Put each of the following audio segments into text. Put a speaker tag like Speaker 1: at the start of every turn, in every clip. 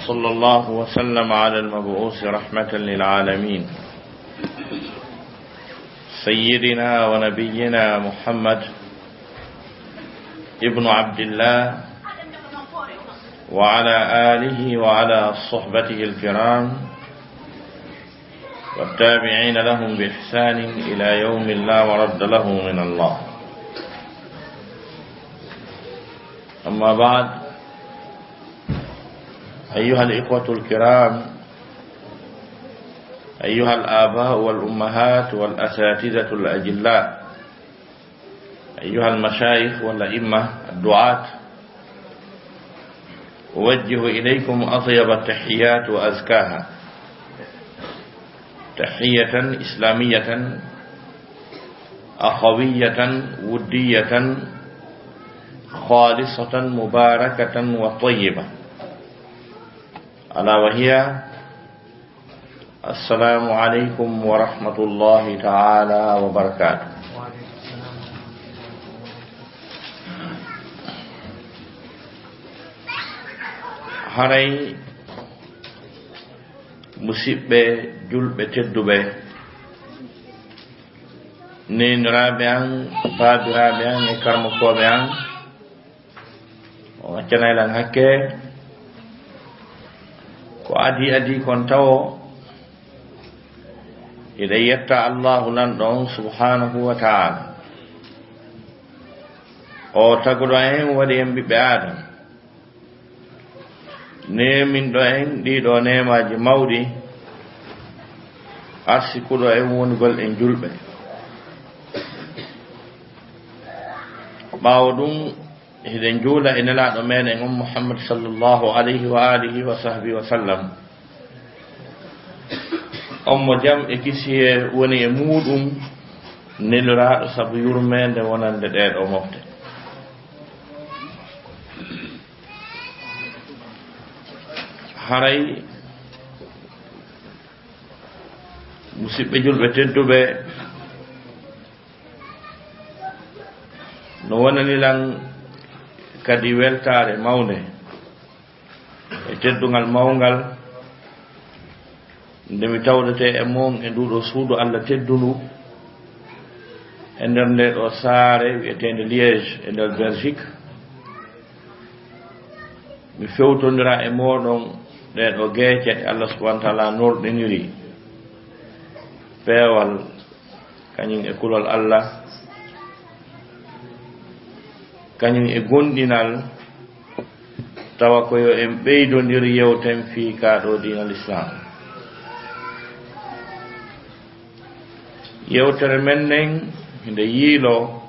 Speaker 1: وصلى الله وسلم على المبعوث رحمة للعالمين سيدنا ونبينا محمد ابن عبد الله وعلى آله وعلى صحبته الكرام والتابعين لهم بإحسان إلى يوم لا مرد له من الله. أما بعد، أيها الإخوة الكرام، أيها الآباء والأمهات والأساتذة الأجلاء، أيها المشايخ والأئمة الدعاة، أوجه إليكم أطيب التحيات وأزكاها، تحية إسلامية أخوية ودية خالصة مباركة وطيبة، ألا وهي السلام عليكم ورحمة الله تعالى وبركاته. haray musidɓe julɓe tedduɓe, neniraɓe an, baabiraɓe an e karmakoɓe an, o accanaylan hakke ko adi kon tawo ida yetta Allahu nanɗon subhanahu wa ta'ala o taguɗo en waɗi en ɓiɓɓe adam nemin ɗo en ɗiɗo nemaji mawɗi arsikuɗo en wongol en julɓe. ɓawo ɗum hiɗen juula e nelaɗo meɗen on Muhammad sallallahu alayhi wa alihi wa sahbihi wa sallam, on mo jam e kisiye woni e muɗum neliraɗo saabu yurmede wonande ɗeɗo mofte. haray musidɓe julɓe tedduɓe, no wonanilan kadi weltare mawde e teddugal mawgal nde mi tawdete e moon e nduɗo suudu Allah teddundu e nder nde ɗo saare wiyetende Liège e nder Belgique. mi fewtondira e moɗon ɗeɗo geece ɗe Allah subhanahu wa ta'ala norɗiniri peewal kañum e kulol Allah, kañum e gonɗinal, tawa ko yo en ɓeydodir yewten fii kaɗo dinal islam. yewtere men nden nde yiilo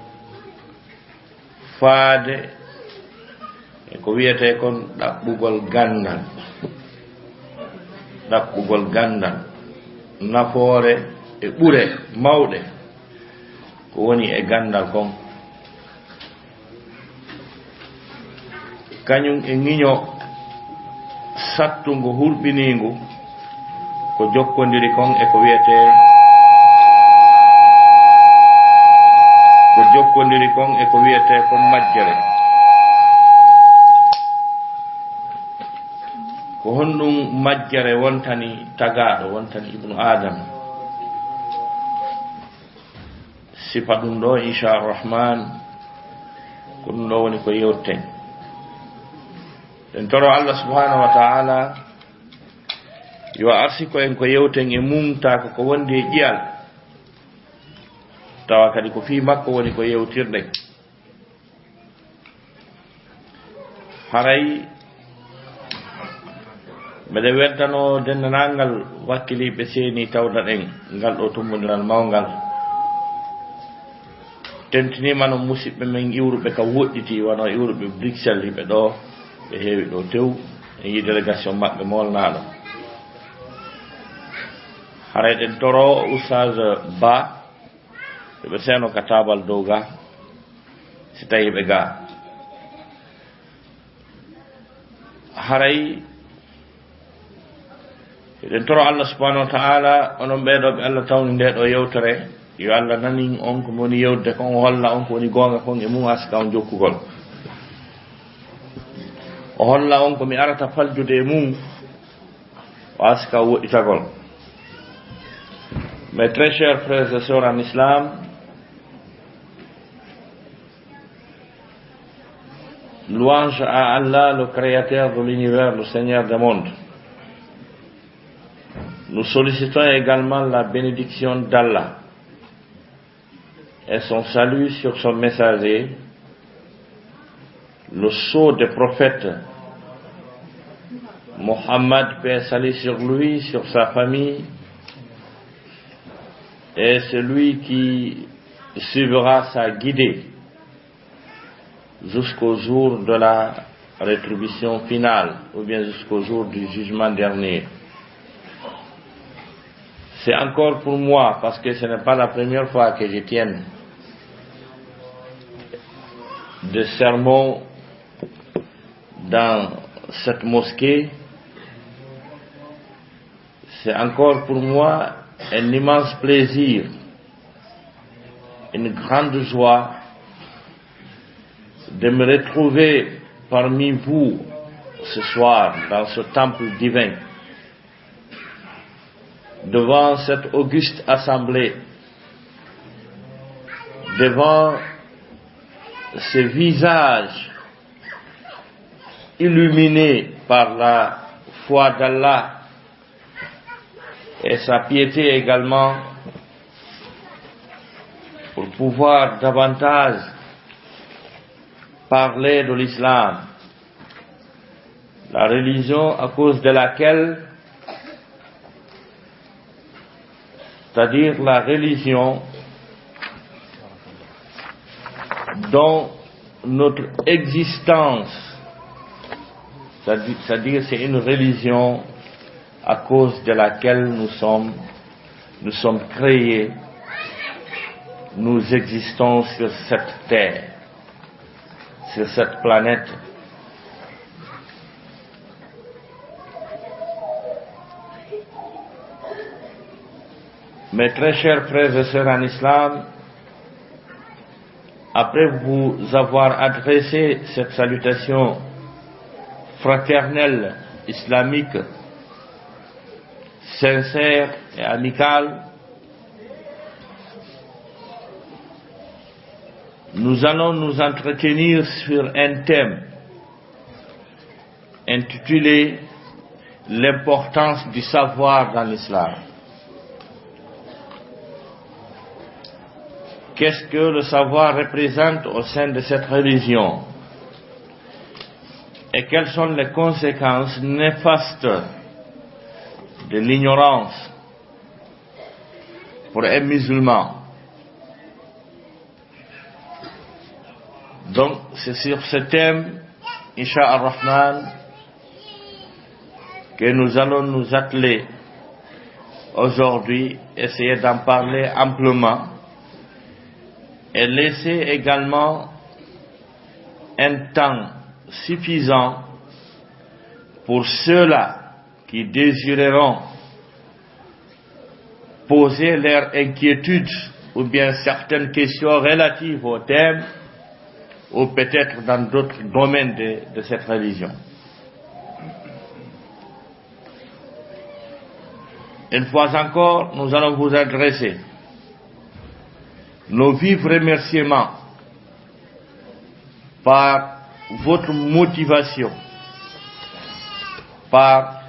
Speaker 1: faade e ko wiyete kon ɗaɓɓugol gandal, ɗaɓɓugol gandal, nafoore e ɓure mawɗe ko woni e gandal kon. kañum e ŋiño sattungo hulɓiningu ko jokkodiri kon e ko wiyete kon majjere. ko honɗum majjere wontani tagaɗo, wontani ibnu adam. sifa ɗum ɗo inchalrahman ko ɗum ɗo woni ko yewten. en toro Allah subhanahu wa ta'ala yo arsi ko en ko yewten e mumtako ko wondi e ƴiyal, tawa kadi ko fi makko woni ko yewtirɗen. haray mbeɗe weddano dendanangal wakkiliɓe seeni tawda ɗen ngal ɗo tummodiral mawgal, tentinima no musidɓe men iwruɓe ka woɗɗiti wano iwruɓe Bruxelles hiɓe ɗo ɓe heewi ɗo tew e yi délégation maɓɓe molnaɗo. haray ɗen toro oustaz Ba ɓe seeno ka tabal dow ga si tawi ɓe ga. haray eɗen toro Allah subhanahu wa ta'ala onon ɓeɗo ɓe Allah tawni nde ɗo yewtere, yo Allah nani on ko woni yewde kon, holla on ko woni gonga kon e mum aska on jokkugol, o holla on ko mi arata faljude e mum aska woɗɗitagol. Mes très chers frères et sœurs en islam, louange à Allah, le créateur de l'univers, le Seigneur des mondes. Nous sollicitons également la bénédiction d'Allah et son salut sur son messager, le sceau des prophètes, Mohammed, paix et salut sur lui, sur sa famille, et celui qui suivra sa guidée jusqu'au jour de la rétribution finale, ou bien jusqu'au jour du jugement dernier. C'est encore pour moi, parce que ce n'est pas la première fois que je tiens des sermons dans cette mosquée. C'est encore pour moi un immense plaisir, une grande joie de me retrouver parmi vous ce soir dans ce temple divin, devant cette auguste assemblée, devant ces visages illuminés par la foi d'Allah et sa piété également, pour pouvoir davantage parler de l'islam, la religion à cause de laquelle, c'est-à-dire la religion dont notre existence, c'est-à-dire c'est une religion à cause de laquelle nous sommes créés, nous existons sur cette terre, sur cette planète. Mes très chers frères et sœurs en islam, après vous avoir adressé cette salutation fraternelle islamique, sincère et amicale, nous allons nous entretenir sur un thème intitulé « L'importance du savoir dans l'islam ». Qu'est-ce que le savoir représente au sein de cette religion? Et quelles sont les conséquences néfastes de l'ignorance pour un musulman? Donc, c'est sur ce thème, Inch'Allah, que nous allons nous atteler aujourd'hui, essayer d'en parler amplement et laisser également un temps suffisant pour ceux-là qui désireront poser leurs inquiétudes ou bien certaines questions relatives au thème ou peut-être dans d'autres domaines de cette religion. Une fois encore, nous allons vous adresser nos vifs remerciements par votre motivation, par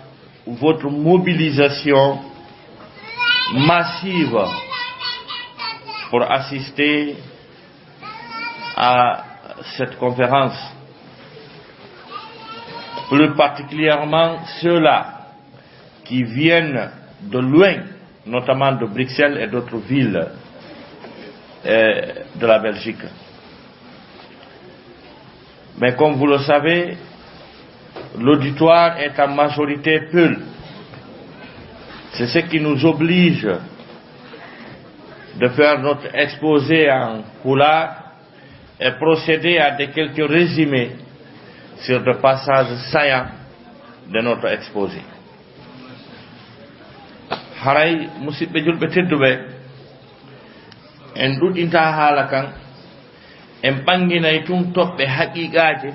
Speaker 1: votre mobilisation massive pour assister à cette conférence. Plus particulièrement ceux-là qui viennent de loin, notamment de Bruxelles et d'autres villes de la Belgique. Mais comme vous le savez, l'auditoire est en majorité Peul. C'est ce qui nous oblige de faire notre exposé en couleur et procéder à quelques résumés sur des passages saillants de notre exposé. Haray musidɓe julɓe tedduɓe, en ɗuɗɗinta haala kan, en ɓanginay tun toɓɓe haqiqaje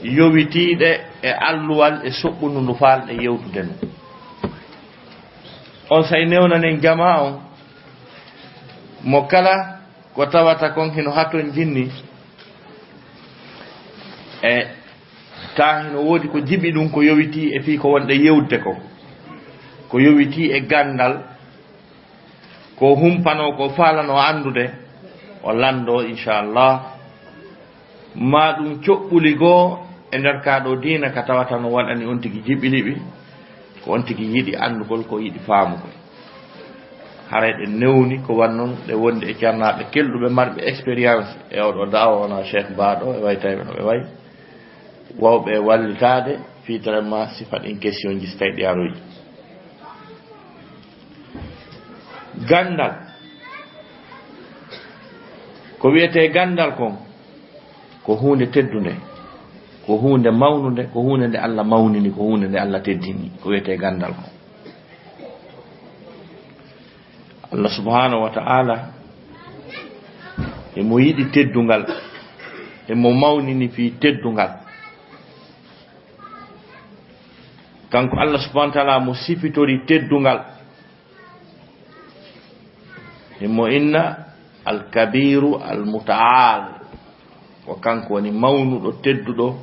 Speaker 1: yowitiiɗe e alluwal e soɓɓundu ndu faalɗe yewtude ndu. on say newnanen jama on mo kala ko tawata kon hino haton jinni e ta hino wodi ko jibi dum ko yowiti e fi ko wonde yewde ko yowiti e gandal ko humpano ko falano andude o lando inshallah ma dum ciobbuli go e nder kaado diina ka tawata no wadani on tigi jibbilibi ko on tigi yidi andugol ko yidi faamugo harede newni ko wannon de wonde e ciarnaabe keldube marbe experience e odo daawo na Cheikh Bado e waytaybe no be way wawbe wallitade fi traitement sifat en question ji staydi aroji gandal ko wiete gandal ko hunde teddunde ko hunde mawnude ko hunde nde Allah mawnini ko hunde nde Allah teddini ko wiete gandal ko Allah subhanahu wa ta'ala e mo yidi teddungal e mo mawnini fi teddungal kanko Allah subhanahu wa ta'ala mo sifitori teddungal e mo inna al-kabiru al-muta'al ko kanko woni mawnudo teddudo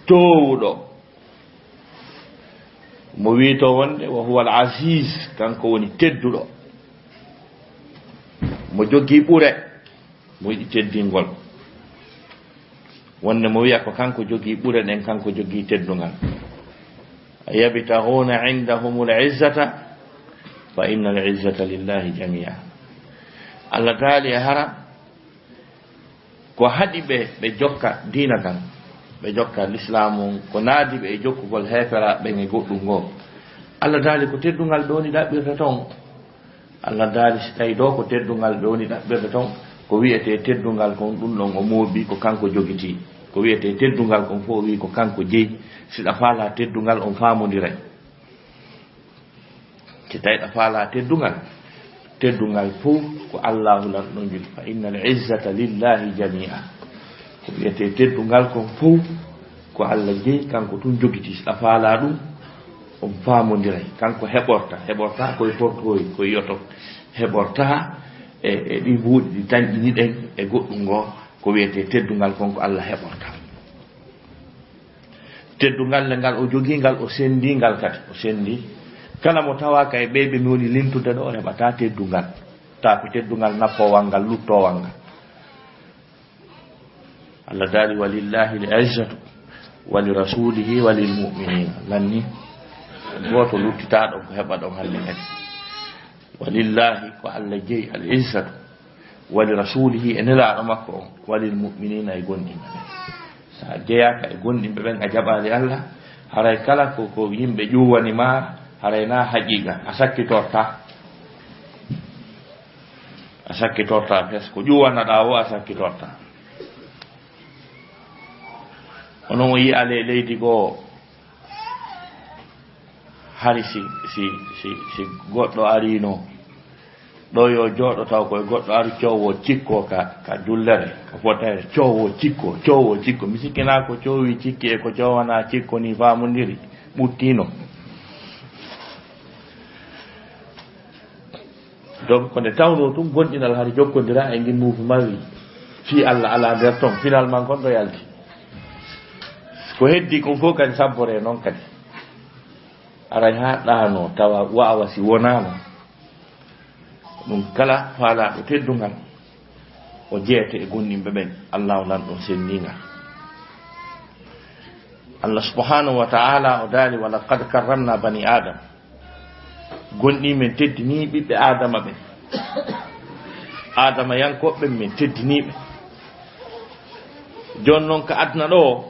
Speaker 1: towudo mo wiito wonde wa huwa al-aziz kanko woni teddudo mo jogi bure mo yidi teddingol wonde mo wiya ko kanko jogi bure den kanko jogi teddungal ayabtahuna indahumul izzata fa innal izzata lillahi jami'a Allah taali hara ko hadi be jokka diina kan be jokka l'islam ko naadi be jokkugol hefera be ngi goddum go Allah taali ko teddungal doni dabbirta ton Allah taali tay do ko teddungal doni dabbirta ton ko wiete teddungal kon dum non o mobi ko kanko jogiti ko wiete teddungal kon fo wi ko kanko jeyi sida faala teddungal on faamondire ci tay da faala teddungal fu ko Allahu lan don jil fa innal izzata lillahi jami'a ko wiete teddungal kon fu ko Allah jeyi kanko tun jogiti sida faala dum on faamondire kanko heborta ko tortoy ko yoto heborta e di buudi di tanjini den e goddum go ko wiete teddungal kon ko Allah heborta teddungal ngal o jogingal o sendingal kati o sendi kala mo tawa kay bebe mi woni lintude do reba ta teddungal ta ko teddungal nafowangal luttowangal Allah dali walillahi al-izzatu wa li rasulihi wa lil mu'minin lanni goto luttitaado ko heba don halle ngati walillahi ko Allah jeyi al-izzatu wa li rasulihi enela makko wa lil mu'minina ay gondi sa jeya kay gondi be ben a jabali Allah haray kala ko yimbe juwani ma haray na haqiqa asakkitorta fes ko juwana dawo asakkitorta ono yi ale leydi go hari si goddo arino do yo jodo taw ko goddo ari ciowo cikko ka dullere ko fotare ciowo cikko misikina ko ciowi cikki e ko ciowana cikko ni famundiri buttino donc ko ne tawno tum gondinal hari jokkondira e ngin mufu mawi fi Allah ala der ton finalement kon do yalti ko heddi ko fo kan sabbore non kadi aray ha dano tawa waawa si wonama dum kala faala do teddungal o jeete e gonnimbe ben Allah lan don sendinga Allah subhanahu wa ta'ala o dali wa laqad karramna bani adam gondi men teddini bibbe adama be adama yankobe men teddini be jonnon ka adna do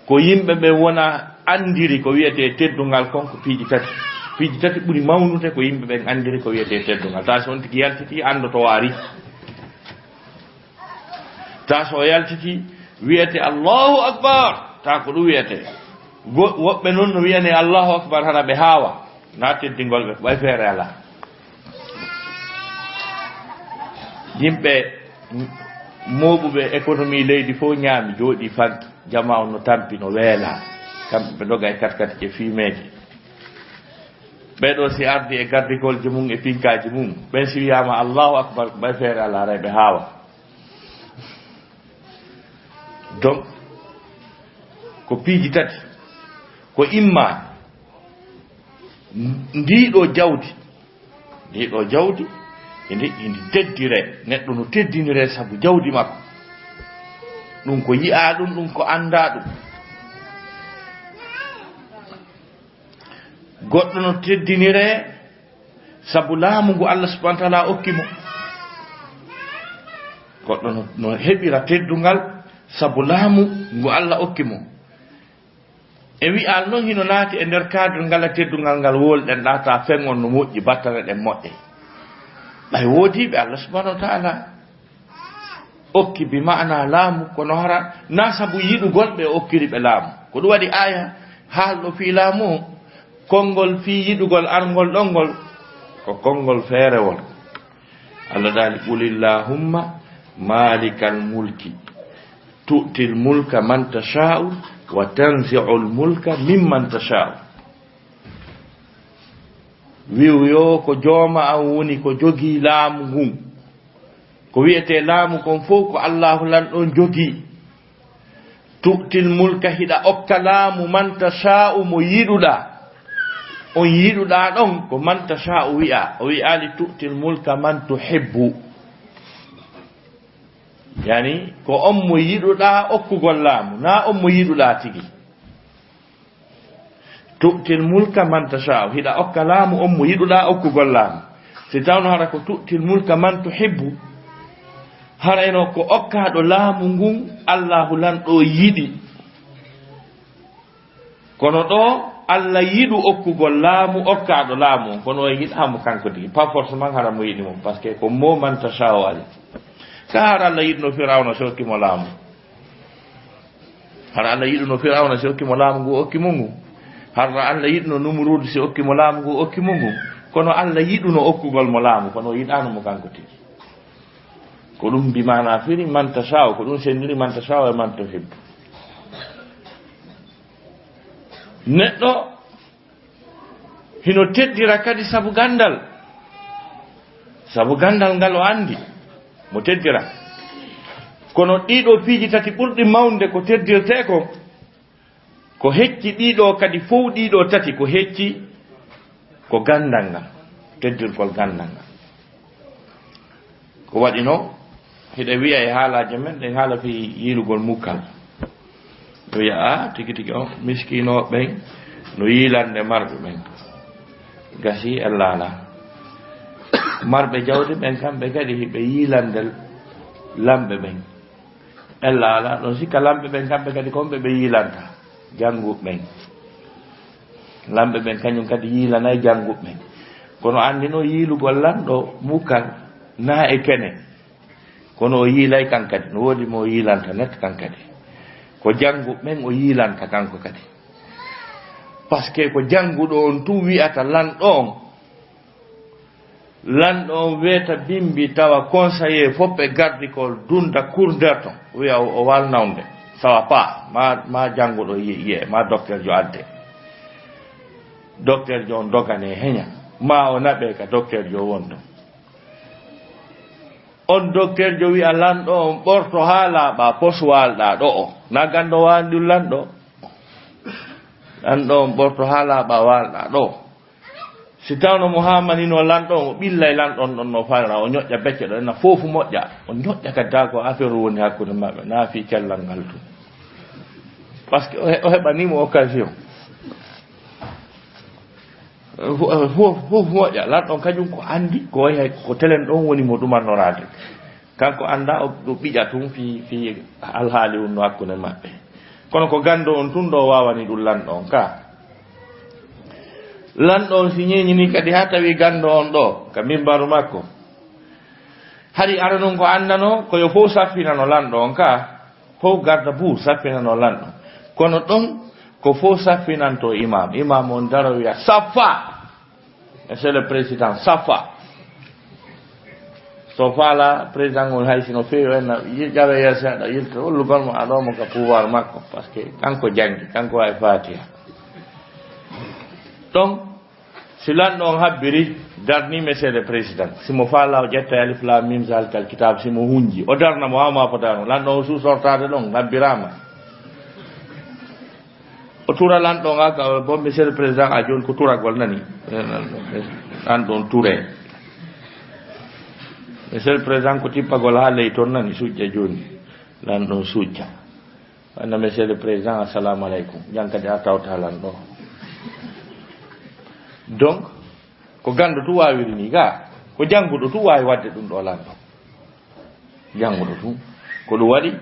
Speaker 1: ko yimbe be wona andiri ko wiete teddungal kon ko piiji tati buri mawnude ko yimbe be andiri ko wiete teddungal ta so on tigi yaltiti ando to wari ta so yaltiti wiete Allahu akbar ta ko du wiete wobbe non no wiyane Allahu akbar hana be hawa na teddingol be way fere ala yimbe mobube economy leydi fo nyaami jodi fag jama on no tampi no weela kambe doga e kat ke fimeji bedo si ardi e gardigolje mum e pinkaaji mum ben si wiyama Allahu akbar bay feere ala rebe hawa donc ko piiji tati ko imma ndiɗo jawdi indi teddire neɗɗo no teddinire sabu jawdi makko ɗum ko yi'a ɗum ko anda ɗum goɗɗo no teddinire sabu laamu ngu Allah subhanahu wa ta'ala okkimo goɗɗo no heɓira teddungal sabu laamu ngu Allah okkimo e wi'al noon hino naati e nder cadre ngal teddungal ngal wolɗen ɗata feŋon no moƴƴi battane ɗen moƴƴe ɓay woodiɓe Allah subhanahu wa ta'ala okki bi ma'ana laamu kono hara na sabu yiɗugol ɓe okkiri ɓe laamu ko ɗum waɗi aya haalɗo fi laamu konngol fi yiɗugol arngol ɗongol ko konngol feerewol Allah dali qulillahumma malikal mulki tu'til mulka man tasha'u wa tanzi'ul mulka mimman tasha'u wi'yo ko jooma an woni ko jogi laamu ngun ko wi'ete laamu kon fof ko Allahu lan ɗon jogi tu'til mulka hiɗa okka laamu man tasha'u mo yiɗuɗa on yiɗuɗa ɗon ko man tasha'u wi'a o wi'ali tu'til mulka man tuhibbu yani ko on mo yiɗuɗa okkugol laamu na on mo yiɗuɗa tigi tu'til mulka man tasha'u hiɗa okka laamu on mo yiɗuɗa okkugol laamu si tawno hara ko tu'til mulka man tuhibbu harayno ko okkaɗo laamu ngun Allahu lan ɗo yiɗi kono ɗo Allah yiɗu okkugol laamu okkaɗo laamu kono o yiɗamo kanko tigi pas forcément hara mo yiɗi mum par ce que ko mo man tasha'u ali ka hara Allah yiɗno Firawna so okkimo laamu hara Allah yiɗno Firawna so okkimo laamu ngu okkimo ngu hara Allah yiɗno Numrudu so okkimo laamu ngu okkimo ngu kono Allah yiɗuno okkugol mo laamu kono o yiɗano mo kanko tigi ko ɗum bi mana firi man tasha'u ko ɗum sendiri man tasha'u e man tuhibbu neɗɗo hino teddira kadi sabu gandal ngal o andi mo teddira kono ɗiɗo piiji tati ɓurɗi mawde ko teddirte ko hecci ɗiɗo kadi fof ɗiɗo tati ko hecci ko gandal ngal teddirgol gandal ngal ko waɗino hiɗa wiya e haalaje men ɗen haala fi yiilugol mukkal o wiya tigi tigi o miskino ɓen no yiilande marɓe ɓen gasi e laala marɓe jawdi ɓen kamɓe kadi hiɓe yiilande lamɓe ɓen e laala ɗon sikka lamɓe ɓen kamɓe kadi komɓe ɓe yiilanta jannguɓe ɓen lamɓe ɓen kañum kadi yiilanayi jannguɓe ɓen kono anndino yiilugol lanɗo mukkal na e kene kono o yiilay kan kadi no woodi mo yiilanta net kan kadi ko jannguɓe ɓen o yiilanta kanko kadi par ce que ko jannguɗo on tum wi'ata lanɗo on wiyata bimbi tawa conseiller fof ɓe gardikol dunda cour nder ton wiya o walnawnde sawa pa ma jannguɗo yiye ma docteur jo adde docteur jo on dogane heña ma o naɓe ka docteur jo wonɗon on docteur jo wi'a lanɗo on ɓorto ha laaɓa pos walɗa ɗo o na gando wandi lanɗo on ɓorto ha laaɓa walɗa ɗo si tawno mo hamanino lanɗo on o ɓillay lanɗon ɗon no fara o ñoƴƴa becce ɗo ena foofu moƴƴa o ñoƴƴa kadda ko affaire woni hakkude maɓɓe na fi cellal ngal tum par ce que o heɓanimo occasion fof moƴƴa lanɗon kañum ko andi ko wayi hay ko telen ɗon woni mo ɗumannorade kanko anda o ɓiƴa tum fi alhaali wonno hakkude maɓɓe kono ko gando on tun ɗo wawani ɗum lanɗo on ka lanɗo on si ñeñini kadi ha tawi gando on ɗo ka mimbaru makko hari ara noon ko andano koyo fof sappinano lanɗo on ka fof garda bout sappinano lanɗo kono ɗon ko fof sappinanto imam on daro wiya saffa monsieur le président saffa so faala président on haysino feewi enna ƴawe yeeso aɗa yilta hollugol mo aɗomo ka pouvoir makko par ce que kanko janggi kanko wawi fatiha donc silan on habbiri darni monsieur le président simo fala o jetta alif lam mim zalikal kitab simo hunji o darna mo ama potano lan do su sortade don habbirama o tura lan do ngaka bo monsieur le président a jon ko tura gol nani an don touré monsieur le président ko tippa gol halle ton nani sujja joni lan do sujja ana monsieur le président assalamu alaikum jankade atawta lan do donc ko gando tu waawiri ni ga ko jangudo tu waawi wadde dum do lando jangudo tu ko do wadi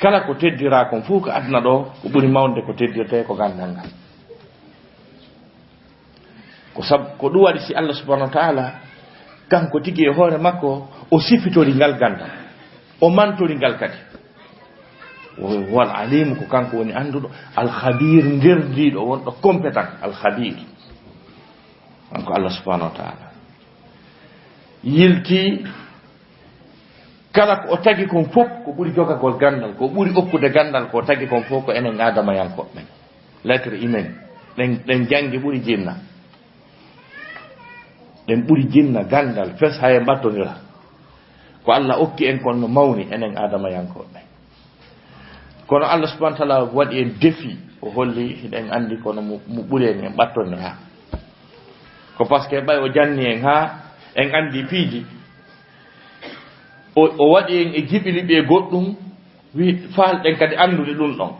Speaker 1: kala ko teddira kon fu ko adna do ko buri mawnde ko teddirte ko gandanga ko sab ko do wadi si Allah subhanahu wa ta'ala kanko tigi e hoore makko o sifitori ngal ganda o mantori ngal kadi wal alim ko kanko woni andudo al khabir nderdido won do compétent al khabir anko Allah subhanahu wa ta'ala yilti kala ko tagi kon fop ko buri joga gol gandal ko buri okkude gandal ko tagi kon fop ko enen adama yanko men lettre imen den jangi buri jinna den buri jinna gandal fes haye battonira ko Allah okki en kon no mawni enen adama yanko men kono Allah subhanahu wa ta'ala wadi en défi o holli den andi kono mu buri en battonira ko parce que bay o janni en ha en andi piiji o wadi en e jibili be goddum wi faal den kadi andude dum don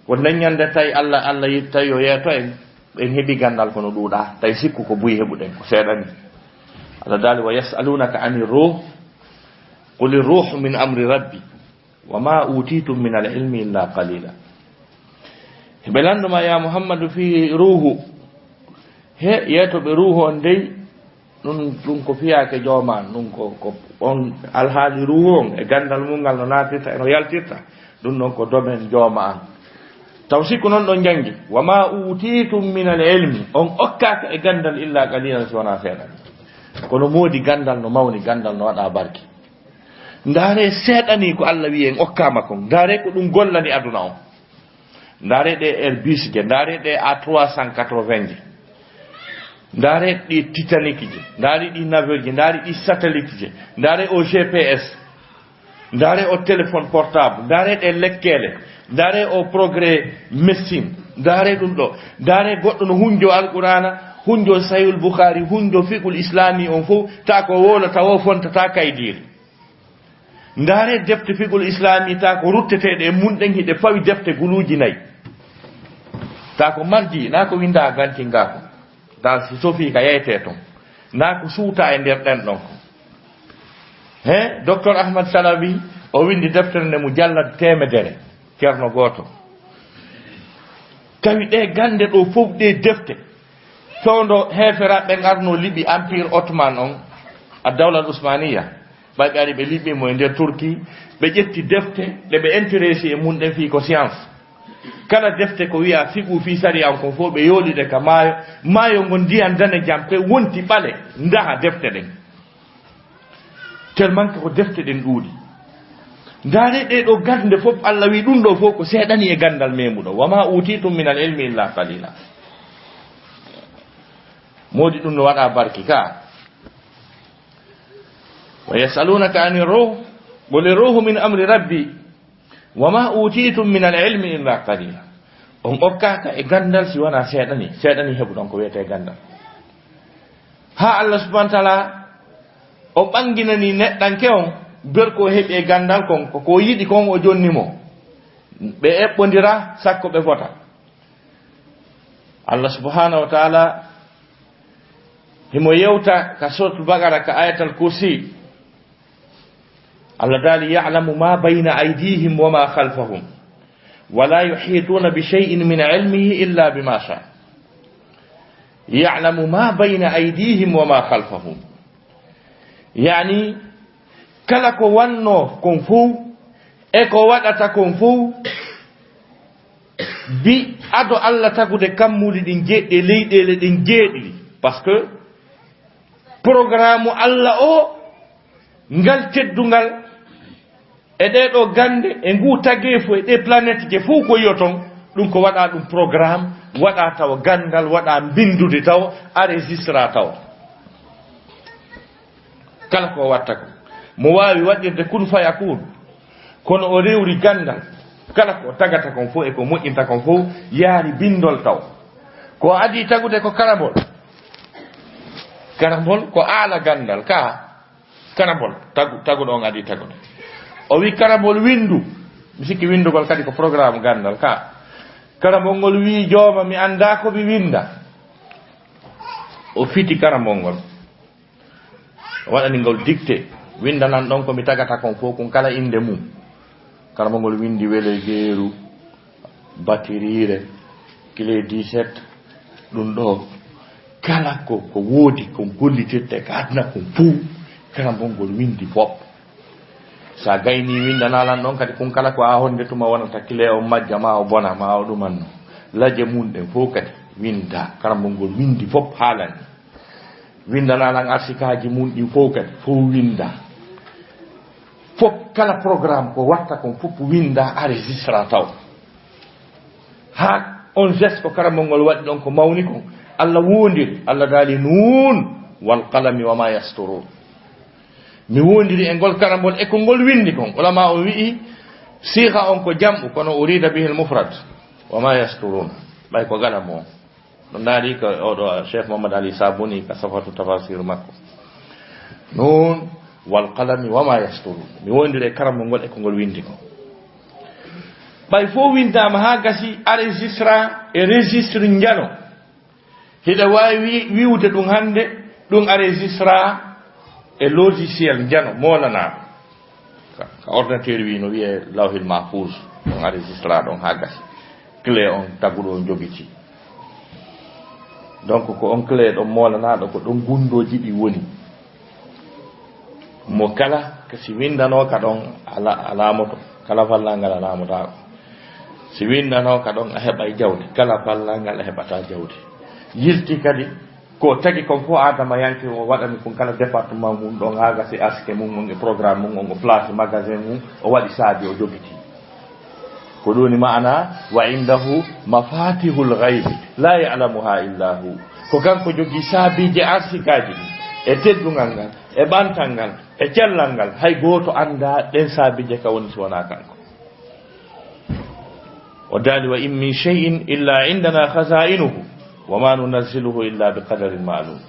Speaker 1: ko nanyande tay Allah yitta yo yeto en hebi gandal kono duuda tay sikku ko buyi hebuden ko sedani Allah dali wa yasalunaka anir ruh qul ruh min amri rabbi wama utitum min al-ilmi illa qalila belando ma ya muhammadu fi ruhu he yeto be ruhu on dey nun ko fiyaake jooma nun ko on alhaali ruhu on e gandal mungal no natirta no yaltirta dun non ko domen jooma an taw sikku non don jangi wama utitum min al-ilmi on okkaka e gandal illa qalilan sona seeda kono modi gandal no mawni gandal no wada barki ndare seedani ko Allah wi en okkama kon ndare ko dum gollani aduna on ndare de Airbus je ndare de A380 ndare di Titanic je ndare di navire je ndare di satellite je ndare o GPS ndare o téléphone portable ndare de lekkele ndare o progrès médecine ndare dum do ndare goddo no hunjo alqur'ana hunjo sahih bukhari hunjo fiqhul islami on fo ta ko wona tawo fonta ta kaydiri ndare defte fiqhul islami ta ko ruttetede e munden hide fawi defte guluji nay ta ko marji na ko winda ganti ngako dal si sofi ka yete ton na ko suuta e der den don docteur Ahmad Salabi o windi deftere ne mu jalla temedere cerno goto tawi de gande do fof de defte sondo hefera be ngarno libi empire ottoman on a dawla usmaniya bay ari be libi mo nder turki be jetti defte de be intéressé e mun den fi ko science kala defte ko wi'a fiqu fi sariya ko fo be yoli de kamayo mayo ngon dian dane jampe wonti bale ndaha defte den tellement ko defte den duudi ndare de do gande fop Allah wi dum do fo ko sedani e gandal memudo wama utitum min al-ilmi illa qalila modi dum no wada barki ka wa yasalunaka anir ruh qul ruhu min amri rabbi wama utitum min al-ilmi illa qalila on okkaka e gandal si wana sedani hebu don ko wete gandal ha Allah subhanahu wa ta'ala o banginani neddanke on berko hebe gandal kon ko yidi kon o jonnimo be ebbondira sakko be fota Allah subhanahu wa ta'ala himo yewta ka suratul baqara ka ayatul kursi Allah dali ya'lamu ma bayna aydihim wa ma khalfahum wa la yuhituna bi shay'in min 'ilmihi illa bima sha'a ya'lamu ma bayna aydihim wa ma khalfahum yani kala ko wanno kon fu e ko wadata kon fu bi ado Allah tagude kammuli din jedde leydele din jeedi parce que programme Allah o ngal teddungal e de do gande e ngu tagge fu e de planète je fu ko yoton ɗum ko waɗa ɗum programme waɗa taw gandal waɗa bindude taw a registra taw kala ko watta ko mo wawi waɗirde kun faya kun kono o rewri gandal kala ko tagata kon fof e ko moƴƴinta kon fof yaari bindol taw ko adi tagude ko karambol ko aala gandal ka karambol taguɗo on adi tagude o wi karambol windu mi sikki windugol kadi ko programme gandal ka karambol ngol wi jooma mi anda ko mi winda o fiti karambol ngol waɗani ngol dicté windanan ɗon ko mi tagata kon fof kon kala inde mum karambol ngol windi wele geeru batirire clé 17 ɗum ɗo kala ko woodi ko gollitirte ka adna kon fuu karambol ngol windi fof sa gayni windanalan ɗon kadi kun kala ko a honde tuma wonata clé o majja ma o bona ma o ɗumanno laje mum ɗen fof kadi winda karambol ngol windi fof haalani windanalan arsikaji mum ɗi fof kadi fof winda fof kala programme ko watta kon fof winda a registra taw ha on geste ko karambol ngol waɗi ɗon ko mawni kon Allah wondiri Allah daali nun wal qalami wa ma yasturun mi wondiri e ngol karambol e ko ngol windi kon ulama o wi'i siha on ko jam'u kono urida bihi al mufrad wa ma yasturun bay ko galamo ɗum daari ko oɗo cheikh Mohammad Ali Sabuni ka safatu tafasir makko nun wal qalami wa ma yasturun mi wondiri e karambol ngol e ko ngol windi kon bay fo windama ha gasi a registra e registre njano hiɗa wawi wiwde ɗum hande ɗum a registra e logiciel njano molanaɗo ka ordinateur wi no wiye lawhil mahfouz ɗon a registra ɗon ha gasi clé on taguɗo jogiti donc ko on clé ɗon molanaɗo ko ɗon gundoji ɗi woni mo kala kasi windano ka ɗon alamoto kala fallangal alamotako si windano ka ɗon a heɓay jawdi kala fallangal a heɓata jawdi yilti kadi ko tagi kon fof adama yanke o waɗani kon kala département mum ɗon ha gasi aske mum e programme mum on o place magasin mum o waɗi saabi o jogiti ko ɗoni maana wa indahu mafatihul ghaibi la ya'lamuha illa hu ko kanko jogi saabije arsikaji ɗi e teddungal ngal e ɓantal ngal e cellal ngal hay goto anda ɗen saabije ka woni so wona kanko o daali wa in min shay'in illa indana khaza'inuhu wa ma nunazziluhu illa bi qadarin ma'lum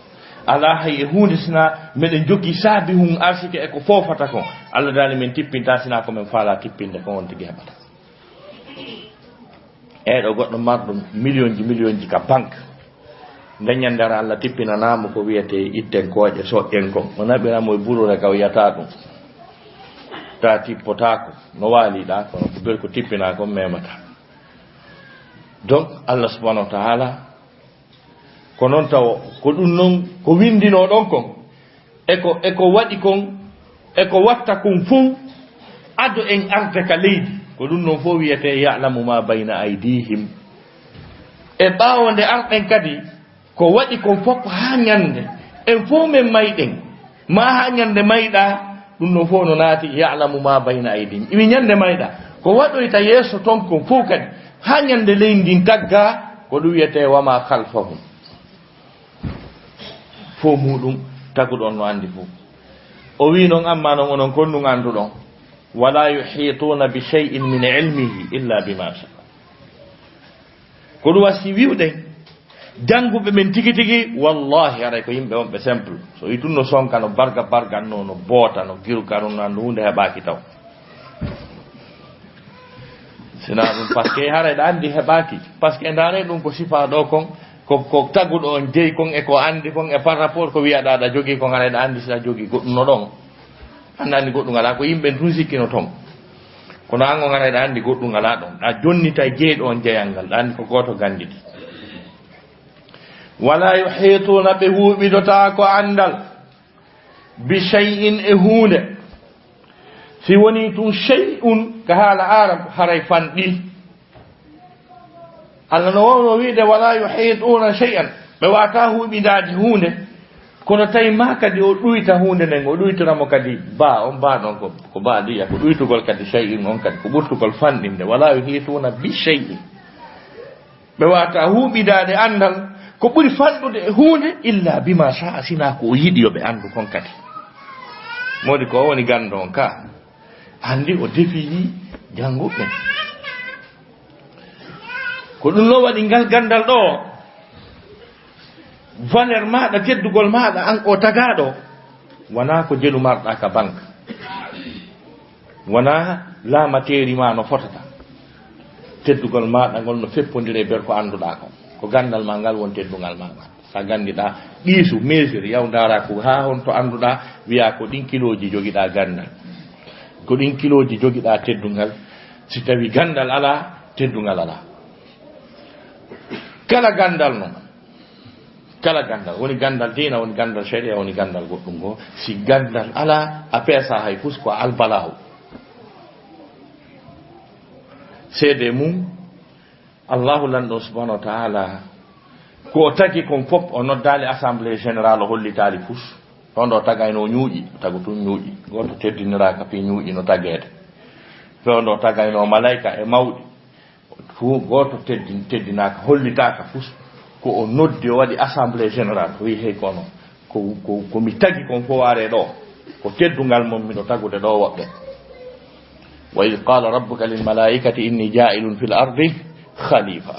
Speaker 1: ala hay hunde sina meɗen joggi saabi hum arsike e ko fofata kon Allah daali men tippinta sina ko men faala tippinde ko on tigi heɓata eɗo goɗɗo marɗum million ji ka banque dañandara Allah tippinanamo ko wiyete itten kooƴe soƴƴen kon o naɓiramo e burure ka o yiyata ɗum ta tippotako no waaliɗa kono ko bel ko tippina kon memata donc Allah subhanahu wa ta'ala ko noon taw ko ɗum noon ko windino ɗon kon eko waɗi kon eko watta kon fuu ado en arde ka leydi ko ɗum noon fof wiyete ya'lamu ma bayna aydihim e ɓaawo nde arɗen kadi ko waɗi kon fof ha ñande en fof men mayɗen ma ha ñande mayɗa ɗum noon fof no naati ya'lamu ma bayna aydihim imi ñande mayɗa ko waɗoyta yeeso ton kon fof kadi ha ñande leydi ndin tagga ko ɗum wiyete wama khalfahum fo muɗum taguɗon no andi fof o wi noon amma noon onon kon ɗum anduɗon wala yuhituna bi shay'in min ilmihi illa bima sha ko ɗum wasi wiwɗen janguɓe men tigi tigi wallahi aray ko yimɓe wonɓe simple so wi ɗum no sonka no barga no boota no giruka no nandu hunde heɓaki taw sina ɗum par ce que hareɗa andi heɓaki par ce que ndare ɗum ko sifa ɗo kon ko taguɗo on jeeyi kon e ko andi kon e par rapport ko wiyaɗa aɗa jogui kon hareɗa andi sina jogui goɗɗum no ɗon anda andi goɗɗum ala ko yimɓe tun sikkino ton kono an on hareɗa andi goɗɗum ala ɗon ɗa jonnita jeeyɗo on jeeyal ngal ɗa andi ko goto gandidi wala yuhituna ɓe huuɓidota ko andal bi shay'in e hunde si woni tun shay'un ka haala arab haray fanɗi Allah no wawno wiide wala yuhituna shay'an ɓe wata huuɓidade hunde kono tawi ma kadi o ɗuyta hunde nden o ɗuytoramo kadi ba on ba ɗon ko ba ɗiya ko ɗuytugol kadi shay'in on kadi ko ɓurtugol fanɗinde wala yuhituna bi shay'in be wata huubidade andal ko buri fandude e hunde illa bima sha sina ko yidi yo be andu kon kati modi ko woni gando on ka andi o defi jangube ko dum no wadi ngal gandal do valeur maada teddugol maada an o tagado wana ko jelu marda ka bank wana la materi ma no fotata teddugol maada ngol no feppondire ber ko anduda ko gandal ma ngal won teddugal ma sa gandida disu mesure yaw dara ko ha on to anduda wiya ko din kiloji jogida gandal ko din kiloji jogida teddugal si tawi gandal ala teddugal ala kala gandal no kala gandal woni gandal dina woni gandal sharia woni gandal goddum go si gandal ala a pesa hay fusko al balahu sede mum Allahu lando subhanahu wa ta'ala ko tagi kon fop o noddali assemblée générale hollitali fus ondo tagayno nyuuji tagutun nyuuji goto teddinira ka fi nyuuji no tagede ondo tagayno malaika e mawdi fu goto teddinaka hollitaka fus ko o noddi o wadi assemblée générale wi hay kono ko mi tagi kon fo ware do ko teddungal mom mi do tagude do wobbe wa iz qala rabbuka lil malaikati inni ja'ilun fil ardi khalifa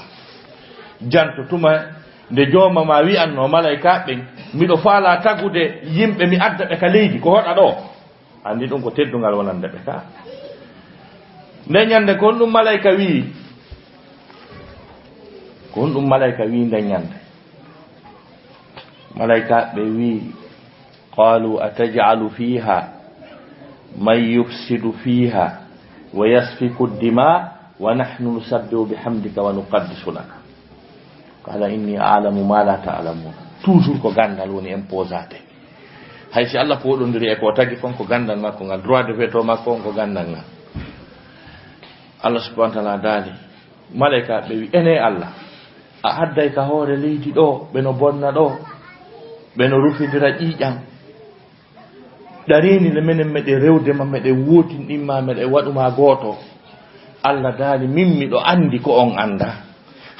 Speaker 1: janto tuma de joma ma wi anno malaika be mi do faala tagude yimbe mi adda be ka leydi ko hoda do andi dum ko teddungal wonande be ka ne nyande ko dum malaika wi ko dum malaika wi nde nyande malaika be wi qalu ataj'alu fiha man yufsidu fiha wa yasfiku ad-dima wa nahnu nusabbihu bihamdika wa nuqaddisu laka qala inni a'lamu ma la ta'lamun toujours ko gandal woni imposate hay si Allah ko dondiri e ko tagi fon ko gandal makko ngal droit de veto makko ko gandal ngal Allah subhanahu wa ta'ala dali malaika be wi ene Allah a hadday ka hore leydi do be no bonna do be no rufidira ƴiƴam darini le menen mede rewde ma mede wotin dimma mede waduma goto Allah dali mimmi do andi ko on anda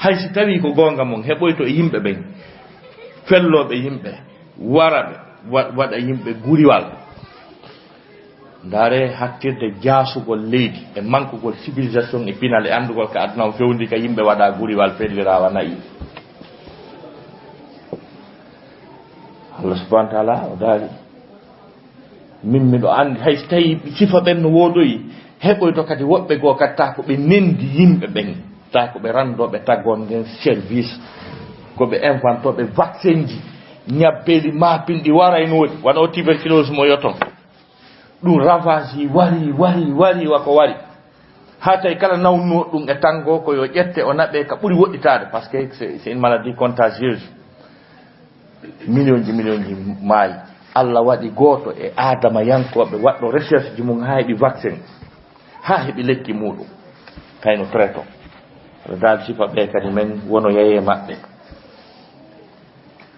Speaker 1: hay si tawi ko gonga mon heboyto e yimbe ben fellobe yimbe warabe wada yimbe guriwal dare hattirde jaasugol leydi e mankugol civilisation e pinal e andugol ka adna fewndi ka yimbe wada guriwal fellirawa nayi Allah subhanahu wa ta'ala dali mimmi do andi hay si tawi sifa ben no wodoyi heboyto kadi wobbe go katta ko be nendi yimbe ben ta ko be randobe tagon den service ko be inventobe vaccin ji nyabbeli mapindi waraynodi wado tuberculose mo yoton dum ravage wari wako wari hata kala nawno dum e tango ko yo jette o nabe ka buri wodditade parce que c'est une maladie contagieuse millions ji mai Allah wadi goto e adama yankobe waddo recherche ji mum haydi vaccin ha hebi lekki mudum kayno treto dal sifa be kadi men wono yaye mabbe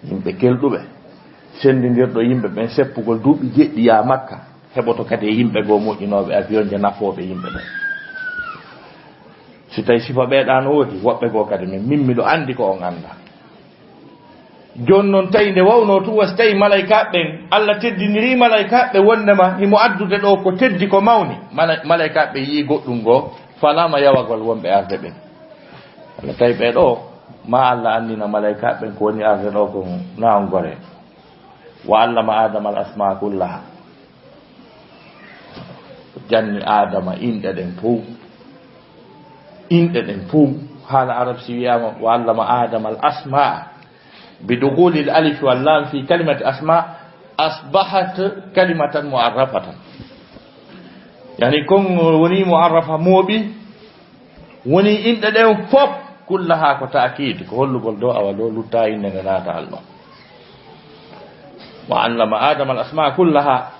Speaker 1: yimbe keldube sendidirdo yimbe ben seppugol duubi jeddi ya makka heboto kadi yimbe go mojinobe avion je nafobe yimbe be si tay sifa be dan wodi wobbe go kadi men mimmi do andi ko on anda jonnon tay de wawno tu was tay malaika ben Allah teddiniri malaika be wonnema himo addude do ko teddi ko mawni malaika be yi goddum go falama yawagol wonbe arde ben Allah tay be do ma Allah andina malaika ben ko woni arde do ko naam gore wa allama adama al asma kullaha janni adama inde den fu hala arab siyama wa allama adama al asma بدخول الالف واللام في كلمه اسماء اصبحت كلمه معرفه يعني كون وني معرفه موبي وني ان دم فوب كلها كتاكيد كل دو او دو لتا ان نغاتا الله وعلم ادم الاسماء كلها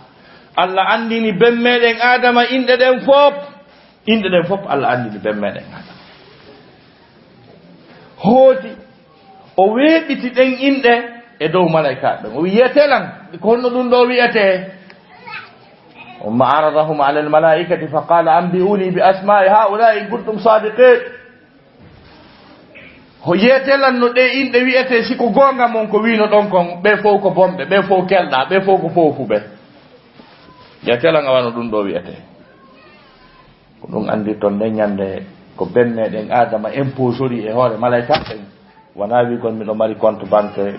Speaker 1: الله عندي بمدن ادم ان دم فوب الله عندي بمدن ادم هودي o webiti den inde e dow malaika be o wiyetelan ko no dum do wiyete o ma'aradahum ala al malaikati fa qala anbi'uni bi asma'i haula in kuntum sadiqin ho yetelan no de inde wi'ete siko gonga mon ko wino don kon be fo ko bombe be fo kelda be fo ko fofube yetelan awano dum do wi'ete ko dum andi ton de nyande ko benne den adama imposori e hore malaika en wana wi gon mi do mari compte banque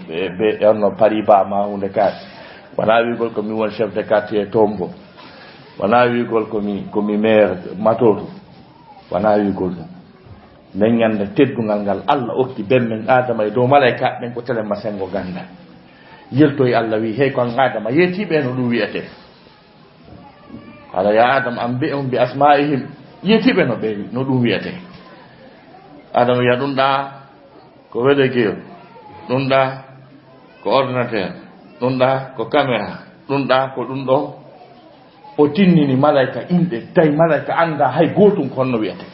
Speaker 1: be onno pariba ma hunde ka wana wi gol ko mi won chef de quartier tombo wana wi gol ko mi maire matoto wana wi gol men nyande teddungal ngal Allah okki bemmen adama e do malaika ben ko tele masengo ganda yeltoy Allah wi hey kon adama yetibe no du wiete ala ya adam ambi bi asma'ihim yetibe no be no du wiete adama ya dunda ko wede kiyo dunda ko ordinateur dunda ko camera dunda ko dundo o tinnini malaika inde tay malaika anda hay gotum konno wiete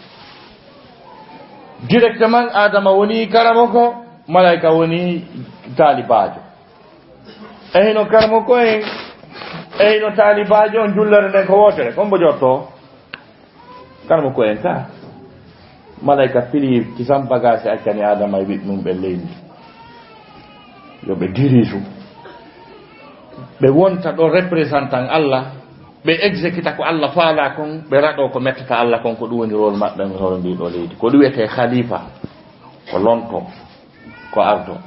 Speaker 1: directement adama woni karamoko malaika woni talibajo eyno karamoko eyno talibajo jullere den ko wotere kombo jotto karamoko en ta malaika fili kisam bagage akani adama wi mum be lendi yo be dirisu be wonta do représentant Allah be exécuta ko Allah faala kon be rado ko mettata Allah kon ko dum woni rol mabbe no horo ndi do leydi ko duwete khalifa ko lonto ko ardo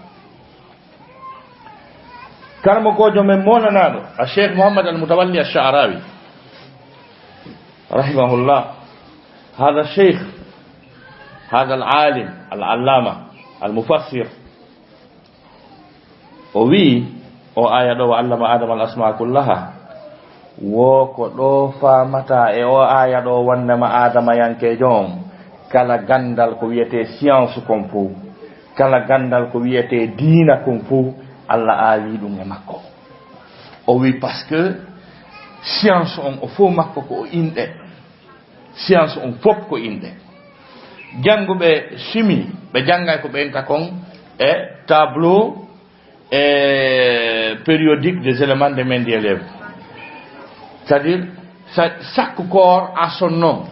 Speaker 1: karmo ko jome monanado a Sheikh Muhammad al-Mutawalli al-Sha'rawi rahimahullah هذا الشيخ هذا العالم العلامة المفسر وي او آية دو علم آدم الأسماء كلها woko do famata e o aya do wonnama adama yanke jom kala gandal ko wiete science kon fu kala gandal ko wiete diina kon fu Allah awi dum e makko o wi parce que science on o fo makko ko inde science on fop ko inde jangube chimie be jangay ko be enta kon e tableau périodique des éléments de Mendeleev. C'est-à-dire, chaque corps a son nom.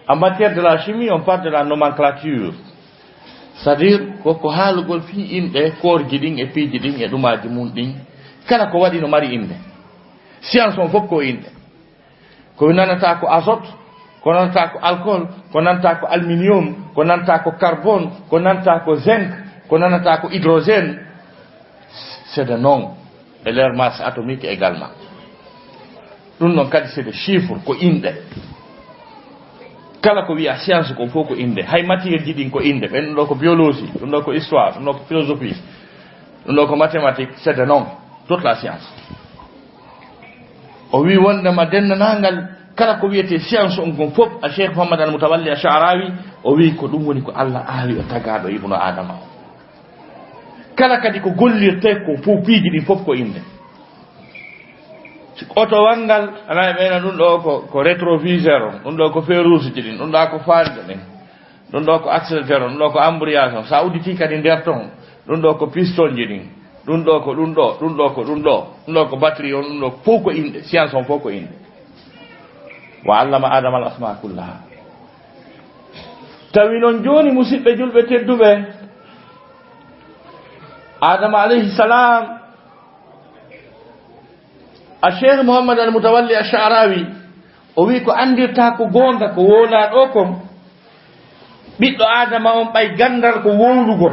Speaker 1: En matière de la chimie, on parle de la nomenclature. C'est-à-dire, ko haalugol fi inde corps giding e pi giding e dumaji mun ding kala ko wadi no mari inde. Science on fop ko inde. Ko nanata ko azote, ko nanata ko alcool, ko nanata ko aluminium, ko nanata ko carbone, ko nanata ko zinc, ko nanata ko hydrogène. C'est des noms et leur masse atomique également. Nous non kadi c'est des chiffres ko inde. Kala ko wi'a science ko foko inde. Hay matière jidin ko inde. Ben do ko biologie, dum do ko histoire, dum do ko philosophie, dum do ko mathématiques, c'est des noms. Toute la science. O wi wonde ma dennanangal kala ko wi'ete science on gon fop a Sheikh Muhammad al-Mutawalli al-Sha'rawi o wi ko dum woni ko Allah awi o tagado ibnu Adama. Kala kadi ko gollirte ko fu piiji din fof ko inde auto wangal ana bena dun do ko rétroviseur dun do ko feu rouge din dun da ko faande den dun do ko accélérateur dun do ko embrayage sa uditi kadi der ton dun do ko piston din dun do ko batterie on dun do fof ko inde science on fof ko inde wa allama adama al asma kullaha tawi non joni musibbe julbe teddube Adam alayhi salam a Sheikh Muhammad al-Mutawalli al-Sha'rawi o wi ko andirta ko gonga ko wona do kom biddo adama on bay gandal ko wowlugol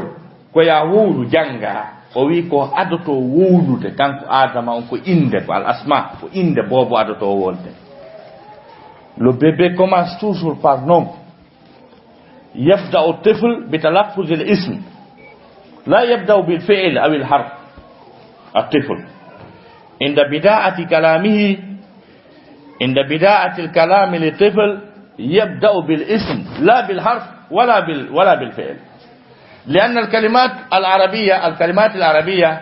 Speaker 1: ko ya wowlu janga o wi ko adoto wowlude kanko adama on ko inde ko al-asma ko inde bobo adoto wolde. Le bébé commence toujours par nom. يبدأ الطفل بتلفظ الاسم لا يبدأ بالفعل أو الحرف. الطفل عند بداية الكلام للطفل يبدأ بالاسم لا بالحرف ولا بالفعل. لأن الكلمات العربية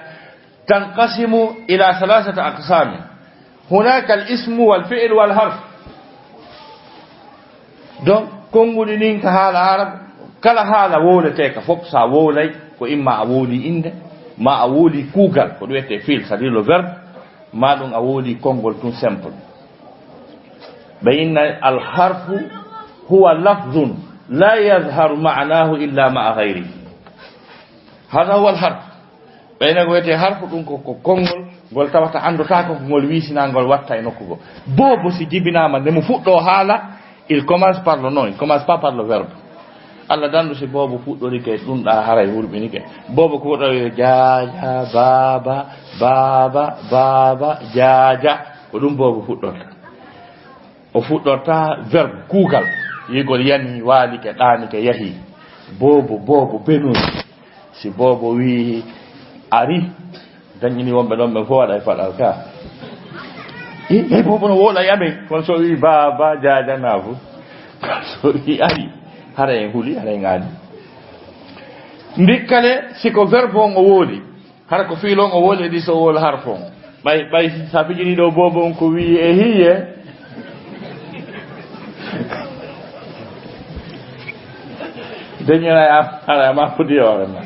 Speaker 1: تنقسم إلى 3 أقسام. هناك الاسم والفعل والحرف. donc konguli nin ka hala arab kala hala wolete ka fop sa wolay ko imma awoli inde ma awoli kugal ko wete fil c'est-à-dire le verbe ma dum awoli kongol tout simple bayna al harfu huwa lafzun la yadhharu ma'nahu illa ma'a ghayrihi. hada huwa al harf bayna goete harfu dum ko kongol gol tawata andota ko ngol wisina ngol watta e nokkugo bobo si jibinama nemo fuddo haala il commence par le nom il commence pas par le verbe Allah dandu si bobo fuddori ke dum da haray wulbini ke bobo ko do jaaja baba baba baba jaaja ko dum bobo fuddorta o fuddorta verbe kugal yigol yani wali ke dani ke yahi bobo benu si bobo wi ari dañini wonbe don be fo wada fadal ka e bobo no wola yabe kon so wi baba jaaja nafu so wi ari hare huli hare ngani ndikkale siko verbe on o woli hara ko fiilon o woli di so wol harfon bay sabiji do bobo on ko wi e hiye dañira hara ma fudi orama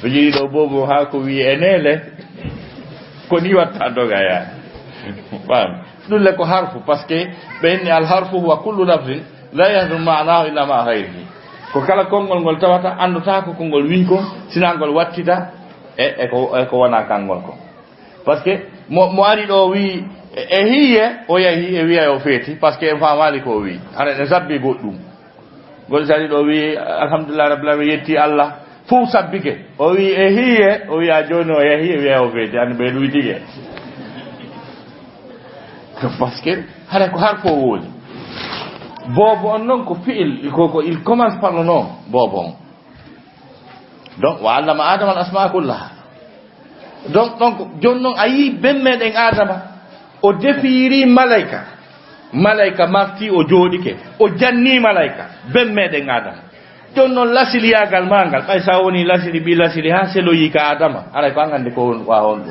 Speaker 1: fiji do bobo ha ko wi enele ko ni watta doga ya bam dulle ko harfu parce que ben al harfu huwa kullu lafzin la yahdum ma'nahu illa ma ghayrihi ko kala kongol ngol tawata anduta ko kongol wi ko sinangol wattita e ko wana kangol ko parce que mo ari do wi e hiye o yahi e wi ayo feti parce que famali ko wi ara ne sabbi goddum gol sari do wi alhamdulillah rabbil alamin yetti Allah fu sabbike o wi e hiye o wi a joni o yahi e wi ayo feti an be duwi tige parce que hare ko harfo woni bobo on non ko fi'il ko il commence par le nom bobo donc wa allama adama al asma kullaha donc jonnon ayi bemme den adama o defiri malaika marti o jodike o janni malaika bemme den adama jonnon lasiliyagal mangal bay sa woni lasili bi lasili ha selo yika adama ara ko ngande ko wa hondo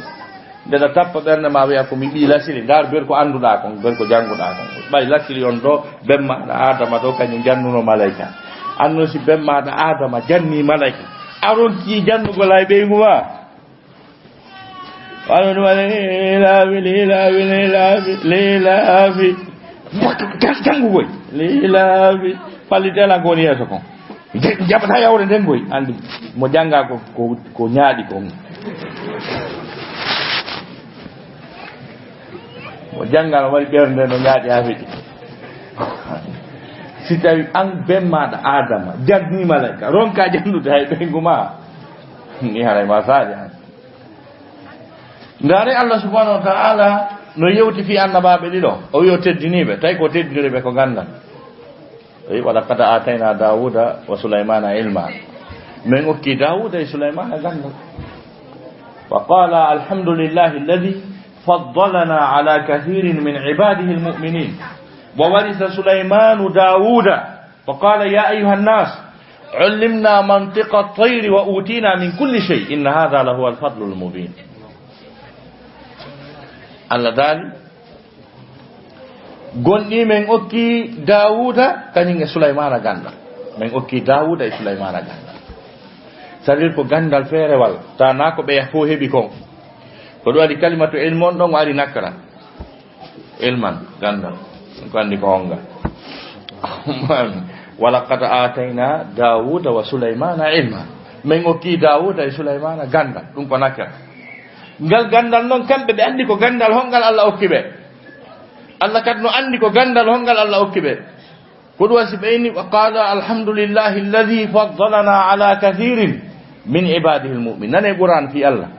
Speaker 1: deda tappa berne ma wiya ko mi bi lasili dar ber ko anduda ko ber ko janguda ko bay lasili on do bemma da adama do kanyum jannuno malaika anno si bemma da adama janni malaika aron ki jannugo lay be nguma wala la jangugo lila palitela goni yeso ko jabata yawre den boy andi mo janga ko nyaadi ko mo janga no wari bernde no nyaadi afiti si tawi an bemma da adama janni malaika ronka jandude hay be nguma ni haray ma saadi ndare Allah subhanahu wa ta'ala no yewti fi annababe dido o yo teddinibe tay ko teddinibe ko gandal ay wala qad atayna dauda wa sulaymana ilma men okki dauda e sulaymana gandal wa qala alhamdulillahi alladhi faddalana ala kathirin min ibadihi almu'minin wa warisa sulaymanu dauda wa qala ya ayuha an-nas علمنا منطق الطير وأوتينا من كل شيء إن هذا له الفضل المبين Allah dali gondi men okki Dawuda kanyum e Sulaymana ganda men okki Dawuda e Sulaymana ganda sadir ko gandal ferewal ta nako be fo hebi kon ko do adi kalimatu ilmon don ari nakara ilman gandal ko andi ko honga wala qad atayna Dawuda wa Sulaymana ilma men okki Dawuda e Sulaymana ganda dum ko nakara ngal gandal non kambe be andi ko gandal hongal Allah okkibe Allah kadno andi ko gandal hongal Allah okkibe ko do wasi beeni wa qala alhamdulillahi alladhi faddalana ala kathirin min ibadihi almu'minin nane quran fi Allah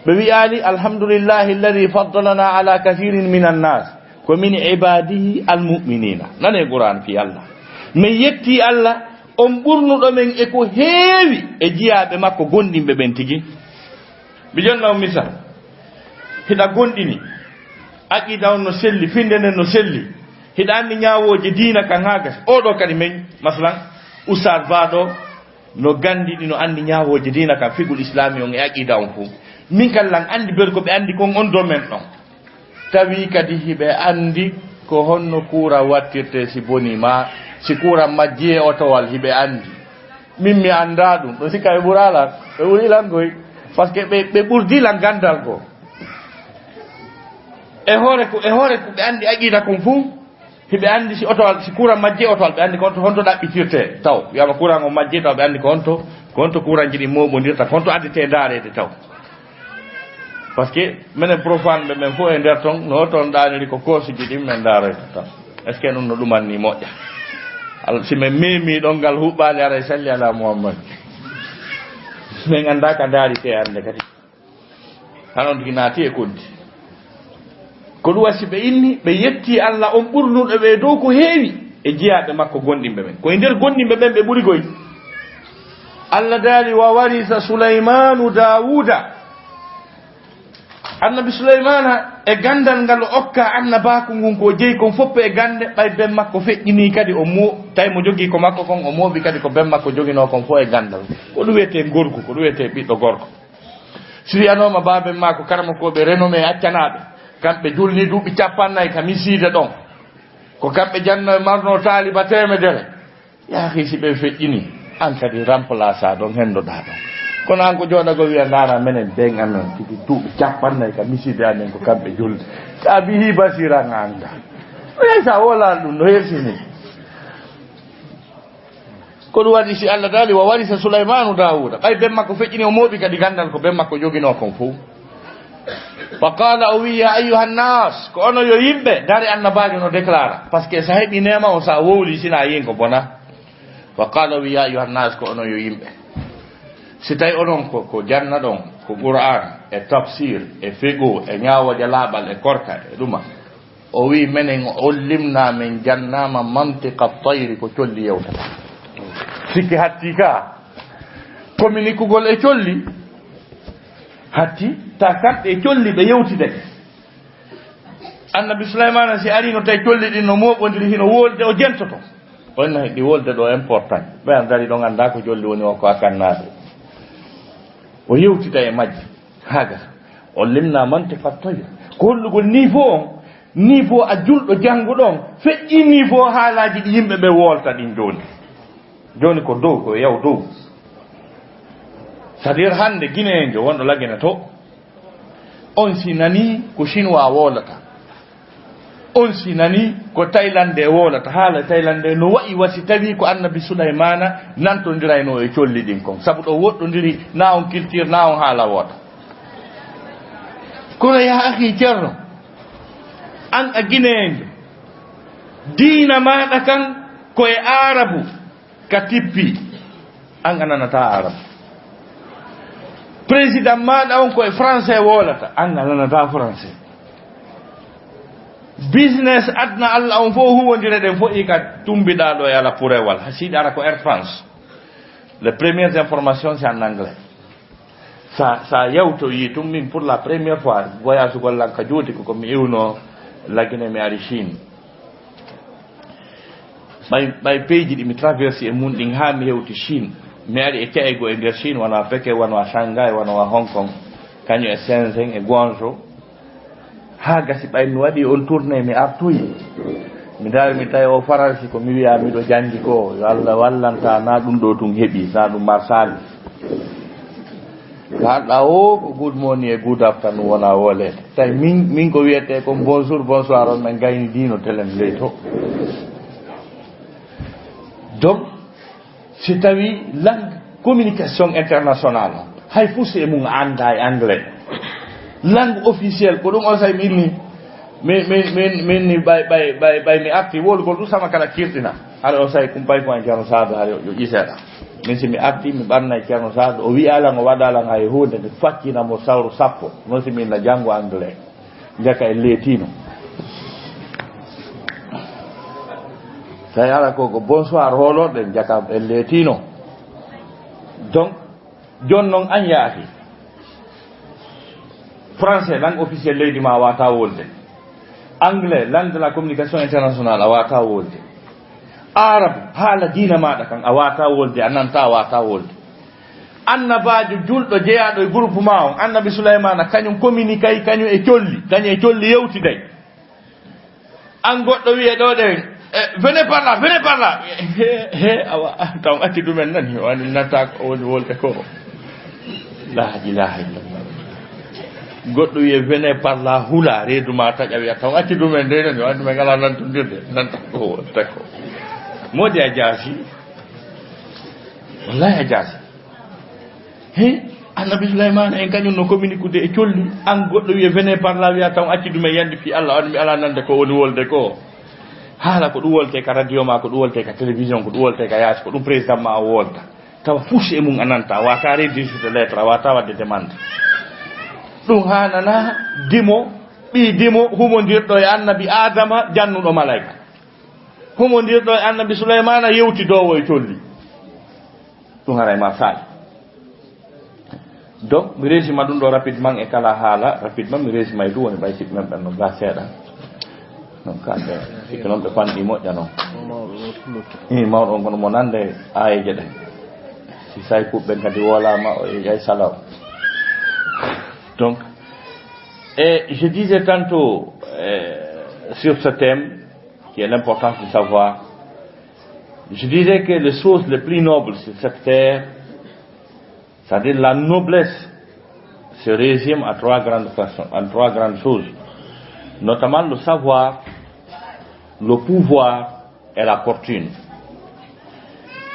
Speaker 1: be wi ali alhamdulillahi alladhi faddalana ala kathirin minan nas ko min ibadihi almu'minina nane quran fi Allah me yetti Allah on burnudo men e ko heewi e jiyaabe makko gondimbe ben tigi bijanna misal hida gondini aqida on no selli findene no selli hida andi nyaawoje diina kan hagas odo kadi men masalan ustad vado no gandi no andi nyaawoje diina kan figul islami on e aqida on fu min kallan andi berko be andi kon on do men don tawi kadi hibe andi ko honno kura wattirte si bonima si kura majje otowal hibe andi min mi anda dum do sikay burala be wuri langoy parce que be burdi la gandal ko e hore ko be andi aqida kon fu hibe andi si otowal si kura majje otowal be andi ko honto dabbitirte taw yama kura ngo majje taw be andi ko honto konto kuranji ɗi moɓodirta konto addete daarede taw par ce que minen profane ɓe men fof e nder ton no toon ɗaniri ko koosiji ɗin men daaroyta tan est ce que noon no ɗumanni moƴƴa allah si min memi ɗon ngal huɓɓali ara salli ala mouhammad min anda ka daarite hande kadi hanon tigi naati e koddi ko ɗum wasi ɓe inni ɓe yetti allah on ɓurnuɗo ɓe dow ko heewi e jeyaɓe makko gonɗinɓe ɓen koye nder gonɗinɓe ɓen ɓe ɓuri goy allah daali wa warisa souleymanu dawuda annabi souleymana e gandal ngal okka annabaku ngun ko jeeyi kon foppo e gande ɓay ben makko feƴƴini kadi o tawi mo jogui ko makko kon o mooɓi kadi ko ben makko joguino kon fof e gandal ko ɗum wiyete gorgu ko ɗum wiyete ɓiɗɗo gorko si wiyanoma baben ma ko karamakoɓe renommé accanaɓe kamɓe julni duuɓi 50 ka miside ɗon ko kamɓe janno marno taaliba temedere yaahi si ɓe feƴƴini an kadi remplaça ɗon hendoɗa ɗon kono an ko jooɗago wiya ndara menen ben amen tigi duuɓi 50 ka miside amen ko kamɓe julni sa bihi basiran anda oya sa wolani ɗum no hersini ko ɗum waɗi si allah daali wa warisa souleymanu dawuda ɓay ben makko feƴƴini o mooɓi kadi gandal ko ben makko jogino kon fof fa qala o wi ya ayuha nnas ko ono yo yimɓe dari annabajo no déclara par ce que sa heeɓi nema o sa wowli sina yin ko bona fa qala o wi ya ayuha nnas ko ono yo yimɓe si tawi onon ko janna ɗon ko qur'an e tafsir e fiqo e ñawoje laaɓal e korka e ɗuma o wi menen on limna min jannama mantiqa tayri ko colli yewtata sikki hatti ka communiquegol e colli hatti ta kamɓe e colli ɓe yewtide annabi souleymana si ari no tawi colli ɗin no moɓodiri hino wolde o jentoto onna ɗi wolde ɗo important ɓe an dari ɗo ganda ko jolli woni o ko akkannade o yewtida e majji haga o limna mante fattoyo ko hollugol niveau a julɗo jannguɗon feƴƴi niveau haalaji ɗi yimɓe ɓe wolta ɗin joni ko dow ko yaw dow c'est à dire hande guinéjo wonɗo lagene to on si nani ko chinois wolata on si nani ko taylande wolata haala taylande no wayi wasi tawi ko annabi souleymana nantodirayno e colli ɗin kon saabu ɗo woɗɗodiri na on culture na on haala woota kono ya ahi ceerno an a guinéjo diina maɗa kan koye arabu ka tippi an a nanata arabu président maɗa on koye français wolata an a nanata français business adna allah on fof huwodire ɗen fof ka tumbiɗa ɗo e ala pourewal ha siɗi ara ko air france les premières informations c'est en anglais sa yewtoyi tum min pour la première fois voyage gollan ka jooti koko mi iwno lagine mi ari chine ɓay pays ɗi mi traversé e mum ɗin ha mi hewti chine mi ari e ke'ego e nder chine wona peke wona shanghai wona hong kong kañum e shenzhen e guangzhou ha gasi ɓay mi waɗi on tourné mi artoyi mi dari mi tawi o faransi ko mi wiya miɗo jangi ko yo allah wallanta na ɗum ɗo tun heeɓi sa ɗum marsali kalɗa o ko good morning e good afternoon wona wolede tawi min ko wiyete ko bonjour bonsoir on min gayni dino telen ley to donc si tawi langue communication internationale hay fusi e mum anda e anglais langue officielle ko ɗum on say minni minni ɓay mi arti wolugol ɗum sama kala kirɗina haɗa o say kumpay ko en ceerno saado haɗa yo ƴiseɗa min si mi arti mi ɓarna e ceerno saado o wi alan o waɗalan hay hunde nde faccinamo sawru sappo noon si min na janngo anglais jaka e leetino tawi ala koko bonsoir holoɗen jaka e leetino donc jon noon an yaahi français langue officielle leydi ma a wata wolde anglais langue de la communication internationale a wata wolde arabe haala diina maɗa kan a wata wolde a nanta a wata wolde annabajo julɗo jeeyaɗo e groupe ma on annabi souleymana kañum communique ay kañum e colli yewtiday an goɗɗo wiye ɗo ɗen venez par là awa taw acci ɗumen nani wani nanta ko woni wolde ko la ilaha illallah goɗɗo wiye venez par là hula reedu ma taƴa wiya taw acci ɗumen nde nani wani ɓe ngala nantodirde nanta ko wolde ko modi a jaasi wallahi a jaasi Annabi Sulaiman en kañum no communique de e colli an goɗɗo wiye venez par là wiya taw acci ɗum e yandi fi Allah on mi ala nande ko woni wolde ko haala ko ɗum wolte ka radio ma ko ɗum wolte ka télévision ko ɗum wolte ka yaasi ko ɗum président ma o wolta tawa fuusi e mum ananta wata rédigirde lettre a wata wadde demande ɗum hanana dimo ɓi dimo humodirɗo e annabi adama jannuɗo malayka humodirɗo e annabi Sulaymana yewti dowo e colli ɗum haray ma faali. Donc mi résima ɗum ɗo rapidement e kala haala rapidement mi résima e ɗum woni ɓay sikki men ɓen no ga seeɗa donc kamɓe sikki noon ɓe panɗi moƴƴa noon mawɗo on kono mo nande ayeje ɗen si say kuɓɓen kadi wolama o yay salaw. Donc et je disais tantôt sur ce thème qui est l'importance du savoir, je disais que les choses les plus nobles sur cette terre, c'est-à-dire la noblesse, se résume à trois grandes choses, notamment le savoir, le pouvoir et la fortune.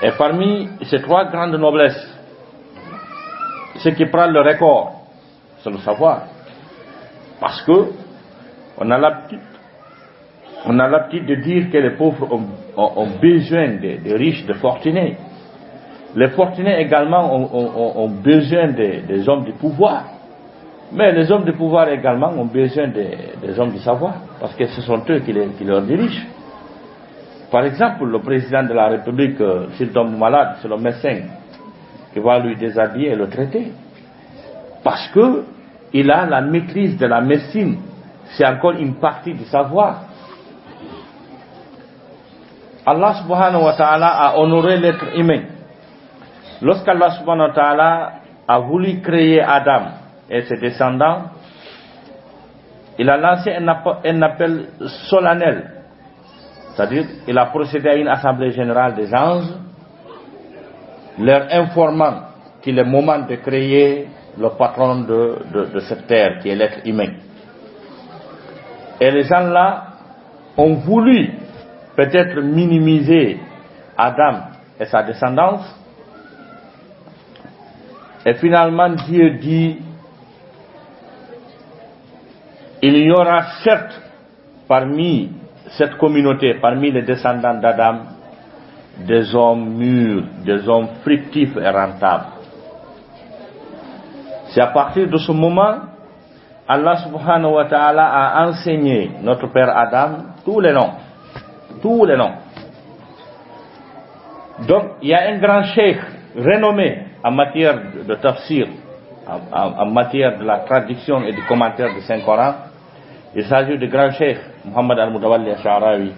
Speaker 1: Et parmi ces trois grandes noblesses, ce qui prend le record, c'est le savoir. Parce que on a l'habitude de dire que les pauvres ont besoin des riches, des fortunés. Les fortunés également ont besoin des hommes du pouvoir. Mais les hommes du pouvoir également ont besoin des hommes du savoir. Parce que ce sont eux qui leur dirigent. Par exemple, le président de la République, s'il tombe malade, c'est le médecin qui va lui déshabiller et le traiter. Parce que il a la maîtrise de la médecine. C'est encore une partie du savoir. Allah subhanahu wa ta'ala a honoré l'être humain. Lorsqu'Allah subhanahu wa ta'ala a voulu créer Adam et ses descendants, il a lancé un appel solennel. C'est-à-dire, il a procédé à une assemblée générale des anges, leur informant qu'il est moment de créer le patron de cette terre, qui est l'être humain. Et les gens là ont voulu peut-être minimiser Adam et sa descendance. Et finalement, Dieu dit, il y aura certes parmi cette communauté, parmi les descendants d'Adam, des hommes mûrs, des hommes fructifs et rentables. C'est à partir de ce moment, Allah subhanahu wa ta'ala a enseigné notre père Adam tous les noms. Tous les noms. Donc, il y a un grand cheikh renommé en matière de tafsir, en matière de la traduction et du commentaire du Saint-Coran. Il s'agit du grand cheikh Muhammad al-Mutawalli al-Sha'rawi.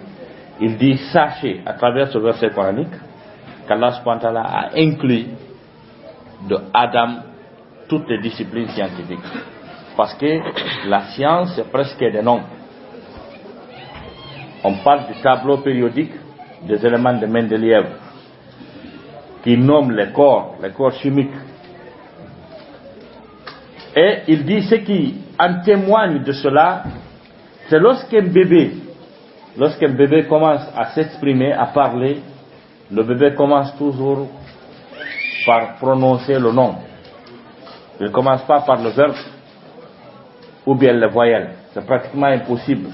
Speaker 1: Il dit, sachez à travers ce verset coranique qu'Allah subhanahu wa ta'ala a inclus de Adam toutes les disciplines scientifiques. Parce que la science, c'est presque des noms. On parle du tableau périodique des éléments de Mendeleïev, qui nomme les corps chimiques. Et il dit ce qui en témoigne de cela, c'est lorsqu'un bébé commence à s'exprimer, à parler, le bébé commence toujours par prononcer le nom. Il ne commence pas par le verbe ou bien les voyelles. C'est pratiquement impossible.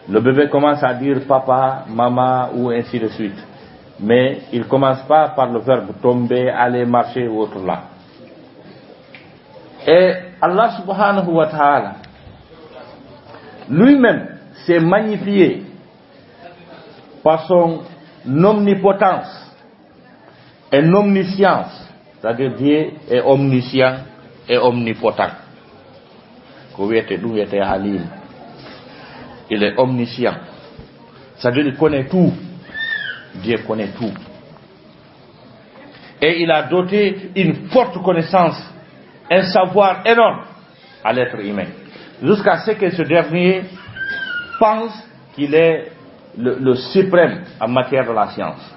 Speaker 1: Le bébé commence à dire papa, maman ou ainsi de suite. Mais il ne commence pas par le verbe tomber, aller, marcher ou autre là. Et Allah subhanahu wa ta'ala lui-même s'est magnifié par son omnipotence et omniscience. C'est-à-dire Dieu est omniscient et omnipotent. Il est omniscient. C'est-à-dire qu'il connaît tout. Dieu connaît tout. Et il a doté une forte connaissance, un savoir énorme à l'être humain. Jusqu'à ce que ce dernier pense qu'il est le suprême en matière de la science.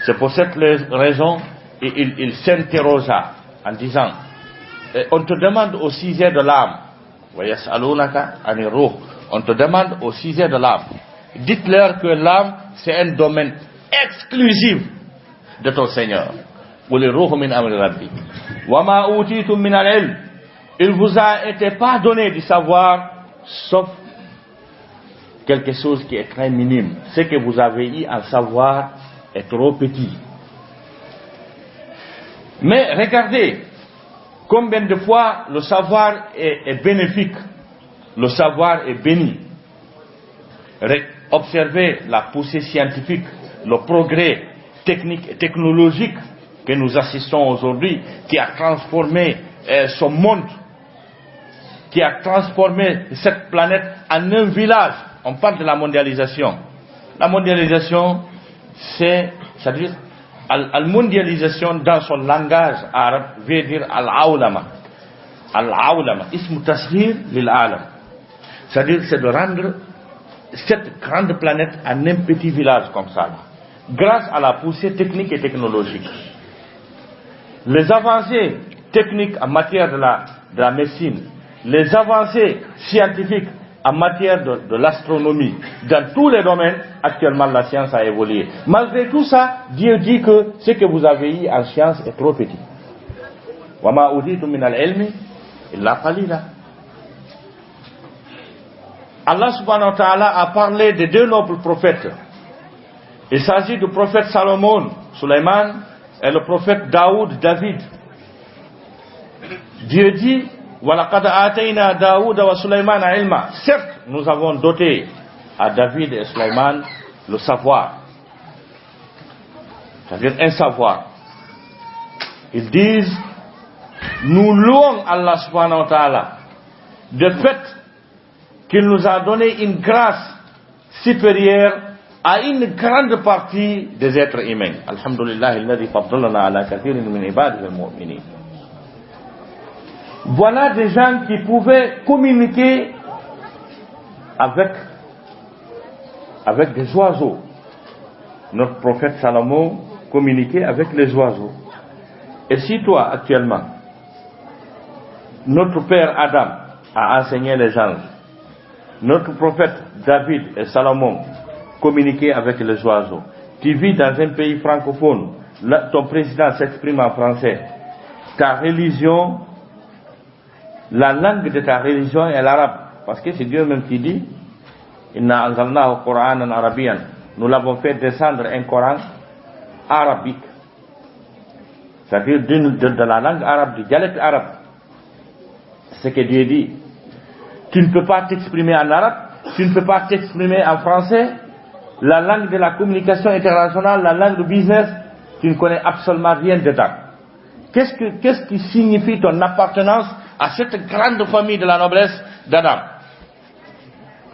Speaker 1: C'est pour cette raison il s'interrogea en disant, on te demande au sujet de l'âme. On te demande au sujet de l'âme. Dites-leur que l'âme, c'est un domaine exclusif de ton Seigneur. وَمَا أُوتِيتُم مِّنَ الْعِلْمِ. Il vous a été pas donné du savoir, sauf quelque chose qui est très minime. Ce que vous avez eu à savoir est trop petit. Mais regardez, combien de fois le savoir est bénéfique, le savoir est béni. Observez la poussée scientifique, le progrès technique et technologique que nous assistons aujourd'hui, qui a transformé ce monde, qui a transformé cette planète en un village. On parle de la mondialisation. La mondialisation, c'est-à-dire, la mondialisation dans son langage arabe veut dire al-awlama. Al-awlama, ismu tashir lil-alam. C'est-à-dire, c'est de rendre cette grande planète en un petit village comme ça, grâce à la poussée technique et technologique. Les avancées techniques en matière de la médecine, les avancées scientifiques en matière de l'astronomie, dans tous les domaines, actuellement la science a évolué. Malgré tout ça, Dieu dit que ce que vous avez eu en science est trop petit. وَمَا أُوتِيتُم مِّنَ الْعِلْمِ إِلَّا قَلِيلًا. Allah subhanahu wa ta'ala a parlé de deux nobles prophètes. Il s'agit du prophète Salomon, Sulayman, et le prophète David. Dieu dit, وَلَقَدْ آتَيْنَا دَاوُودَ وَسُلَيْمَانَ عِلْمًا. Certes, nous avons doté à David et Sulayman le savoir. C'est-à-dire un savoir. Ils disent, nous louons Allah subhanahu wa ta'ala de fait qu'il nous a donné une grâce supérieure à une grande partie des êtres humains. Alhamdulillah, alladhi faddalana ala kathirin min ibadihi al-mu'minin. Voilà des gens qui pouvaient communiquer avec des oiseaux. Notre prophète Salomon communiquait avec les oiseaux. Et si toi, actuellement, notre père Adam a enseigné les anges, notre prophète David et Salomon communiquaient avec les oiseaux. Tu vis dans un pays francophone, ton président s'exprime en français. Ta religion, la langue de ta religion est l'arabe. Parce que c'est Dieu même qui dit, Inna anzalnahu Qur'anan arabiyan. Nous l'avons fait descendre un Coran arabique. C'est-à-dire de la langue arabe, du dialecte arabe. C'est ce que Dieu dit. Tu ne peux pas t'exprimer en arabe, tu ne peux pas t'exprimer en français, la langue de la communication internationale, la langue du business, tu ne connais absolument rien dedans. Qu'est-ce qui signifie ton appartenance à cette grande famille de la noblesse d'Adam?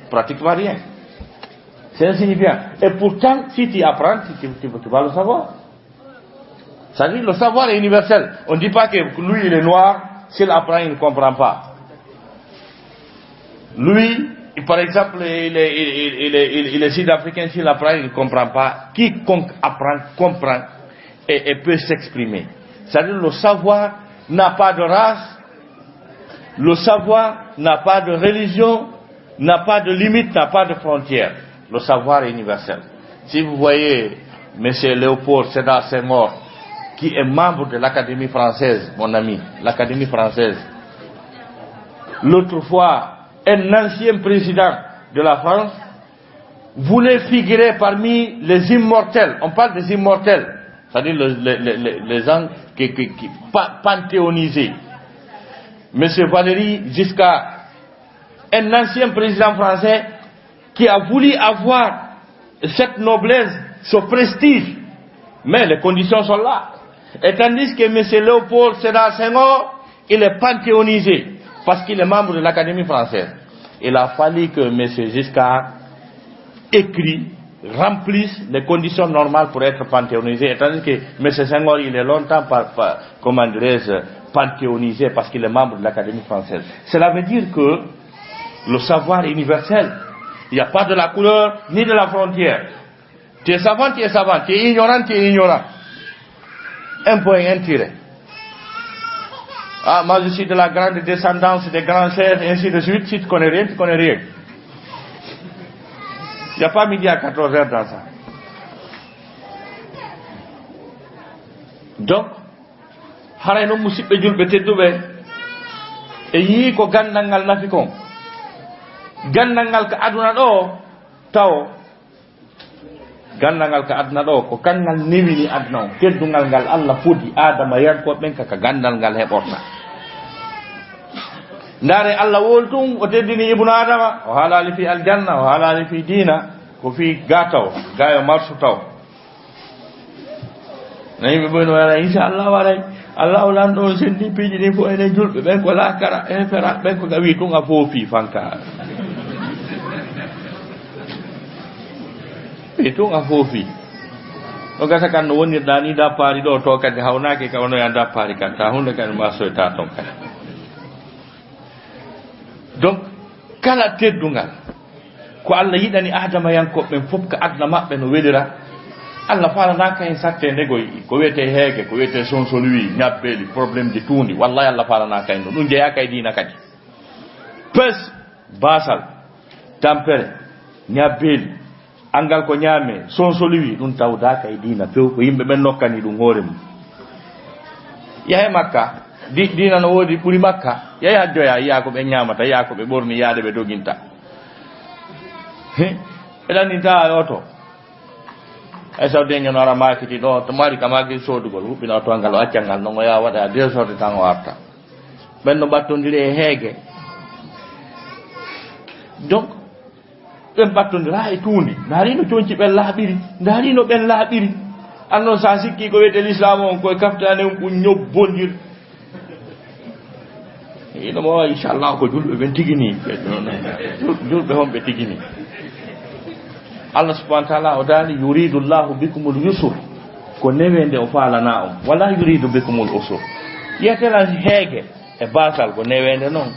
Speaker 1: Pratiquement rien. C'est insignifiant. Et pourtant, si tu apprends, tu vas le savoir. Ça veut dire le savoir est universel. On ne dit pas que lui il est noir, s'il apprend il ne comprend pas. Lui, par exemple, il est sud-africain, s'il apprend, il ne comprend pas. Quiconque apprend, comprend et peut s'exprimer. C'est-à-dire le savoir n'a pas de race, le savoir n'a pas de religion, n'a pas de limite, n'a pas de frontière. Le savoir est universel. Si vous voyez M. Léopold Sédar Senghor, qui est membre de l'Académie française, mon ami, l'Académie française, l'autre fois, un ancien président de la France voulait figurer parmi les immortels. On parle des immortels, c'est-à-dire les gens qui panthéonisés. Monsieur Valéry Giscard, un ancien président français qui a voulu avoir cette noblesse, ce prestige, mais les conditions sont là. Et tandis que monsieur Léopold Sédar Senghor, il est panthéonisé parce qu'il est membre de l'Académie française. Il a fallu que M. Giscard écrit, remplisse les conditions normales pour être panthéonisé. Et tandis que M. Senghor, il est longtemps panthéonisé parce qu'il est membre de l'Académie française. Cela veut dire que le savoir est universel. Il n'y a pas de la couleur ni de la frontière. Tu es savant, tu es savant. Tu es ignorant, tu es ignorant. Un point, un tiré. Ah, moi je suis de la grande descendance des grands chefs, et ainsi de suite. Si tu connais rien, tu connais rien. Il n'y a pas midi à 14h dans ça. Donc, haray no musibbe julbe teddube e yi ko gandal ngal nafi kon gandal ngal ka aduna do taw gandal ngal ka aduna do ko kangal newini aduna teddungal ngal Allah fodi adama yanko ben ka gandal ngal heborta ndare Allah woltum o teddini ibnu adama o halali fi aljanna o halali fi dina ko fi gataw gayo marsu taw nayi be bono wala inshallah waray Allah ulan do sendi piji ni fo ene julbe ben ko la kara e fera ben ko gawi tunga fofi fanka itu nga fofi o gasa kan woni dani da pari do to kadi hawnake ka wono ya da pari kan ta hunde kan maso ta ton kan donc kala teddungal ko Allah yidani adama yanko ben fop ka adna mabbe no welira Allah fala naka en satte negoy ko wete hege ko wete sonso lui nyabbeli problème de tundi wallahi Allah fala naka en dum jeya kay dina kadi pes basal tampere nyabbeli angal ko nyame sonso lui dum tawda kay dina few ko yimbe ben nokkani dum hore mum yahe makka dina no wodi puri makka yahe hajjoya ya ko be nyamata ya ko be borni yaade be doginta elani ta auto esa denyo no ramakiti do to mari kamagi sodugol hubina to angalo accangal no ya wada de sorti tan warta benno battondire hege donc ben battondira e tundi dari no cionci ben labiri dari no ben labiri anno sa sikki ko wete l'islam on ko kaftane on ko nyobbondir ino mo inshallah ko julbe ben tigini julbe hombe tigini Allah subhanahu wa ta'ala odali yuridu Allahu bikumul yusr ko newende o falana on wala yuridu bikumul usr yatela hege e basal ko newende non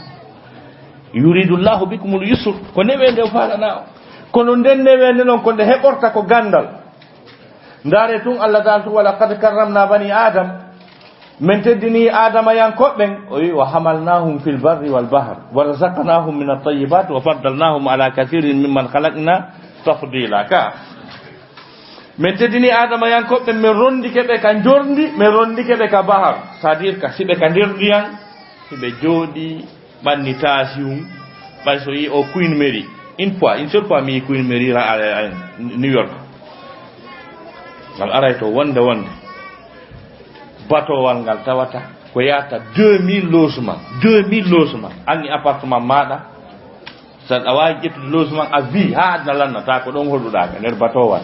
Speaker 1: yuridu Allahu bikumul yusr ko newende o falana on kono den newende non ko de heborta ko gandal ndare tun Allah dal tu wala qad karramna bani adam min tadini adama yankobben o wi wa hamalnahum fil barri wal bahr wa razaqnahum min at-tayyibat wa faddalnahum ala kathirin mimman khalaqna tafdila ka men tedini adama yanko be men rondike be kan jorndi men rondike be ka bahar c'est-à-dire ka sibe ka der diyan sibe jodi banni tasium ba so yi o Queen Mary une seule fois mi Queen Mary à New York ngal arayto wonde bato wangal tawata ko yata 2000 logements anni appartement mada san awaji ƴettude logement à vie ha adna lannata ko ɗon holluɗaka nder batowal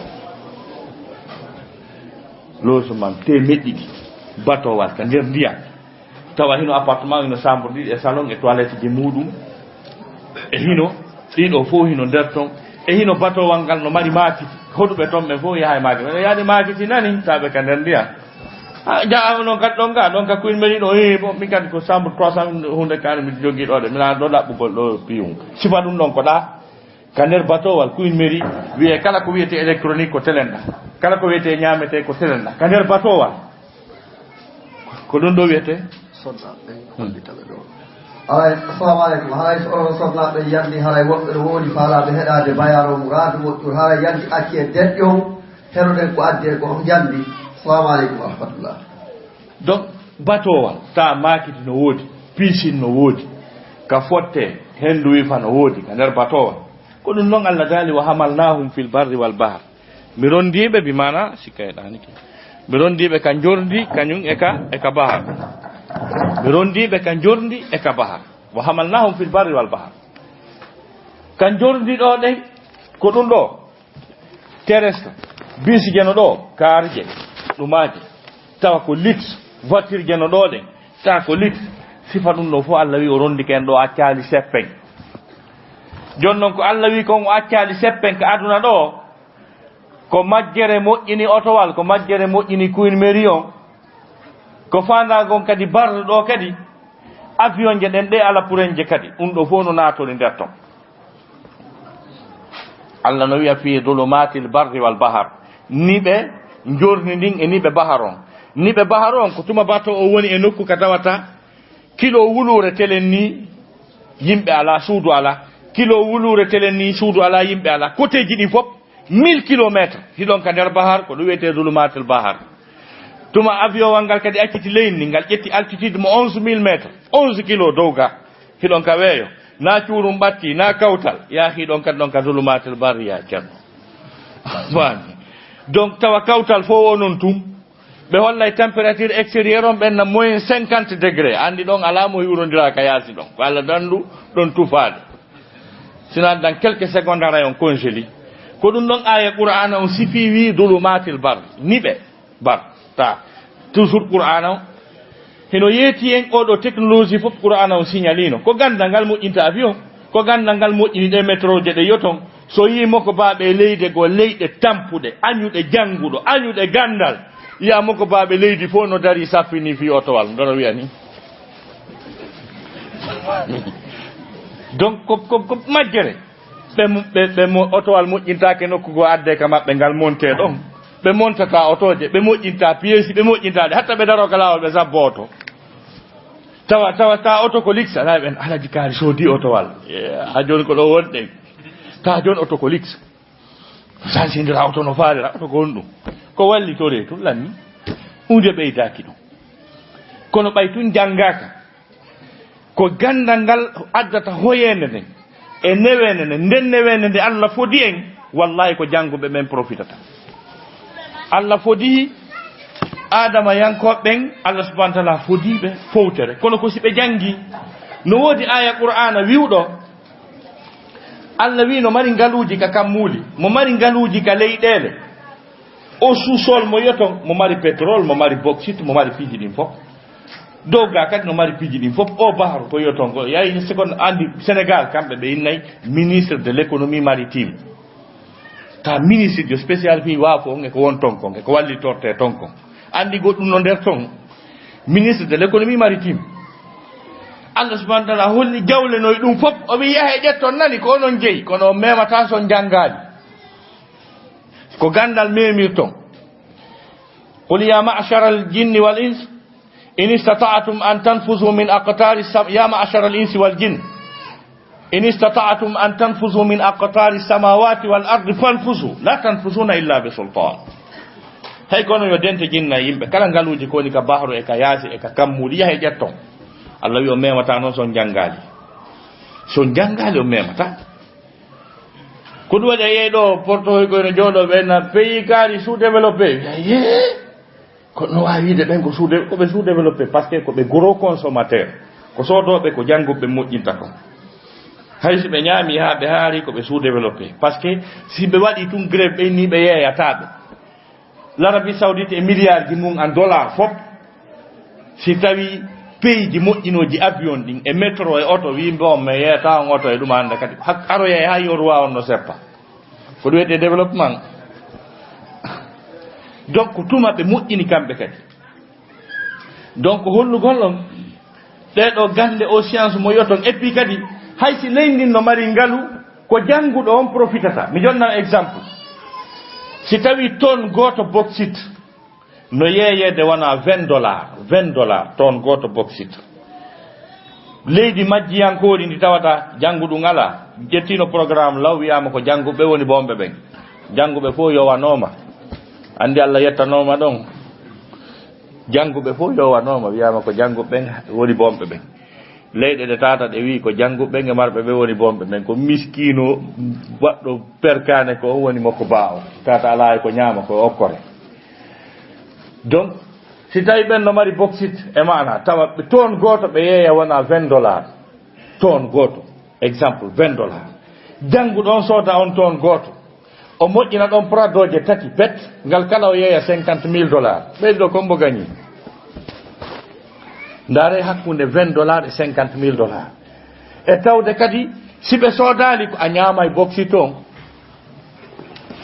Speaker 1: logement temeɗɗiɗi batowal ka nder ndiyam tawa hino appartement hino chambre ɗiɗi e salon e toilette ji muɗum e hino ɗiɗo fof hino nder ton e hino batowal ngal no mari makiti hoɗuɓe ton ɓe fof yaha e makiti yaade makiti nani taɓe ka nder ndiyam jaa non kat ɗon ga ɗon ka Queen Mary ɗo bo min kadi ko chambre 300 hunde kane mi jogui ɗo de mina ɗo ɗaɓɓugol ɗo piyum sifa ɗum ɗon ko ɗa ka nder batowal Queen Mary wiye kala ko wiyete électronique ko telenɗa kala ko wiyete ñamete ko telenɗa ka nder batowal ko ɗum ɗo wiyete
Speaker 2: sonnaɓe hollitaɓe ɗo alay assalamu aleykum haray so oɗon sohnaɓe yandi haray woɓɓe ɗo woodi faalaɓe heɗade bayaro mouradu moƴƴur haray yandi acci e deƴƴon heɗoɗen ko addi e ko yandi. Assalamu alaikum wa rahmatullah.
Speaker 1: Donc batowal ta makiti no wodi piscine no wodi ka fotte hendu wifa no wodi ka nder batowal ko dum non Allah dali wa hamalnahum fil barri wal bahr mi rondibe bi mana sikay daniki mi rondibe kan jordi kanyum e ka bahar mi rondibe kan jordi e ka bahar wa hamalnahum fil barri wal bahr kan jordi do de ko dum do terrestre bisi jeno do karje ɗumaji tawa ko lit voiture jeno ɗo ɗen tawa ko lit sifa ɗum ɗo fof Allah wi o rondike en ɗo accali seppen joni noon ko Allah wi kon o accali seppen ko aduna ɗo ko majjere moƴƴini otowal ko majjere moƴƴini Queen Mary on ko fandagon kadi barɗo ɗo kadi avion je ɗen ɗe ala purenje kadi ɗum ɗo fof no natoni nder ton Allah no wiya fi dhulumatil barri wal bahr niɓe jorni ndin e niɓe bahar on ko tuma bato o woni e nokku ka tawata kilo wulure telen ni yimɓe ala suudu ala kilo wulure telen ni suudu ala yimɓe ala côté ji ɗi fof 1000 kilométres hiɗon ka nder bahar ko ɗum wiyete zulumatul bahar tuma avion wangal kadi acciti leyni ngal ƴetti altitude mo 11000 métres 11 kilo dowga hiɗon ka weeyo na cuurum ɓatti na kawtal yaahi ɗon kadi ɗon ka zulumatel barriya ceerno fani donc tawa kawtal fo wonon tum ɓe hollay température extérieur on ɓenna moins 50 degré andi ɗon ala mo yurodira ka yaasi ɗon ko allah dandu ɗon tufade sinon dans quelques secondes ara on congéli ko ɗum ɗon aya qur'ana on sifi wi zulumatil bar niɓe bar ta toujours qur'ana o heno yeeti en oɗo technologie fof qur'ana o signalino ko gandal ngal moƴƴinta avion ko gandal ngal moƴƴini ɗe métro je ɗe yoton so yimo ko baaɓe leyde go leyɗe tampuɗe añuɗe jannguɗo añuɗe gandal yiyamo ko baaɓe leydi fof no dari sappini fi otowal ndono wiya ni donc ko majjere ɓe otowal moƴƴintake nokku go adde ka maɓɓe ngal monte ɗon ɓe montata otoje ɓe moƴƴinta pièce ɓe moƴƴintaɗe hatta ɓe daro ka lawol ɓe sabbo oto tawa ta oto ko lixa ala ɓen alaji kaari soodi otowal ha joni ko ɗo wonɗen ta joni oto ko lixa sansindira oto no faalira oto ko wonɗum ko wallitore tun lanni hunde ɓeydaki ɗum kono ɓay tun janngaka ko gandal ngal addata hoyende nden e newende nde nden newende nde allah fodi en wallahi ko jannguɓe ɓen profitata allah fodi adama yankoɓen allah subahana taala fodiɓe fowtere kono ko si ɓe janggi no woodi aya qur'ana wiwɗo allah wi no mari ngaluji ka kammuli mo mari ngaluji ka leyɗele o sous-sol mo yoton mo mari pétrole mo mari bauxite mo mari piiji ɗin fof dow ga kadi no mari piiji ɗin fof o bahru ko yoton ko yayi seconde andi sénégal kamɓe ɓe innayyi ministre de l'économie maritime ta ministre jo spécial fi waafo on e ko won ton kon e ko wallitorte ton kon andi goɗɗum no nder ton ministre de l'économie maritime allah subahana taala holli jawlenoy ɗum fof omi yahe ƴetton nani ko onon jeeyi kono o memata son janggaali ko gandal memir ton qul ya ma'shara al jinni wal ins in istata'tum an tanfuzu min aqtari ya ma'shara al insi wal jinn in istata'tum an tanfuzu min aqtari samawati wal ardi fanfuzu la tanfuzuna illa bi sultan hay kono yo dente jinna yimɓe kala ngaluji koni ka bahru e ka yaasi e ka kammuli yahe ƴetton allah wi o memata noon son janggali o memata ko ɗum waɗi a yeey ɗo portoykoyno jooɗo ɓenna pays kaari sous développé ye ko no wawi wiide ɓen koɓe sous développé par ce que koɓe gros consommateur ko soodoɓe ko jannguɓe moƴƴinta kon hay si ɓe ñaami ha ɓe haari koɓe sous développé par ce que si ɓe waɗi tun grève ɓenni ɓe yeeyataɓe l'Arabie saoudite e milliard ji mum en dollar fof si tawi pays ji moƴƴinoji avion ɗin e métro e auto wimɓe on mi yeyata on auto e ɗum hannde kadi aroye ha yoruwa on no seppa ko ɗum wiyete développement donc tuma ɓe moƴƴini kamɓe kadi donc hollugol on ɗeɗo gande o science mo yoton et puis kadi hay si leyndin no mari ngalu ko jannguɗo on profitata mi jonnam exemple si tawi tonne goto bauxite no yeeyede wona $20 tonne goto bauxite leydi majjiyankori ndi tawata jannguɗu ngala ƴettino programme law wiyama ko jannguɓe woni bomɓe ɓen jannguɓe fof yowanoma andi allah yettanoma ɗon jannguɓe fof yowanoma wiyama ko jannguɓe ɓen woni bomɓe ɓen leyɗe ɗe tata ɗe wi ko jannguɓe ɓen e marɓe ɓe woni bomɓe ɓen ko miskino waɗɗo perkane ko on woni makko ba o tata ala e ko ñaama ko okkore donc si tawi ɓen no mari bauxite e mana tawa tonne goto ɓe yeeya wona $20 tonne goto exemple $20 jannguɗo on sooda on tonne goto o moƴƴina ɗon pradoje tati bet ngal kala o yeeya $50,000 ɓeydi ɗo kombo gagni ndaare hakkunde $20 e $50,000 e tawde kadi si ɓe soodali ko a ñaama e bauxite on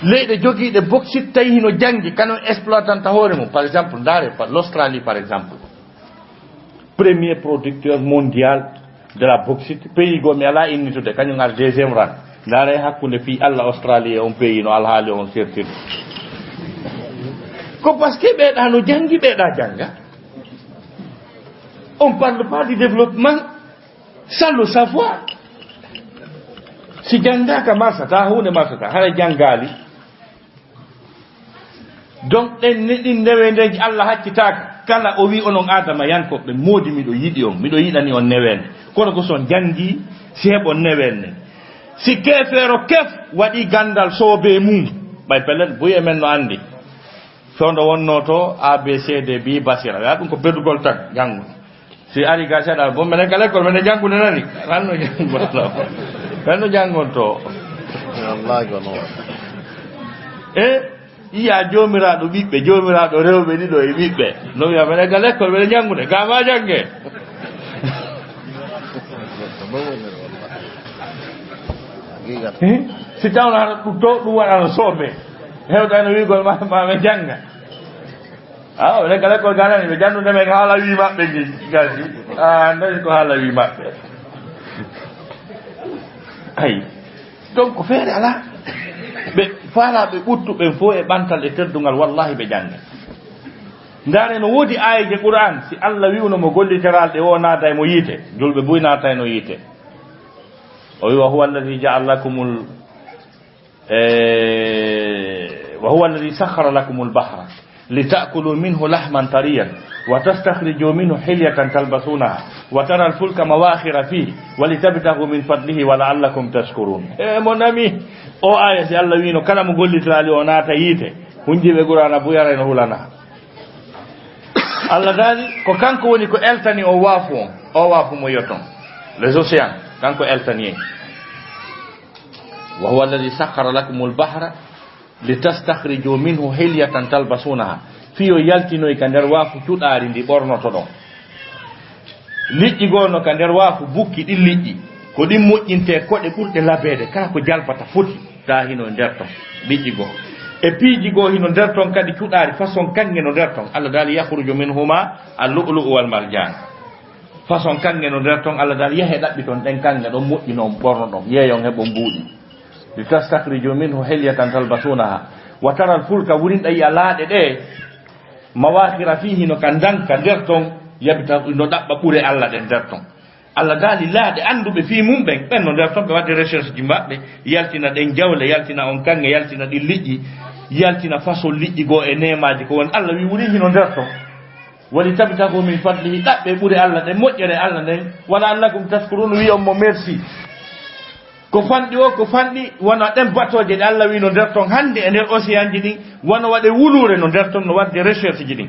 Speaker 1: leyɗe jogiiɗe bauxite tawi hino janngi kanon exploitanta hoore mum par exemple ndaare l'Australie par exemple premier producteur mondial de la bauxite pays go mi ala innitude kañum ar deuxiéme rang ndaare hakkunde fi allah Australie e on pays no alhaali on sertir ko par ce que ɓeeɗa no janngi ɓeeɗa jannga on parle pas du développement sans le savoir si janngaka marsata hunde marsata hara janngaali donc den nedin newendeji Allah haccitaaka kala o wi onon adama yankoɓe moodi miɗo yiɗi on miɗo yiɗani on newende kono ko son jangi si heɓon newenne si kefeero kef waɗi gandal soobe mum ɓay pellen buye men no andi fewndo wonno to ABCD basira ya ɗum ko beddugol tan janngu si ari ga seeɗa bo minen ka l'école minen janngude nani ranno janggoto ranno janggonto
Speaker 3: wallahi gono
Speaker 1: iya jomiraɗo ɓiɓɓe jomiraɗo rewɓe ɗiɗo e ɓiɓɓe no wiya minen ka l'école minen janngude ga ma jangge si tawno hata ɗum to ɗum waɗano soobe hewtano wigol maɓe janga minen ka l'école ganani ɓe jannude men ko haala wi maɓɓe ji gasi dañi ko haala wi maɓɓe ayi donc feere ala ɓe faalaɓe ɓuttuɓen fo e ɓantal e teddugal wallahi ɓe janga ndare no woodi ayeje Qur'an si Allah wiwno mo golliteralɗe o naata e mo yiite julɓe boy naata e no yiite o wi wa huwa alladi jaal lakumul وهو الذي سخر لكم البحر لتأكلوا منه لحما طريا وتستخرجوا منه حلية تلبسونها وترى الفلك مواخر فيه ولتبتغوا من فضله ولعلكم تشكرون mon ami o aya si Allah wino kala mo gollitirali o naata yiite hunjiɓe Qur'ana buyara no hulana Allah dali ko kanko woni ko eltani o waafu mo yoton les océans kanko eltani وهو الذي سخر لكم البحر لتستخرجوا منه حلية تلبسونها fiyo yaltino e ka nder waafu tuɗaari ndi ɓornoto ɗon liƴƴi gonno ka nder waafu bukki ɗin liƴƴi ko ɗin moƴƴinte koɗe ɓurɗe labeede kala ko jalbata foti taa hino nder ton liƴƴi goo e piiji goo hino nder ton kadi tuɗaari façon kange no nder ton Allah daali yahruju min huma al-lu'lu'u wal marjan façon kange no nder ton Allah daali yahe ɗaɓɓi ton ɗen kange ɗon moƴƴi noon ɓorno ɗon yeeyon heɓo mbuuɗi litastakhriju minhu hilyatan talbasunaha wa tara al-fulka wurinɗa yiya laaɗe ɗe mawakira fihi no ka danka nder ton yabita no ɗaɓɓa ɓure Allah ɗen nder ton Allah daali laaɗe annduɓe fi mum ɓen ɓen no nder ton ɓe wadde recherche ji maɓɓe yaltina ɗen jawle yaltina on kange yaltina ɗin liƴƴi yaltina façon liƴƴi goo e nemaji ko woni Allah wi wuri hino nder ton wali tabitago min fadlihi ɗaɓɓe ɓure Allah ɗen moƴƴere Allah nden wala annakum tashkurun wi on mo merci ko fanɗi o ko fanɗi wona ɗen batoje ɗe Allah wi no nder ton hannde e nder océan ji ɗin wona waɗe wulure no nder ton no wadde recherche ji ɗin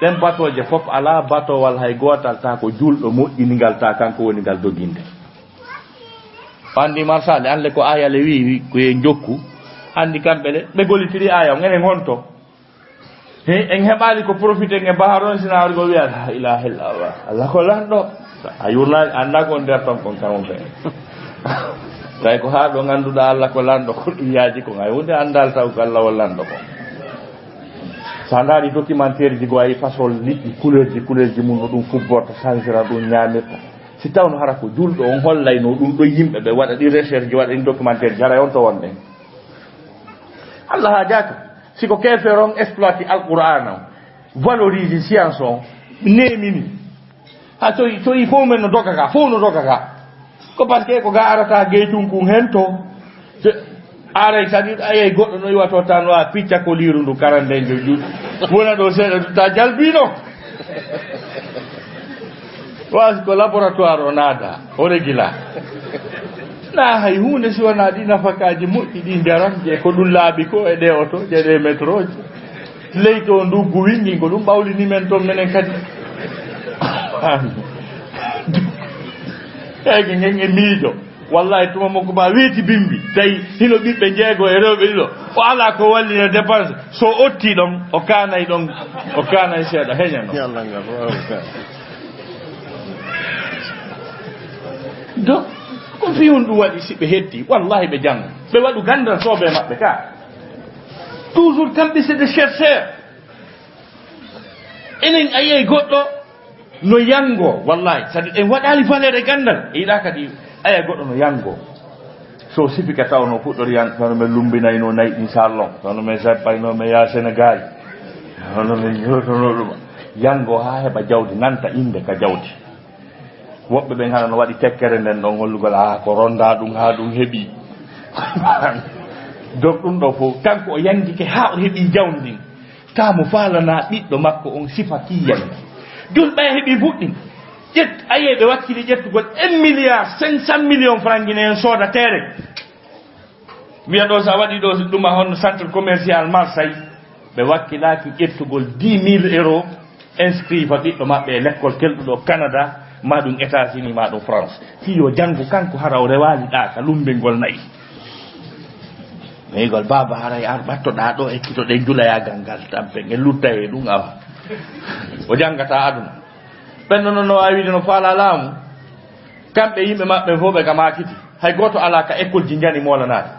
Speaker 1: ɗen batoje fof ala batowal hay gotal ta ko julɗo moƴƴinigal ta kanko woni ngal doginde andi marsale anle ko aya le wi koye jokku andi kamɓe le ɓe gollitiri aya o enen honto en heɓali ko profité nge baharon sina wargo wiya la ilaha illallah Allah ko lanɗo a yurna anda ko nder ton kon kamon ɓe tay ko haa ɗo ngannduɗaa Allah ko lanɗo ko ɗum yaaji ko hay hunde anndal taw ko Allah o lanɗo ko so a ndaari documentaire ji go ayi façon liɗɗi couleur ji mum no ɗum fubborta changera ɗum ñaamirta si tawno hara ko julɗo on hollayno ɗum ɗo yimɓe ɓe waɗa ɗi recherche ji waɗa ɗin documentaire ji haray on to wonɗen Allah haajaka siko keefeer on exploité alqur'an o valorise science o nemini ha so yi fof men no doga ka fof no doga ka ko par ce que ko ga arata geytunkun hen to aray sadi ayey goɗɗo no iwato tan wa picca ko liru ndu karandejo juuɗe wona ɗo seeɗa ta jalbino wasi ko laboratoire o naada o régula na hay hunde si wona ɗi nafakaji moƴƴi ɗi jaran je ko ɗum laaɓi ko e ɗe oto je ɗe métro ji ley to nduggu wingi ko ɗum ɓawlini men toon menen kadi eyyi ngen e miijo wallahi tuma makko ma weeti bimbi tawi hino ɓiɓɓe jeego e rewɓe ɗiɗo o ala ko wallina dépense so otti ɗon o kanay ɗon o kanay seeɗa heñano donc ko fi on ɗum waɗi si ɓe heddi wallahi ɓe jangga ɓe waɗu gandal soɓe maɓɓe ka toujours kamɓe c'est des chercheurs enen a yiyey goɗɗo no yango wallahi sadi en waɗali valeur e gandal e yiɗa kadi aya goɗɗo no yango so sifika taw no fuɗɗori yan hono men lumbinayno nayi ɗin sallon hono men saɓɓayno men ya sénégal hono men yotono ɗuma yango ha heɓa jawdi nanta inde ka jawdi woɓɓe ɓen hana no waɗi tekkere nden ɗon hollugol ko ronda ɗum ha ɗum heeɓi donc ɗum ɗo fof kanko o yangike ha o heeɓi jawdi ndin tamo falana ɓiɗɗo makko on sifa kiyande joni ɓay heeɓi fuɗɗi ƴet ayeɓe wakkili ƴettugol 1 milliard 500 millions francs guine en sooda tere wiya ɗo sa waɗi ɗo ɗuma honno centre commercial Marseille ɓe wakkilaki ƴettugol 10 000 euros inscrit fa ɓiɗɗo maɓɓe e l'école kelɗuɗo Canada ma ɗum États-Unis ma ɗum France fi yo janngu kanko hara o rewali ɗa ka lumbelngol nayi meygol baba haray ar ɓattoɗa ɗo ekkitoɗe julayagal ngal tampe ngel lutta e ɗum awa o janggata aduna ɓenno noon no wawi no faala laamu kamɓe yimɓe maɓɓe fof ɓe ka makiti hay goto ala ka école ji jani molanade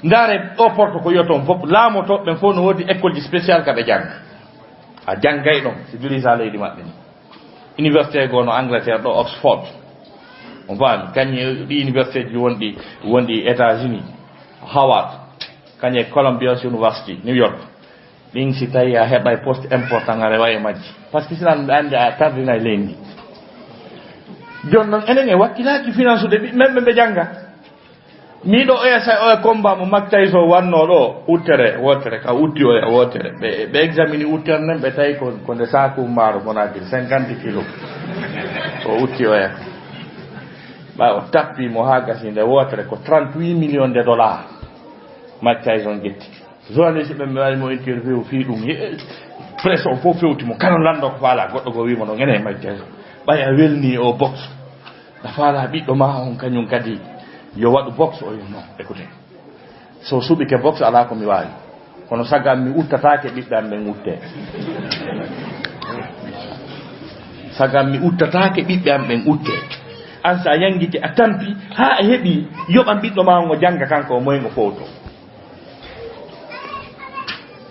Speaker 1: ndaare o porte ko yoton fof laamotoɓe fof no woodi école ji spécial ka ɓe jangga a janggay ɗon civilisa leydi maɓɓe ni université goo no Angleterre ɗo Oxford on faami kañe ɗi université ji wonɗi États-Unis Howard kañe Columbia University New York ɗin si tawi a heɓay poste important a rewa e majji par ce que sinan ɓe andi a tardina e leydi ndi joni noon enen e wakkilaki finance ude ɓiɓɓe ɓe jangga miɗo oya oya combat mo maktay so wanno ɗo uttere wotere ka utti o e wotere ɓe examine uttere nen ɓe tawi ko nde saku maaro bonadil 50 kilos o utti oya ɓa o tappimo ha gasi nde wotere ko 38 millions de dollars Mike Tyson ƴetti journaliste ɓe mi waɗimo interview fi ɗum presse o fof fewtimo kano lando ko faala goɗɗo go wimo ɗon ene Mike Tyson ɓay a welni o boxe a faala ɓiɗɗo ma on kañum kadi yo waɗu boxe o yo non écoutez so suɓike boxe ala ko mi wawi kono sagam mi uttatake ɓiɓɓe am ɓen utte sagam mi uttatake ɓiɓɓe am ɓen utte an sa yangiti a tampi ha a heeɓi yoɓan ɓiɗɗo ma on o jangga kanko o moyen o fowto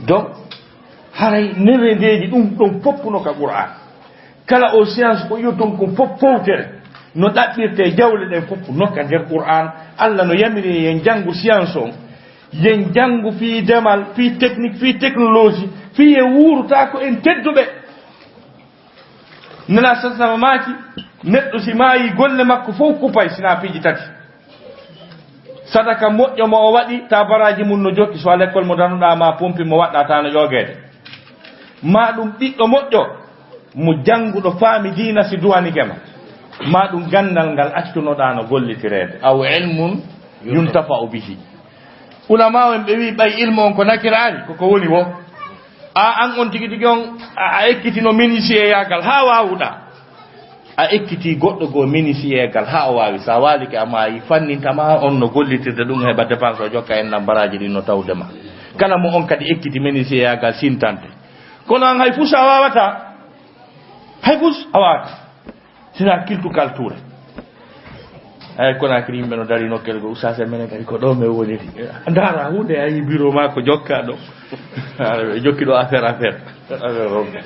Speaker 1: donc haray newendeji ɗum foppuno ka Qur'an kala o science ko yoton ko fof fowtere no ɗaɓɓirte jawle ɗen fof nokka nder Qur'an Allah no yamiri yen janngu science on yen janngu fi demal fi technique fi technologie fi e wuruta ko en tedduɓe nana sasama maki neɗɗo si maayi golle makko fof kupay sina piiji tati sadaka moƴƴo mo o waɗi ta baraji mum no jokki so a l'école mo danuɗa ma pompi mo waɗɗa ta no ƴoguede ma ɗum ɓiɗɗo moƴƴo mo jannguɗo faami diina si duwanike ma ma ɗum gandal ngal accunoɗa no gollitirede aw ilmun yuntafa'u bihi ulama en ɓe wi ɓay ilmu on ko nakirani koko woni wo an on tigi tigi on a ekkitino ménissier yagal ha wawuɗa a ekkiti goɗɗo go ménissier gal ha o wawi sa walike ama yi fannintama on no gollitirde ɗum heɓa dépense o jokka en nambaraji ɗi no tawdema kala mo on kadi ekkiti ménissier yagal sintante kono an hay fus a wawata hay fus a wawata sina kiltu kalture ay Konakri yimɓe no dari nokkel go usase menen kadi ko ɗo me woniri ndara hunde ayi bureau ma ko jokka ɗo ɓe jokki ɗo affaire ronga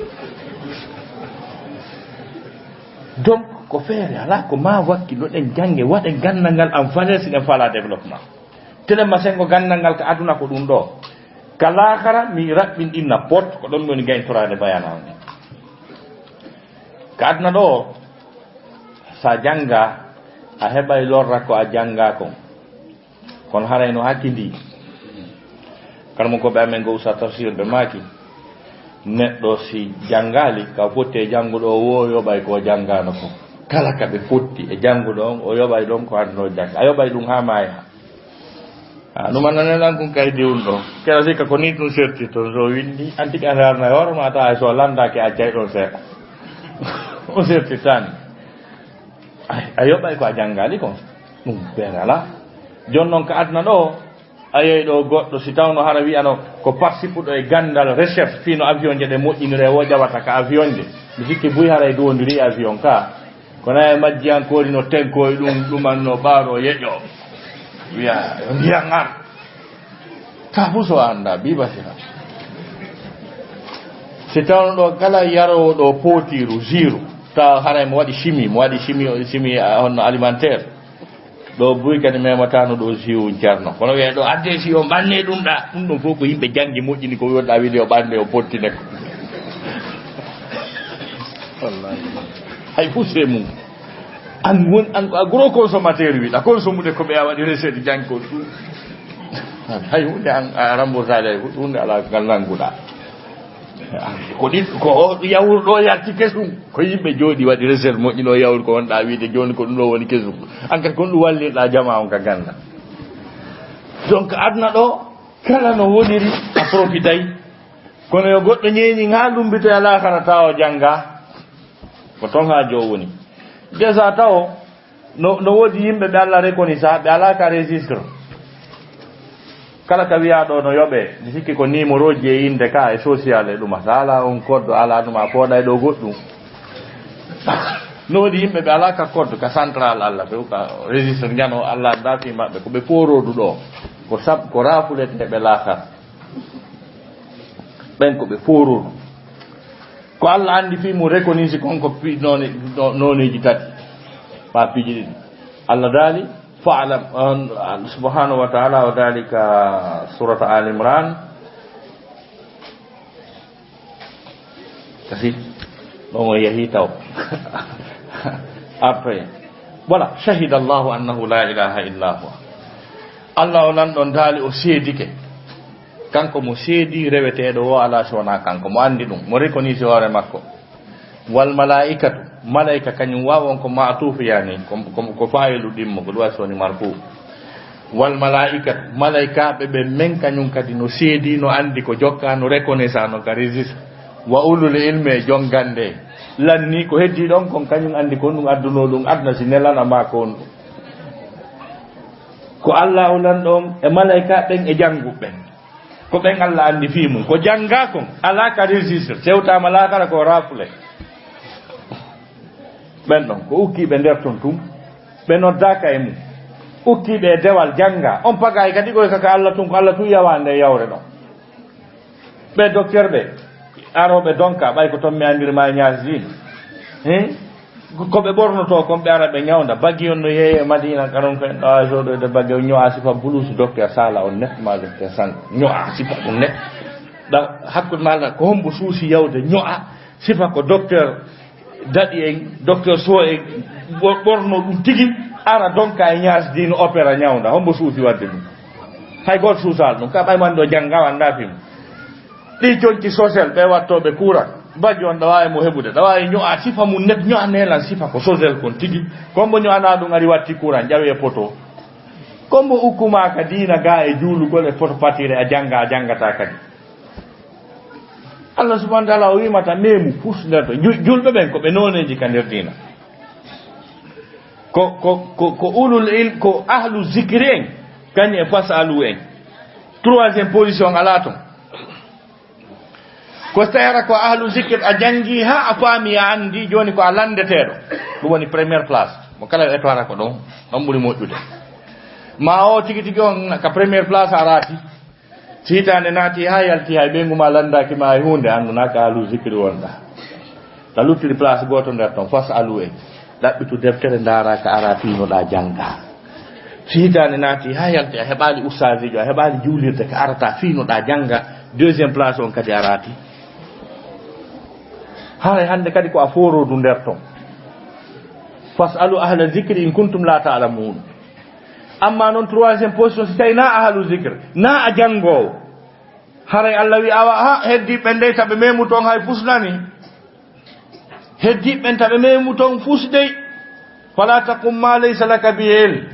Speaker 1: donc ko feere ala ko ma wakkilo ɗen jangge waɗen gandal ngal en valeur siɗen fala développement tenen ma sengo gandal ngal ko aduna ko ɗum ɗo ka lahara mi raɓɓin ɗinna porte ko ɗon woni gayntorade bayana on ka aduna ɗo sa janga a heɓay lorra ko a janga kon kono haray no hakkidi kala mo ko ɓe amen go usa tafsir ɓe maki neɗɗo si jangali ka fotti e janguɗo o wo yoɓay ko jangano ko kala ka ɓe fotti e janguɗo on o yoɓay ɗon ko adno janga a yoɓay ɗum ha maya ɗum annaneɗan kon kaydi un ɗo kela sikka ko ni ɗum serti toon so windi antiɓe andarna e hoore ma tawa so landake accay ɗon seeɗa o serti tani a yoɓay ko a jangali kon ɗum ɓen ala joni noon ko adna ɗo a yeyi ɗo goɗɗo si tawno hara wiyano ko participe ɗo e gandal recherche fino avion je ɗe moƴƴinire wo ƴawata ka avion je mi sikki buy haray dowodiri avion ka kono e majjiyankori no tenkoye ɗumanno ɓaaro yeƴo wiya ndiyan ar ta fu so anda bibasira si tawno ɗo kala yarowo ɗo potiru jiru taw haray mo waɗi chimie honno alimentaire ɗo buy kadi mematano ɗo siwu ceerno kono wiye ɗo adde si o ɓanne ɗum ɗa ɗum ɗon fof ko yimɓe janggi moƴƴini ko wiyoɗa wiide o ɓanne o pottine ko hay fo se mum an won an gros consommateur wiɗa consommude ko ɓe a waɗi recette janggi ko ɗum hay hunde an a remboursade hunde ala ngal nannguɗa ko yawul do yarti kesum ko yimbe jodi wadi research mo ino yawul ko wonda wiide joni ko do woni kesum ankat ko dum walli da jama on ka ganda donc adna do kala no wodiri a profitay kono yo goddo nyeeni ngaldum bito ala khara tawo janga ko ton ha jo woni déjà taw no wodi yimbe be Allah reconnaissa be ala ka registre kala ka wi'a do no yobe di sikki ko numéro je inde ka e social e dum sala on code ala dum apoda e do goddum no wodi yimbe be ala ka code ka central Allah be ka registre ngano Allah dati mabbe ko be forodu do ko sab ko rafule te be laaka ben ko be forodu ko Allah andi fi mu reconnaisse konko pi noni jitati pa piji Allah dali fa'lam subhanahu wa ta'ala wa dalika surat al-imran kasi no yahi taw après voilà shahida Allah annahu la ilaha illa huwa Allah lan don dali o sedike kanko mo seedi rewetedo o ala sona kanko mo andi dum mo reconnaisse hore makko wal malaikatu malaika kanyum wawon ko ma'tuf yani ko fa'ilu dimmo ko duwa soni marfu wal malaikat malaika be men kanyum kadi no seedi no andi ko jokka no reconnaisse no ka resist wa ulul ilmi jongande lanni ko heddi don kon kanyum andi ko dum adduno dum adna sinelana ma ko Allah ulan dom e malaika ben e jangube ko ben Allah andi fimu ko janga ko ala ka resist sewta malaika ko rafule ben non ko ukki be der ton tum be no daka e mu ukki be dewal janga on paga e kadi ko kaka Allah tun ko Allah tu yawande yawre do be docteur be arobe donka bay ko to mi andir ma nyaasi ko be borno to ko be arabe nyawnda bagi on no yeye Madina karon ko do jodo de bagi on nyoasi fa bulus docteur sala on net ma docteur san nyoasi fa on net da hakku mala ko hombo suusi yawde nyoa sifa ko docteur dadi en docteur so e borno dum tigi ara donka e nyaas dino opéra nyawnda hombo suusi wadde dum hay gol suusal dum ka bay man do janga wanda fim di jonti social be wattobe kura bagi on dawa e mo hebude dawa e nyoa sifa mun net nyoa nela sifa ko social kon tigi kombo nyoa na dum ari watti kura jawe poto kombo ukuma ka dina ga e julu gol e poto patire a janga ta kadi Allah subhanahu wa ta'ala wi mata memu pusdato julbe ben ko be noneji kandir dina ko ulul ilm ko ahlu zikrin kanye fasalu en troisième position alato ko tayara ko ahlu zikr a jangi ha afami andi joni ko alandetedo dum woni première place mo kala etwara ko don buri moddude ma o tigi on ka première place arati sitane nati hayalti hay be nguma landa ki ma hunde anduna ka alu zikri wonda taluti place goto nder ton fas alu en dabbitu deftere ndara ka arati no da janga sitane nati hayalti hebali usazi jo hebali julirde ka arata fino da janga deuxième place on kadi arati hay hande kadi ko aforo du nder ton fas alu ahla zikri in kuntum la ta'lamun amma non troisième position si tay na ahlu zikr na a jango haray Allah wi awa ha heddi bende tabe memu ton hay fusnani heddi ben tabe memu ton fusde fala taqum ma laysa laka bil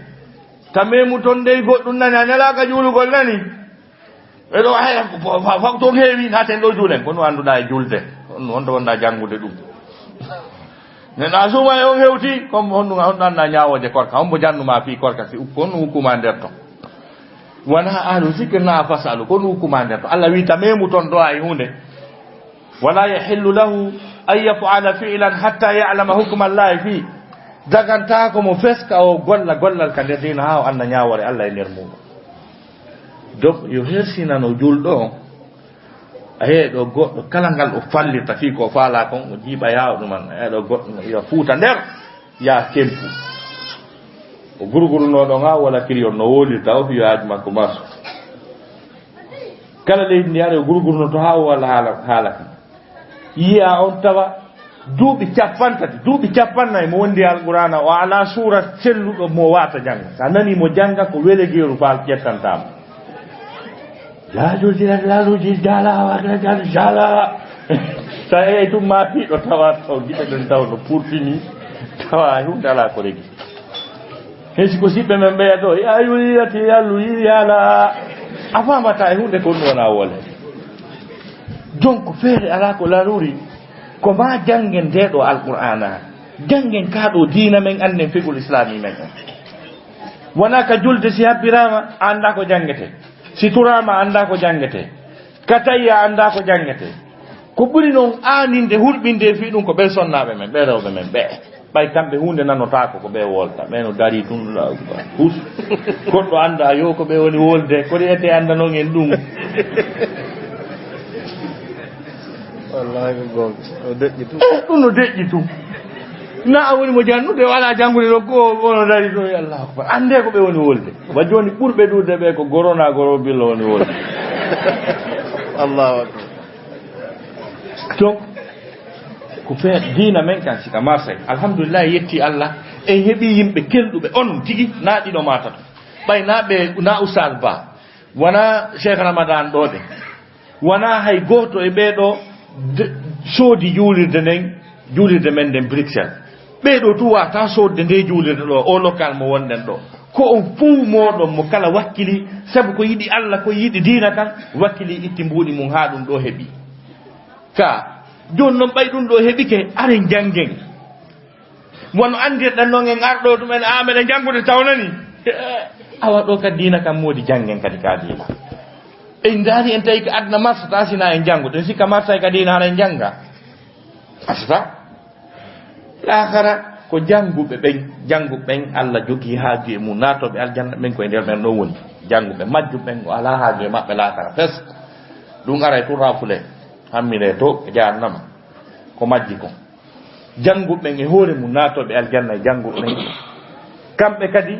Speaker 1: tamemu ton dey goddun nani anala ka julugol nani e do hay fa to heewi haten do julen kono anduda e julde on do wonda jangude dum nena suma yon hewti comme on na nyaawoje korka on bo jannuma fi korka si kon hukuma nder to wana ahlu zikr na fasalu kon hukuma nder to Allah wi tamemu ton do ay hunde wala yahillu lahu ay yaf'ala fi'lan hatta ya'lama hukma Allah fi daganta ko mo feska o gollal kan der dina ha anna nyaawore Allah e nder mu dok yo hersina no juldo ahe do goddo kala ngal o fallita fi ko faala kon o jiba yaaw dum man e do goddo ya fuuta nder ya kempu o gurguru no do nga wala kiriyo no woli taw fi yaaj makko mas kala le ndiare gurguru no to ha wala hala ya on tawa duubi ciapantati duubi ciapannay mo wondi alqur'ana wa ala sura celludo mo wata janga sa nani mo janga ko wele geeru faal jettantam la jala wa jala sa e tum ma fi do tawa to gite den tawdo pourtini tawa hunde ala ko regi hesi ko sibbe men be do ya yuliyati yalu yala afama ta hunde ko wona wole donc feere ala ko laruri ko ma jangen dedo alqur'ana jangen kaado diina men anden figul islami men wana ka julde si habbirama anda ko jangete si turama anda ko jangete kataya anda ko jangete ko buri non aninde hurbinde fi dum ko bel sonnabe men be rewbe men be bay kambe hunde nanota ko be wolta meno dari tun la hus goddo anda yo ko be woni wolde ko ete anda non en dum
Speaker 3: wallahi go o dejitu
Speaker 1: dum no dejitu na woni mo jannude wala jangude do ko wono dari do Allah akbar ande ko be woni wolde wa joni burbe dude be ko gorona goro billo woni wolde
Speaker 3: Allah akbar
Speaker 1: donc ko fe dina men kan sika masay alhamdulillah yetti Allah en hebi yimbe keldube on tigi naadi do matata bay nabe na usal ba wana Sheikh Ramadan do de wana hay goto e bedo sodi julirde nen julirde men den Bruxelles bedo tuwa ta sodde nde julirde do o local mo wonden do ko on fu modon mo kala wakkili sabu ko yidi Allah ko yidi dina kan wakkili itti mbudi mum ha dum do hebi ka jon non bay dum do hebike aren jangen wono andir dan non en ardo dum en amene jangude tawnani awa do ka dina kam modi jangen kadi ka dina e ndari en tay ka adna masata sina en jangude sika masay ka dina aren janga asata akhara ko jangube ben Allah jogi haaji mu nato be aljanna men ko e der men no woni jangube majju ben ko ala haaji mabbe la kara fes dum ara to rafule hammine to jahannama ko majji ko jangube e hore mu nato be aljanna jangube kambe kadi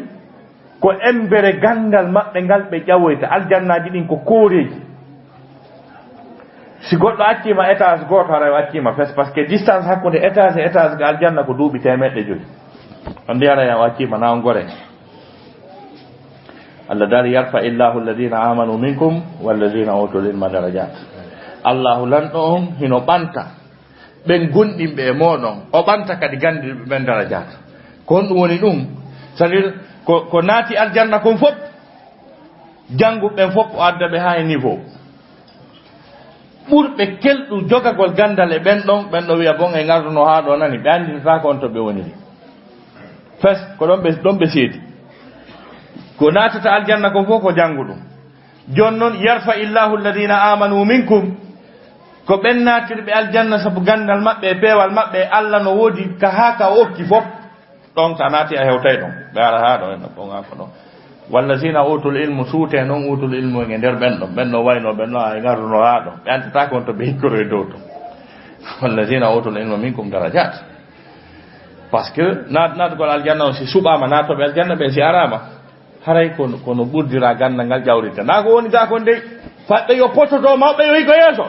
Speaker 1: ko embere gandal mabbe gal be jawoyta aljannaji din ko koreji si goddo accima étage goto ara accima fes parce que distance hakkunde étage e étage gal janna ko duubi temedde joyi andi ara ya accima na ngore Allah dari yarfa illahu alladhina amanu minkum walladhina utul ilma darajat Allah lan on hino banta ben gondimbe e modon o banta kadi gandi ben darajat kon dum woni dum sadir ko naati aljanna kon fop jangu ben fop o adda be ha niveau burbe keldu jogagol gandal e ben do wiya bon e ngarduno ha do nani be andi fa ko on to be woni fes ko don be sedi ko natata aljanna ko foko jangudum jonnon yarfa illahu alladhina amanu minkum ko ben natirbe aljanna sabu gandal mabbe pewal mabbe Allah no wodi ka haka okki fop don tanati a hewtay don be ara ha do en ko ngako do wallazina utul ilmu sute non utul ilmu e der benno wayno benno ay ngaruno haado be antata kon to be hikoro e dowto wallazina utul ilmu minkum darajat parce que nat gol aljanna si subama nato be aljanna be si arama haray ko no burdira ganna ngal jawrita na ko woni ga ko ndey fadde yo poto do mabbe yo ko yeso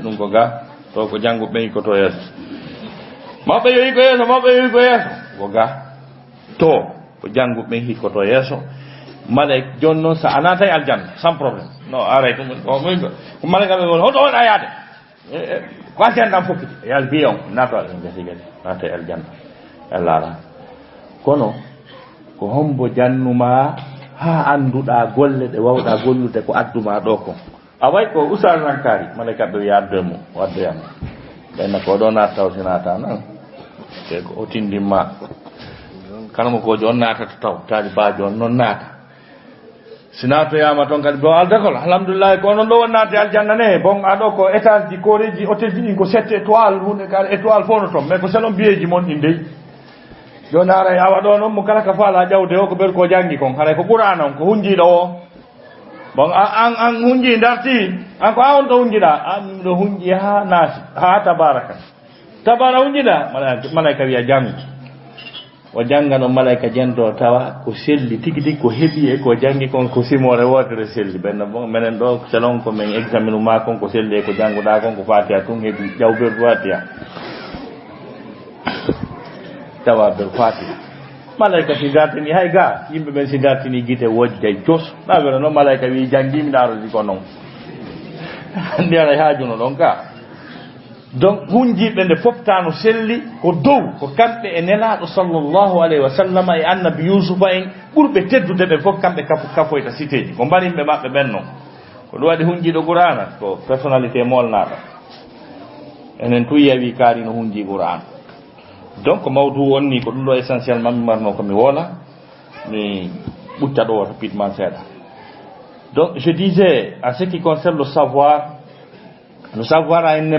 Speaker 1: dum ko ga to ko jangu be ko to yeso mabbe yo ko yeso ko ga to ko jangu be ko to yeso malaik jonno sa anata aljanna sans problème no aray ko malaika be won hoto on ayade ko aljanna fokki yal biyon nato nata aljanna Allah kono ko hombo jannuma ha anduda golle de wawda gollude ko adduma do ko away ko usal rankari malaika be yaddemo wadde yam ben ko do na tawsinata nan e ko otindima kanamo ko jonnata taw tali ba jon non nata sinato yama ton kadi do aldakol alhamdulillah ko non do wonnate aljanna ne bon ado ko étage di koreji hôtel di ko 7 étoiles hunde kal étoile fono ton mais ko selon bieji mon inde jonara yawa do non mo kala ka fala jawde o ko ber ko jangi kon hare ko qur'an ko hunji do bon an hunji darti an ko awon do hunji da an do hunji ha nas ha tabara hunji da malaika wiya jangi o jangano malaika jento tawa ko selli tigi ko hebi e ko jangi kon ko simore wotere selli ben bon menen do selon ko men examinu ma kon ko selli ko janguda kon ko fatiha tun hebi jawbe fatiha tawa ber fatiha malaika si gatini hay ga yimbe men si gatini gite wodde jos na wero no malaika wi jangi mi daro di ko non andi ala hajuno don ka donc hunjiɓe nde foftano selli ko dow ko kamɓe e nelaɗo sallllahu alayhi wa sallam e annabi yusufa en ɓurɓe teddude ɓe fof kamɓe kafoyta cité ji ko mbarimɓe maɓɓe ɓen noon ko ɗum waɗi hunjiɗo qur'ana ko personnalité molnaɗo enen tu yewi kaari no hunji qur'an donc mawdu wonni ko ɗum ɗo essentiellement mi marno komi woola mi ɓutta ɗo rapidement seeɗa. Donc je disais, en ce qui concerne le savoir a un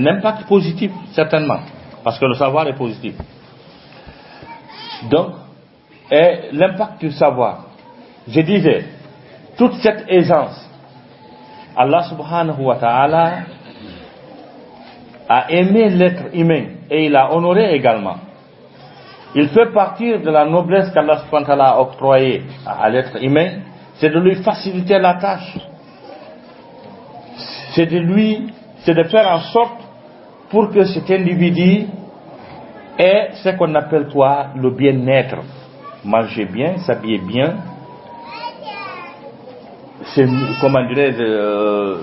Speaker 1: impact positif certainement, parce que le savoir est positif. Donc, et l'impact du savoir, je disais, toute cette aisance, Allah subhanahu wa ta'ala a aimé l'être humain et il a honoré également. Il fait partir de la noblesse qu'Allah subhanahu wa ta'ala a octroyée à l'être humain, c'est de lui faciliter la tâche. C'est de faire en sorte pour que cet individu ait ce qu'on appelle quoi le bien-être. Manger bien, s'habiller bien. C'est, comment dirais-je,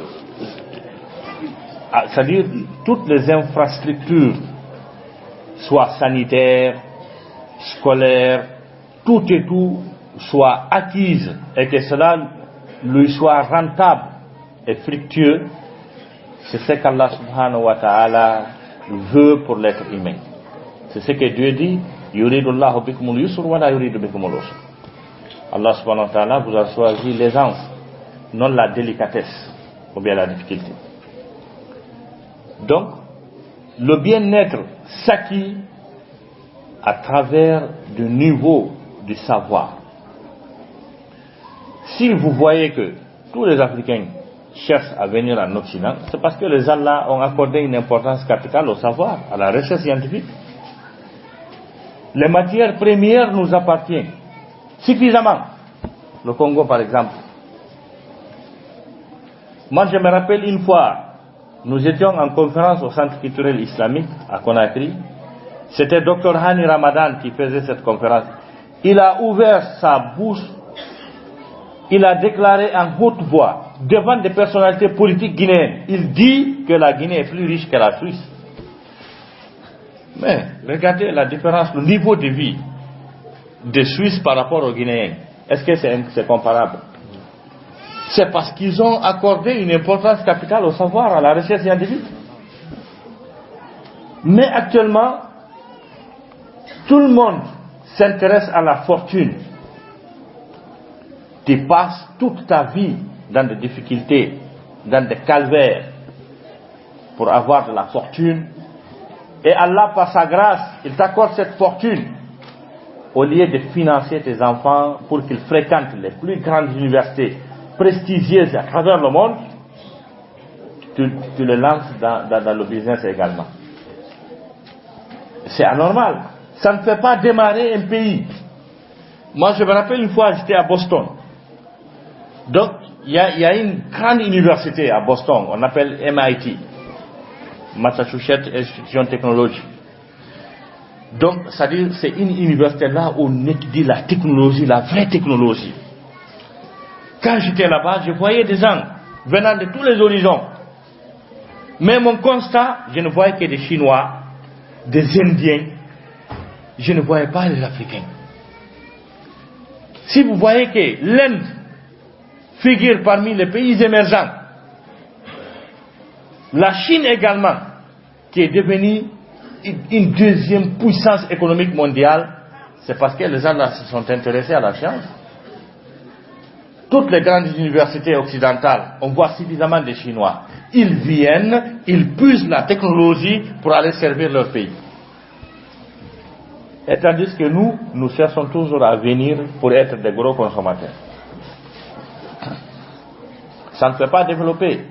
Speaker 1: c'est-à-dire toutes les infrastructures, soit sanitaires, scolaires, tout et tout, soit acquises et que cela lui soit rentable et fructueux, c'est ce qu'Allah subhanahu wa ta'ala veut pour l'être humain. C'est ce que Dieu dit, yuridullahu bikumul yusr wa la yuridu bikumul usr. Allah subhanahu wa ta'ala vous a choisi l'aisance, non la délicatesse ou bien la difficulté. Donc, le bien-être s'acquiert à travers le niveau du savoir. Si vous voyez que tous les Africains cherchent à venir en Occident, c'est parce que les Allah ont accordé une importance capitale au savoir, à la recherche scientifique. Les matières premières nous appartiennent suffisamment. Le Congo, par exemple. Moi, je me rappelle une fois, nous étions en conférence au Centre culturel islamique à Conakry. C'était Dr Hani Ramadan qui faisait cette conférence. Il a ouvert sa bouche. Il a déclaré en haute voix, devant des personnalités politiques guinéennes, il dit que la Guinée est plus riche que la Suisse. Mais regardez la différence, le niveau de vie des Suisses par rapport aux Guinéens. Est-ce que c'est comparable? C'est parce qu'ils ont accordé une importance capitale au savoir, à la recherche scientifique. Mais actuellement, tout le monde s'intéresse à la fortune. Tu passes toute ta vie dans des difficultés, dans des calvaires, pour avoir de la fortune. Et Allah, par sa grâce, il t'accorde cette fortune. Au lieu de financer tes enfants pour qu'ils fréquentent les plus grandes universités prestigieuses à travers le monde, tu les lances dans le business également. C'est anormal. Ça ne fait pas démarrer un pays. Moi, je me rappelle une fois, j'étais à Boston. Donc, il y a une grande université à Boston, on appelle MIT, Massachusetts Institution Technology. Donc, c'est-à-dire, c'est une université là où on étudie la technologie, la vraie technologie. Quand j'étais là-bas, je voyais des gens venant de tous les horizons. Mais mon constat, je ne voyais que des Chinois, des Indiens, je ne voyais pas les Africains. Si vous voyez que l'Inde figure parmi les pays émergents, la Chine également, qui est devenue une deuxième puissance économique mondiale, c'est parce que les gens se sont intéressés à la science. Toutes les grandes universités occidentales, on voit suffisamment de Chinois. Ils viennent, ils puisent la technologie pour aller servir leur pays. Et tandis que nous cherchons toujours à venir pour être des gros consommateurs. Ça ne fait pas développer.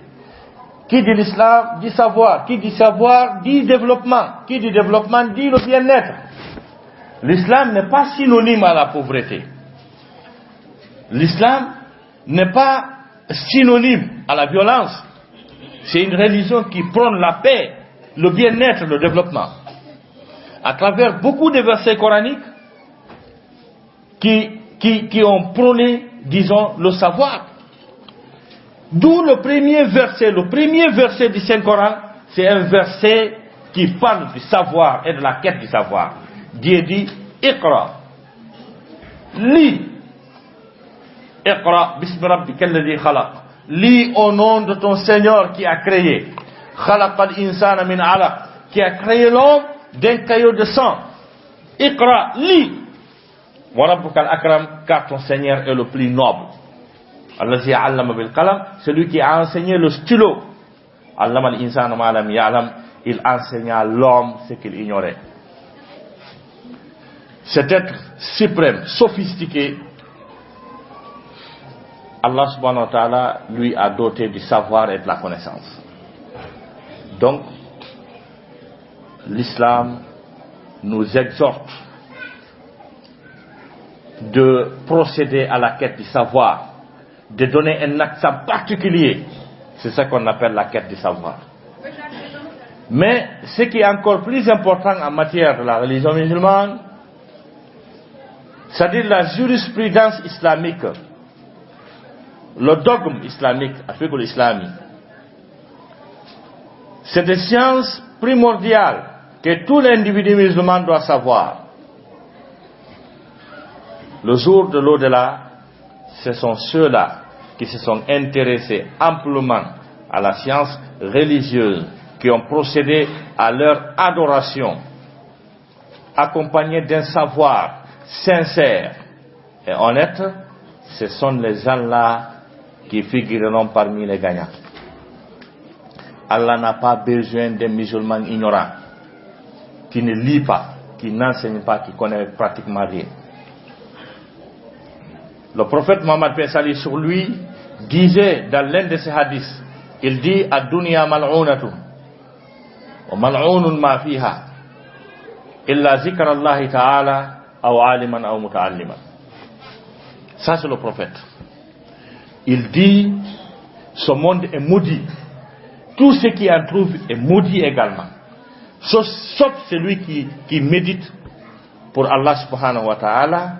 Speaker 1: Qui dit l'islam dit savoir. Qui dit savoir dit développement. Qui dit développement dit le bien-être. L'islam n'est pas synonyme à la pauvreté. L'islam n'est pas synonyme à la violence. C'est une religion qui prône la paix, le bien-être, le développement. À travers beaucoup de versets coraniques qui ont prôné, disons, le savoir. D'où le premier verset du Saint-Coran, c'est un verset qui parle du savoir et de la quête du savoir. Dieu dit, Iqra, lis. Iqra, bismi rabbika alladhi khalaq. Lis au nom de ton Seigneur qui a créé. Khalaqal insana min alaq, qui a créé l'homme d'un caillot de sang. Iqra, lis. Wa rabbukal akram, car ton Seigneur est le plus noble. Allazi allama bil qalam, celui qui a enseigné le stylo. Allama al insana ma lam ya'lam, il enseigna à l'homme ce qu'il ignorait. Cet être suprême, sophistiqué, Allah subhanahu wa ta'ala lui a doté du savoir et de la connaissance. Donc, l'islam nous exhorte de procéder à la quête du savoir, de donner un accent particulier. C'est ça qu'on appelle la quête du savoir. Mais ce qui est encore plus important en matière de la religion musulmane, c'est-à-dire la jurisprudence islamique, le dogme islamique, avec l'islam, c'est des sciences primordiales que tout l'individu musulman doit savoir. Le jour de l'au-delà, ce sont ceux-là qui se sont intéressés amplement à la science religieuse, qui ont procédé à leur adoration, accompagnés d'un savoir sincère et honnête. Ce sont les gens-là qui figureront parmi les gagnants. Allah n'a pas besoin d'un musulman ignorant, qui ne lit pas, qui n'enseigne pas, qui connaît pratiquement rien. Le prophète Mohammed paix salut sur lui disait dans l'un de ses hadiths, il dit ad-dunya mal'unatu wa mal'unun ma fiha illa zikra Allah ta'ala aw aliman aw muta'alliman. Ça c'est le prophète. Il dit ce monde est maudit. Tout ce qui en trouve est maudit également. Sauf celui qui médite pour Allah subhanahu wa ta'ala,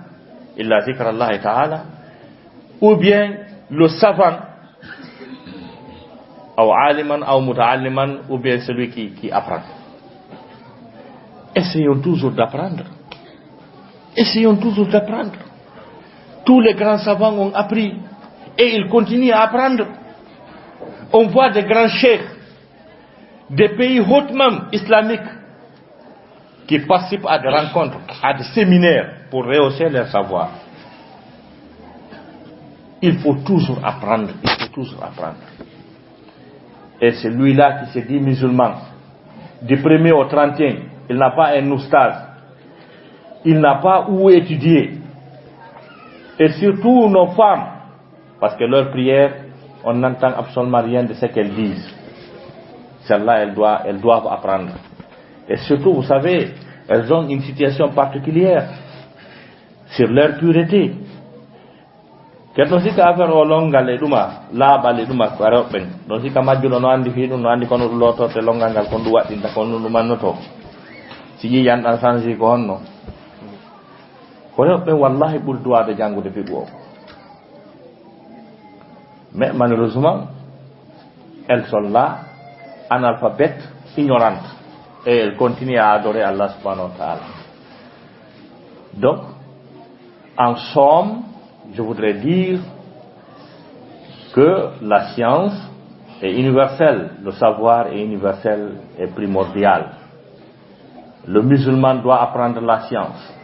Speaker 1: illa zikra Allah ta'ala, ou bien le savant, ou aliman ou muta'alliman, ou bien celui qui apprend. Essayons toujours d'apprendre. Essayons toujours d'apprendre. Tous les grands savants ont appris et ils continuent à apprendre. On voit des grands cheikhs des pays hautement islamiques qui participent à des rencontres, à des séminaires pour rehausser leur savoir. Il faut toujours apprendre, il faut toujours apprendre. Et celui-là qui se dit musulman, du 1er au 31, il n'a pas un oustaz, il n'a pas où étudier. Et surtout nos femmes, parce que leur prière, on n'entend absolument rien de ce qu'elles disent. Celles-là, elles doivent apprendre. Et surtout, vous savez, elles ont une situation particulière sur leur pureté. Quand on dit qu'affaire au longal duma, là bas les duma kwaro ben, on dit qu'à majulo no andi fi no andi kono loto te longangal kon duwa dinta kon no manoto. Si yi yan dan sanji ko honno. Ko ben wallahi bul duwa de jangu de fi go. Mais malheureusement, elles sont là, analphabètes, ignorantes, et elles continuent à adorer Allah subhanahu wa ta'ala. Donc, en somme, je voudrais dire que la science est universelle, le savoir est universel et primordial. Le musulman doit apprendre la science.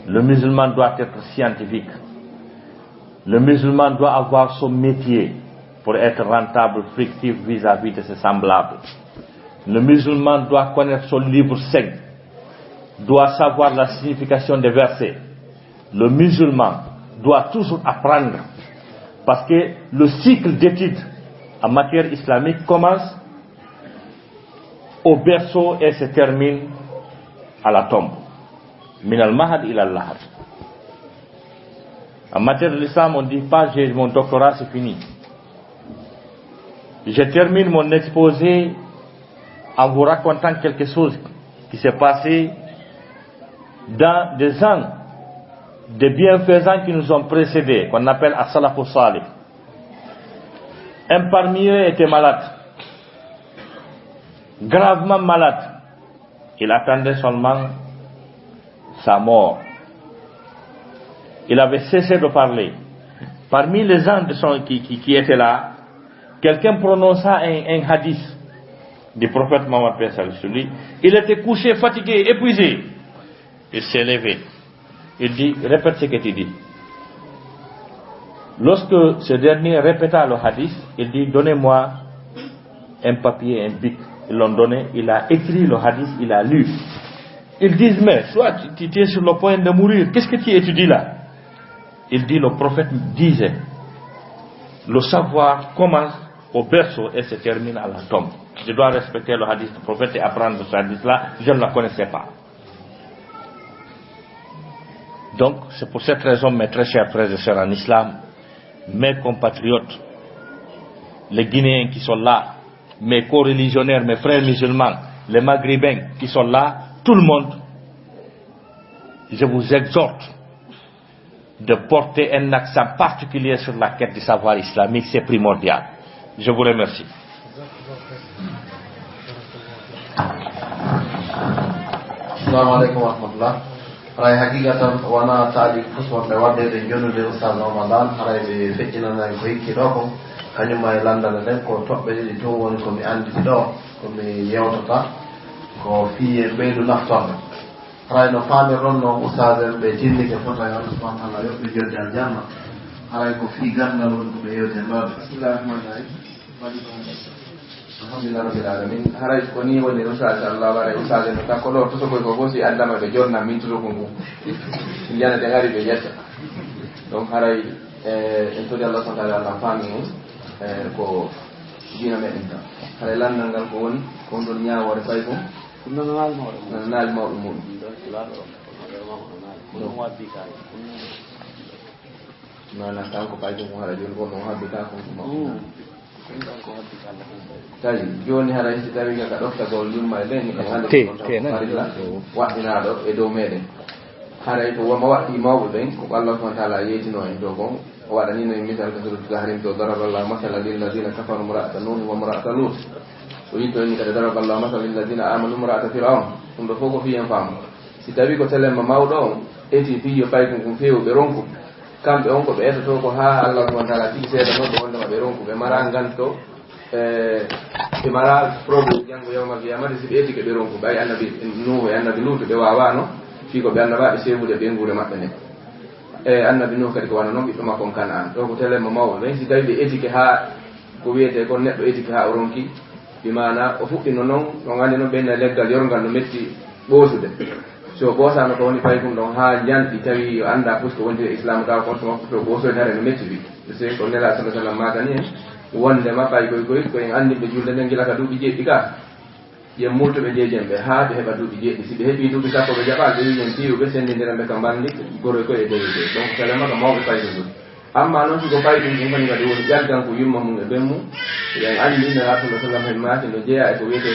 Speaker 1: Le musulman doit être scientifique. Le musulman doit avoir son métier pour être rentable, fructif vis-à-vis de ses semblables. Le musulman doit connaître son livre saint, doit savoir la signification des versets. Le musulman doit toujours apprendre, parce que le cycle d'études en matière islamique commence au berceau et se termine à la tombe. Min al-mahad ila al-lahad. En matière de l'islam, on ne dit pas j'ai mon doctorat, c'est fini. Je termine mon exposé en vous racontant quelque chose qui s'est passé dans des ans de bienfaisants qui nous ont précédés, qu'on appelle as-salafus salih. Un parmi eux était malade. gravement malade. Il attendait seulement sa mort. Il avait cessé de parler. Parmi les gens qui étaient là, quelqu'un prononça un hadith du prophète Mohammed paix salut sur lui. Il était couché, fatigué, épuisé. Il s'est levé. Il dit, répète ce que tu dis. Lorsque ce dernier répéta le hadith, il dit, donnez-moi un papier, un bic. Ils l'ont donné, il a écrit le hadith, il a lu. Ils disent, mais soit tu es sur le point de mourir, qu'est-ce que tu étudies là? Il dit, le prophète disait, le savoir commence au berceau et se termine à la tombe. Je dois respecter le hadith du prophète et apprendre ce hadith-là, je ne la connaissais pas. Donc, c'est pour cette raison, mes très chers frères et sœurs en islam, mes compatriotes, les Guinéens qui sont là, mes co-religionnaires, mes frères musulmans, les Maghrébins qui sont là, tout le monde, je vous exhorte de porter un accent particulier sur la quête du savoir islamique, c'est primordial. Je vous remercie.
Speaker 3: Assalamu alaikum wa rahmatullah. Haray hakikatan wana taali fuswonde waddede jonnude Oustaz Ramadan haray ɓe feƴƴinanani ko hikki ɗo ko kañuma e landana nden ko toɓɓe ɗiɗi tun woni komi anditi ɗo komi yewtata ko fiye ɓeydu naftorde. Haray no faamirɗon no Oustaz en ɓe tindike fota yo Allah subhanahu wa ta'ala yoɓɓe jodde aljanna. Haray ko fii gandal woni ko ɓe yewte ɗoɗe. Bismillahir rahmanir rahim. Alhamdulillah rabbil alamin. Haray ko ni woni Oustaz Allah bare Oustaz en takko ɗo to sokoy ko fosi addama ɓe jonna min tuto ko ngu yana de ngari ɓe yetta donc haray en todi Allah subhanahu wa ta'ala Allah faami on ko dina meɗen tan haray landal ngal ko woni kon ɗon ñawore fay ko naali mawɗo muɗum mana kanko kay ko haray joni gonɗon habbi ka ko tawi joni haray si tawi ka ɗoftagol yumma e ɓen e hande farilla waɗɗinaɗo e dow meɗen haray ko woma waɗɗi mawɓe ɓen ko Allah subhanahu wa ta'ala yeytino en dow kon o waɗanino e misal ka surat Zahrim to daraballahu masalan lilladina kafaru imra'ata nuh wa imra'ata lut o yitto ni kadi daraballahu masalan lilladina amanu imra'ata fir'aun ɗum ɗo fof ko fiyen faamu si tawi ko telemma mawɗo on eti fiyo pay kon fewu ɓe ronku kamɓe on ko ɓe etoto ko ha Allah subhanahu wa ta'ala tigi seeɗa noon ɓe wondema ɓe ronku ɓe mara ganto ɓe mara probléme janngo yawmal qiyamati si ɓe eti ke ɓe ronku ɓay annabi Nuhu e annabi Lut ɓe wawano fi ko ɓe annabaɓe sehude ɓe nguure maɓɓe nde e annabi Nuhu kadi ko wana noon ɓiɗɗo makko Kan'an ɗo ko telemma mawɓe ɓen si tawi ɓe etike ha ko wiyete kon neɗɗo etike ha o ronki ɓi mana o fuɗɗino noon on andi noon ɓenne leggal yorgal no metti ɓoosude so ɓoosano ko woni pay ɗum ɗon ha janɗi tawi o anda plus ko wontiri islam taw kon so makko to ɓoosode hare no metti wi c'est ko nela sallallahu alaihi wasallam matani en wondema pay koyen andiɓe julde nden gilaka duuɓi jeeɗɗi ka yen multoɓe jeejen ɓe ha ɓe heɓa duuɓi jeeɗɗi si ɓe heeɓi duuɓi sappo ɓe jaɓa ɓe wiyen piwɓe sendindiranɓe ka mbandi goroy koye dewi de donc salama ko mawɓe fayde ɗum amma noon siko fay ɗum ɗum kadi kadi woni ƴaggan ko yumma mum e ɓen mum yen andi no rasulullah sallam hen maati no jeeya e ko wiyete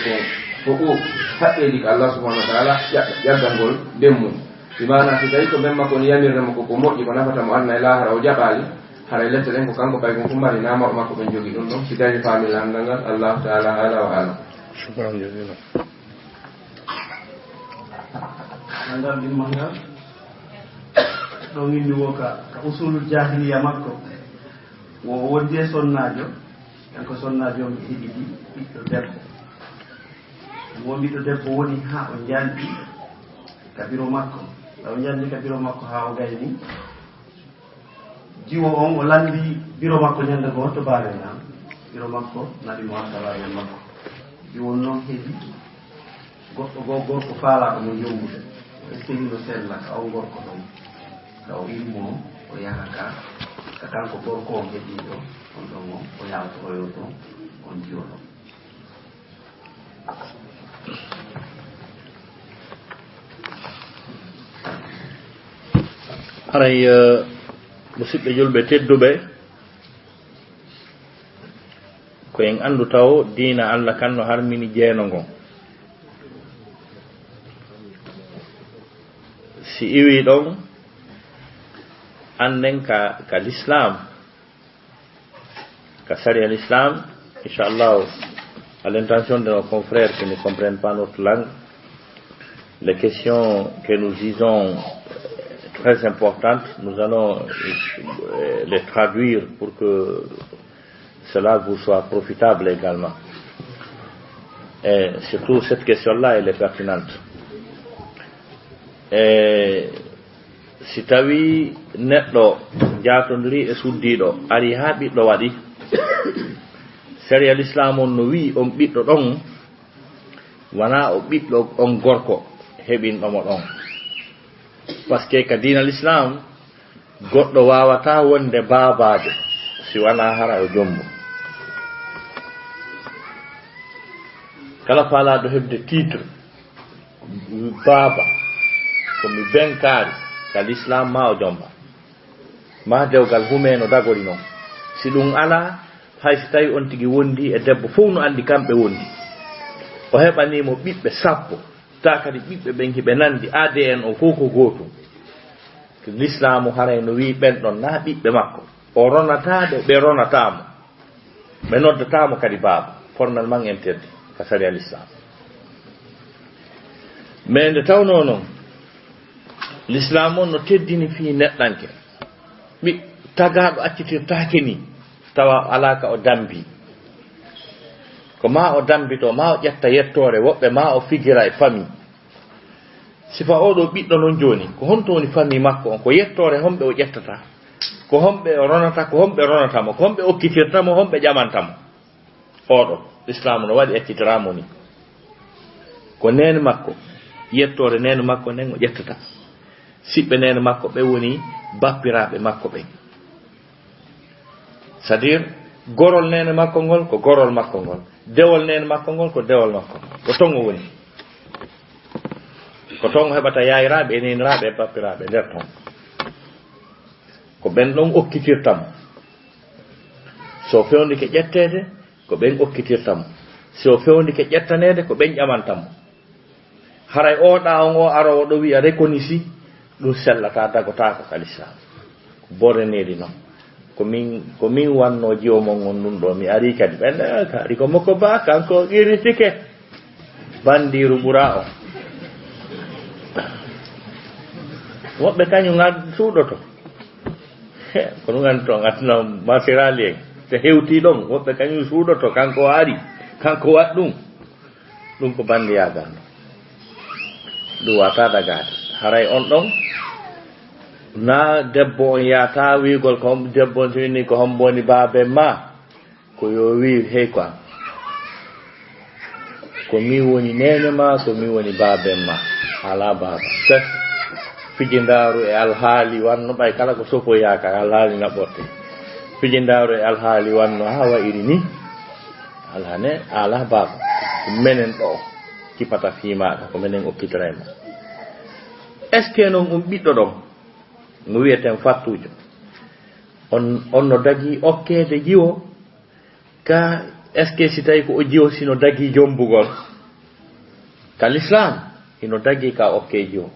Speaker 3: ko ko haqqeji ko Allah subhanahu wa ta'ala ƴaggal ngol ɓen mum mi mana si tawi ko ɓen makko ni yamirremo koko moƴƴi ko nafata mo anna e lahara o jaɓali haray lette ɗen ko kanko pay kon fummari namaɓe makko ɓen jogui ɗum ɗon si tawi faami landal ngal allahu ta'ala ala wa alam
Speaker 1: Shukran jazila.
Speaker 4: Nandal dimmangal ɗo winndi wo ka usulul jahiliya makko wo woddi e sonnajo en ko sonnajo on heɗiɗi ɓiɗɗo debbo wo ɓiɗɗo debbo woni ha o jalɗi ka biro makko o jalɗi ka biro makko ha o gayni jiwo on o landi biro makko ñande go to baaren am biro makko naɗi mo hasalaren makko jiwon noon heeɓi goɗɗo goo gorko faalako mo jommude e sehino sella ka o gorko ɗon ka o immo o yaha ka kanko gorko o heeɓiɗo on ɗon o yawtoroyo toon on jiwoɗo
Speaker 1: haray musidɓe julɓe tedduɓe ko en andu taw diina Allah kan no harmini jeeno ngon si iwi ɗon anden ka l'islam ka sari al islam inchallahu à l'intention de nos confrères qui ne comprennent pas notre langue, les questions que nous disons très importantes, nous allons les traduire pour que cela vous soit profitable également. Et surtout cette question-là, elle est pertinente. Et si tawi neɗɗo jatodiri e suddiɗo ari ha ɓiɗɗo waɗi séria l'islam on no wi on ɓiɗɗo ɗon wona o ɓiɗɗo on gorko heɓinɗomo ɗon par ce que ka dina l'islam goɗɗo wawata wonde baabade si wona hara o jombo kala faalaɗo heɓde titre baaba komi benkari ka l'islam ma o jomba ma dewgal humeno dagori noon si ɗum ala hay so tawi on tigi wondi e debbo fof no andi kamɓe wondi o heɓanimo ɓiɓɓe sappo ta kadi ɓiɓɓe ɓen hiɓe nandi ADN o fof ko gotum l'islamu haray no wi ɓen ɗon na ɓiɓɓe makko o ronataɓe ɓe ronatamo ɓe noddatamo kadi baaba formellement interdit ka saria l'islam mais nde tawno noon l'islam on no teddini fi neɗɗanke ɓi tagaɗo accitirtake ni tawa alaka o dambi ko ma o dambito ma o ƴetta yettore woɓɓe ma o figira e famille sifa oɗo ɓiɗɗo noon joni ko honto woni famille makko on ko yettore homɓe o ƴettata ko homɓe o ronata ko homɓe ronatamo ko homɓe okkitirtamo homɓe ƴamantamo oɗo l'islam no waɗi accitiramo ni ko nene makko yettore nene makko nden o ƴettata siɓɓe nene makko ɓe woni bappiraɓe makko ɓen c'est à dire gorol nene makko ngol ko gorol makko ngol dewol nene makko ngol ko dewol makko ko ton o woni ko ton o heɓata yayiraɓe e neniraɓe e bappiraɓe nder ton ko ɓen ɗon okkitirtamo so fewndike ƴettede ko ɓen okkitirtamo so fewndike ƴettanede ko ɓen ƴamantamo haray oɗa on o arowo ɗo wiya reconisi ɗum sellata dagotako kalislam ko borenedi noon komin wanno jiwomon on ɗum ɗo mi ari kadi ɓen kaari ko makko ba kanko irritike bandiru ɓura o woɓɓe kañum suuɗoto ko ɗum andi toon atno masirali en so hewti ɗon woɓɓe kañum suuɗoto kanko ari kanko waɗ ɗum ko bandiyagal ɗum wata dagade haray on ɗon na debbo on yata wigol ko debbo wini ko hombo woni baabe ma ko yo wi hey quoi ko mi woni nene ma ko mi woni baabe ma ala baaba tes fijindaru e alhaali wanno ɓay kala ko sofo yaka alhaali naɓorte fijindaru e alhaali wanno ha wayiri ni alhane ala baaba menen ɗo kipata fimaɗa ko menen okkitirayma est ce que noon on ɓiɗɗo ɗon no wiyeten fattujo on no dagi okkede jiwo ka est ce que si tawi ko o jiwo sino dagi jombugol ka l'islam hino dagi ka okke jiwo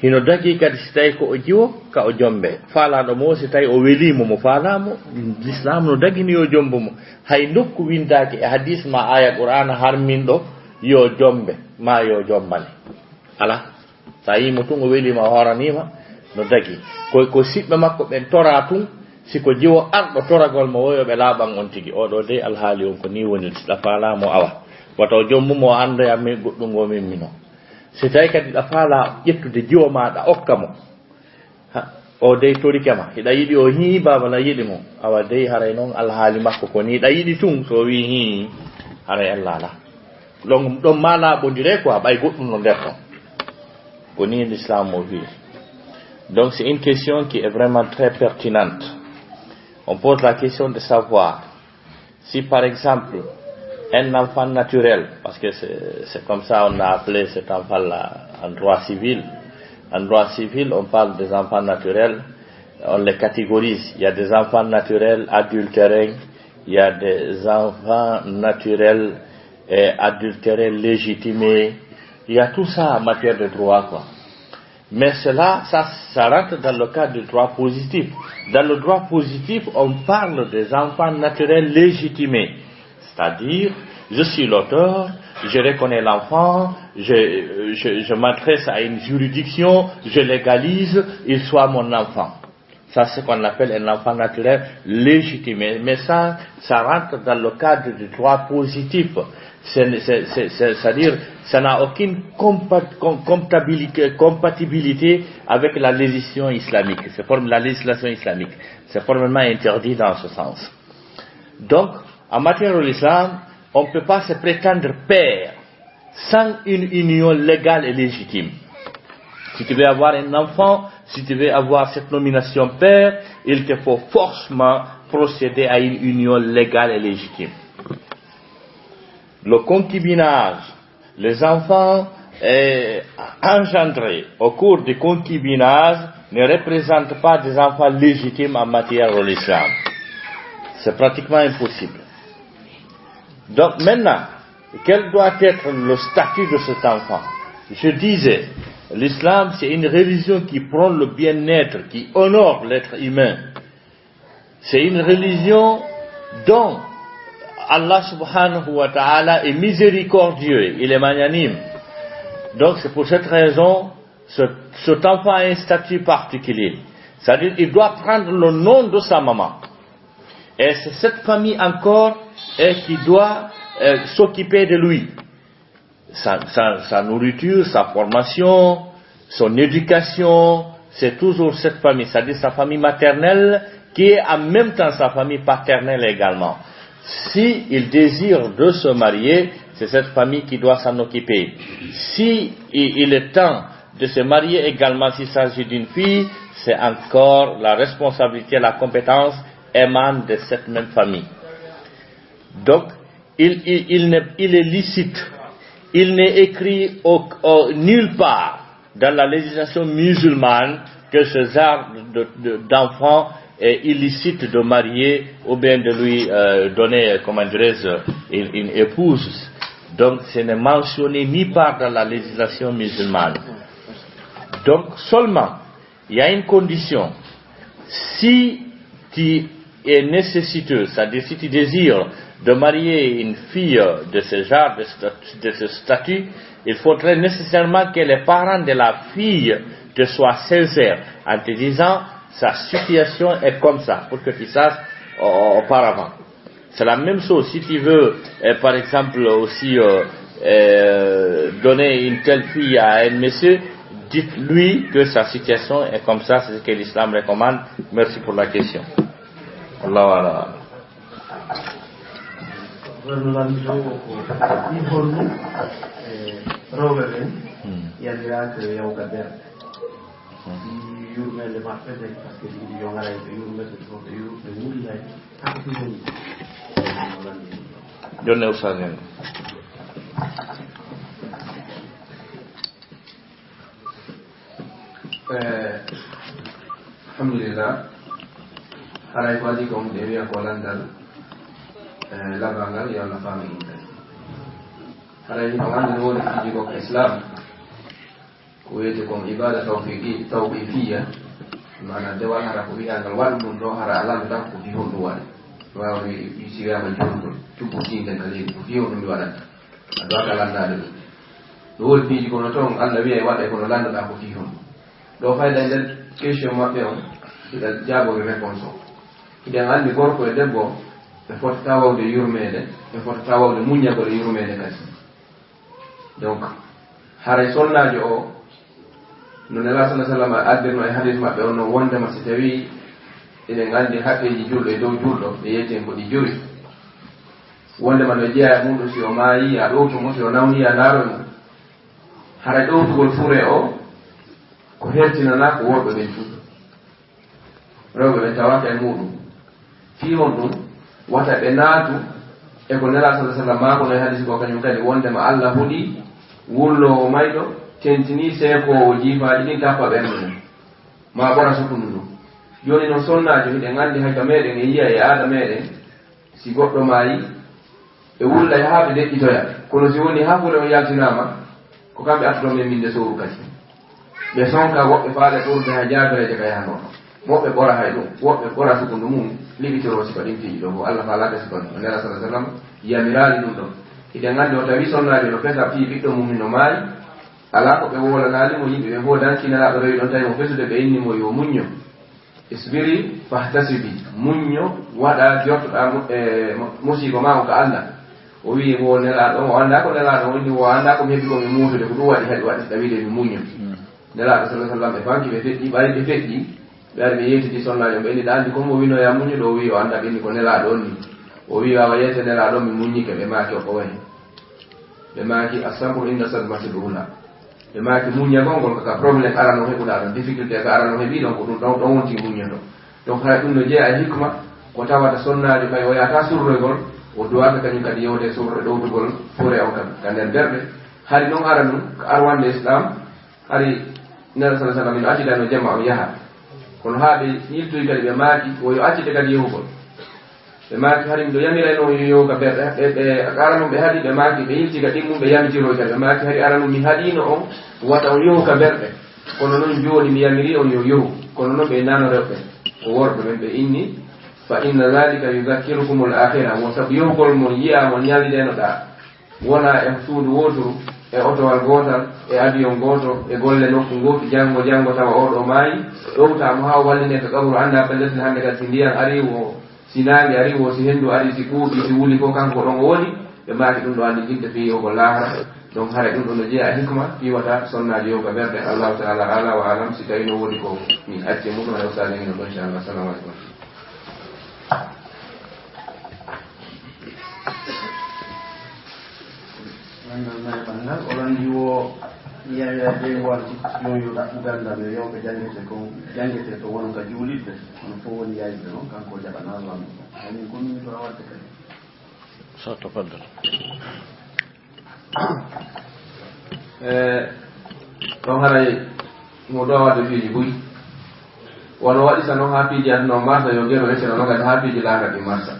Speaker 1: hino dagi kadi si tawi ko o jiwo ka o jombe faalaɗo mo si tawi o welimo mo faalamo l'islam no dagini yo jombo mo hay nokku windaki e hadis ma aya qur'ana harminɗo yo jombe ma yo jombane ala sa yimo tun o welima o horanima no dagi ko siɓɓe makko ɓen tora tun siko jiwo arɗo toragol mo woyoɓe laaɓan on tigi oɗo de alhaali on ko ni woni ɗa faalamo awa wata o jommumo o andoya min goɗɗum ngo min mino si tawi kadi ɗa faala ƴettude jiwo maɗa okka mo o dey torikema hiɗa yiɗi o hii babana yiɗi mo awa dey haray noon alhaali makko ko ni ɗa yiɗi tun so wi hi haray allah ala ɗon ma laaɓodire quoi ɓay goɗɗum no nder ton ko ni l'islam o wi. Donc c'est une question qui est vraiment très pertinente. On pose la question de savoir si par exemple un enfant naturel, parce que c'est comme ça on a appelé cet enfant-là en droit civil. En droit civil, on parle des enfants naturels, on les catégorise. Il y a des enfants naturels adultérins, il y a des enfants naturels adultérés légitimés. Il y a tout ça en matière de droit, quoi. Mais cela, ça rentre dans le cadre du droit positif. Dans le droit positif, on parle des enfants naturels légitimés. C'est-à-dire, je suis l'auteur, je reconnais l'enfant, je m'adresse à une juridiction, je légalise, il soit mon enfant. Ça, c'est ce qu'on appelle un enfant naturel légitime. Mais ça rentre dans le cadre du droit positif. C'est-à-dire, ça n'a aucune compatibilité avec la législation islamique. La législation islamique. C'est formellement interdit dans ce sens. Donc, en matière de l'islam, on ne peut pas se prétendre père sans une union légale et légitime. Si tu veux avoir un enfant, si tu veux avoir cette nomination père, il te faut forcément procéder à une union légale et légitime. Le concubinage, les enfants engendrés au cours du concubinage ne représentent pas des enfants légitimes en matière de l'islam. C'est pratiquement impossible. Donc maintenant, quel doit être le statut de cet enfant? Je disais, l'islam c'est une religion qui prône le bien-être, qui honore l'être humain. C'est une religion dont Allah subhanahu wa ta'ala est miséricordieux, il est magnanime. Donc c'est pour cette raison, cet enfant a un statut particulier. C'est-à-dire qu'il doit prendre le nom de sa maman. Et c'est cette famille encore qui doit s'occuper de lui. Sa nourriture, sa formation, son éducation, c'est toujours cette famille, c'est-à-dire sa famille maternelle qui est en même temps sa famille paternelle également. Si il désire de se marier, c'est cette famille qui doit s'en occuper. Si il est temps de se marier également s'il s'agit d'une fille, c'est encore la responsabilité, la compétence émane de cette même famille. Donc, il est licite, il n'est écrit nulle part dans la législation musulmane que ce genre d'enfant est illicite de marier ou bien de lui donner, comment dirais-je, une épouse. Donc, ce n'est mentionné ni part dans la législation musulmane. Donc, seulement, il y a une condition. Si tu es nécessiteux, c'est-à-dire si tu désires de marier une fille de ce genre, de ce statut, il faudrait nécessairement que les parents de la fille te soient sincères en te disant sa situation est comme ça, pour que tu saches auparavant. C'est la même chose si tu veux, par exemple, aussi donner une telle fille à un monsieur, dites-lui que sa situation est comme ça, c'est ce que l'islam recommande. Merci pour la question. Allah.
Speaker 4: yurmede maɓɓe ɓe par ce que ɗiɗi yo ngaray ɓe yurmede ɗo ɓe wuuri hay hako ɗiɗoni
Speaker 1: jonne usanen
Speaker 3: alhamdulillah haray ko adi kom de wiya ko landal labangal yo Allah faami yimɓe haray no andi no woni fiji ko islam ko wiyete kon ibada tawqifiya mana de wala ko wiyangal waɗu ɗum ɗo hara alano tan ko fi honɗum waɗa wawa wi sigama jonɗo tubbutinde ka leydi ko fi honɗum mi waɗata aɗo aka landade ɗum ɗo woni piiji kono toon Allah wiya waɗa kono landoɗa ko fi honɗum ɗo fayda e nder question maɓɓe on iɗa jaaboɓe réponse o iɗen anndi gorko e debbo ɓe fotata wawde yurmede ɓe fotata wawde muññagol e yurmede kadi donc haray sonnajo o no nela sallah sallam addirno e hadis maɓɓe on no wondema si tawi eɗen anndi haqqeji julɗo e dow julɗo ɓe yeyten ko ɗi juri wondema no jeeya muɗum si o maayi a ɗowtumo si o nawni a ndaaroy mum haray ɗowtugol fure o ko hertinana ko worɓe ɓen fuu rewɓe ɓen tawata e muɗum fii on ɗum wata ɓe naatu e ko nela sallah sallam makono e hadis ko kañum kadi wondema Allah huɗi wullowo mayɗo tentini seekowo jiifaji ɗin tappa ɓernde mum ma ɓora sukundu ɗum joni noon sonnajo hiɗen anndi hayka meɗen e yiya e aada meɗen si goɗɗo maayi e wulla e haa ɓe deƴƴitoya kono si woni ha fure o yaltinama ko kamɓe attoɗon e minde sowru kadi ɓe sonka woɓɓe faale ɓurde ha jaabireje ka yahanoɗo woɓɓe ɓora hay ɗum woɓɓe ɓora sukundu mum liɓitoro sika ɗin piiji ɗo bo Allah faalaka sikonno nela sallah sallam yamirali ɗum ɗon iɗen anndi o tawi sonnaji no fesa fii ɓiɗɗo mum no maayi alaa ko ɓe wolanaali mo yimɓe ɓe fof dankinalaaɓe rewi ɗon tawi mo fesude ɓe inni mo yo muñño isbiri fahtasibi muñño waɗa jottoɗa musiba ma o ka Allah o wi wo nelaaɗo o annda ko nelaaɗo o inni o annda ko mi heɓi komi muutude ko ɗum waɗi heɗi waɗi tawide mi muñño nelaaɗo sallah sallam ɓe fanki ɓe feƴƴi ɓari ɓe feƴƴi ɓe ari ɓe yeytiti sonnajo ɓe inni ɗa anndi comme o winoya muñuɗo o wi o annda ɓe inni ko nelaaɗo on ni o wi wawa yeyte nelaaɗo mi muññike ɓe maaki o ko wayi ɓe maaki asabru inda sadmatil ula ɓe maaki muññagol ngol kaka probléme arano heɓuɗa ɗon difficulté ko arano heɓi ɗon ko ɗum ɗon wonti muññoto donc hay ɗum no jeeya hikma ko tawata sonnajo kay o yahata surrogol o duwaka kañum kadi yewde surre ɗowdugol fore o ka nder berɗe hari ɗon ara ɗum ko arwande islam hari nela sa sallam ino accitano jamma o yaha kono haa ɓe yiltoyi kadi ɓe maaki o yo accite kadi yehugol ɓe maaki hari ɗo yamirayno yo yoga berɗe ɓe aranum ɓe haɗi ɓe maaki ɓe yilti kadi mum ɓe yamitiroy kadi ɓe maaki hari aranum mi haɗino on wata on yehu ka berɗe kono noon jooni mi yamiri on yo yehu kono noon ɓe nano rewɓe ko worɓe men ɓe inni fa inna dhalika yudakkirukum al akhira mo sabu yehugol mon yiya mo ñallidenoɗa wona e suudu wotoru e otowal gotal e avion goto e golle nokku gotu janngo tawa oɗo maayi ɗowtamo ha walline to kaburu anda pellesle hande kadi si ndiyan ari o si naange ari o si henndu ari si ɓuuɓi si wuli fof kanko ɗon o woni ɓe maaki ɗum ɗo andi jidde fi yehugol lahara donc hara ɗum ɗo no jeeya hikma fiwata sonnaji yoga ɓerɗe allahu taala ala wa alam si tawi no woni ko min acce muɗum hay ustademino ɗo inchallah assalamu aleykum
Speaker 4: bangal oɗon jiwo yeeya ɓe wonti yoyoɗa ugandam yo yewɓe jangete to won ka juulidde on fof woni yayde noon kanko jaɓana lamɗo haymin gonmi to a wadde kadi
Speaker 1: so tofaddal
Speaker 3: ɗon haray mo ɗo wadde fiiji buy wono waɗi sa noon ha piiji adno marsa yo gero ecce noon kadi ha piiji laaka ɗi marsa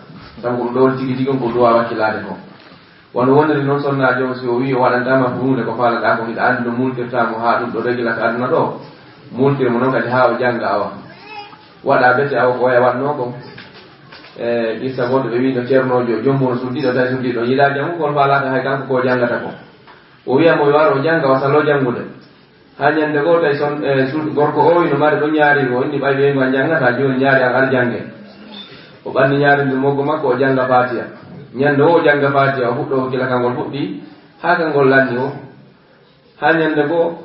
Speaker 3: sabu ko ɗum ɗo woni tigi tigi on ko duwa wakkilade ko wono woniri noon sonnajo on si o wi o waɗantama hunde ko faalaɗa ko hiɗa andi no multirtamo ha ɗum ɗo régulata aduna ɗo multirmo noon kadi ha o jangga awa waɗa bete awa ko waya watno ko e ƴissa goto ɓe wi no ceernojo jommuno suddiɗo tawi suddiɗo yiɗa jangu kono faalaka hay kanko ko jangata ko o wiyamo yo waro o jangga o salo jangude ha ñande goo tawi gorko o no mari ɗo ñaari o inni ɓay ɓeygo a jangata joni ñaari an ar jange o ɓanni ñaari ndu moggo makko o janga fatiya ñande o janga fatiya o fuɗɗo gila kangol fuɗɗi ha kangol lanni o ha ñande goo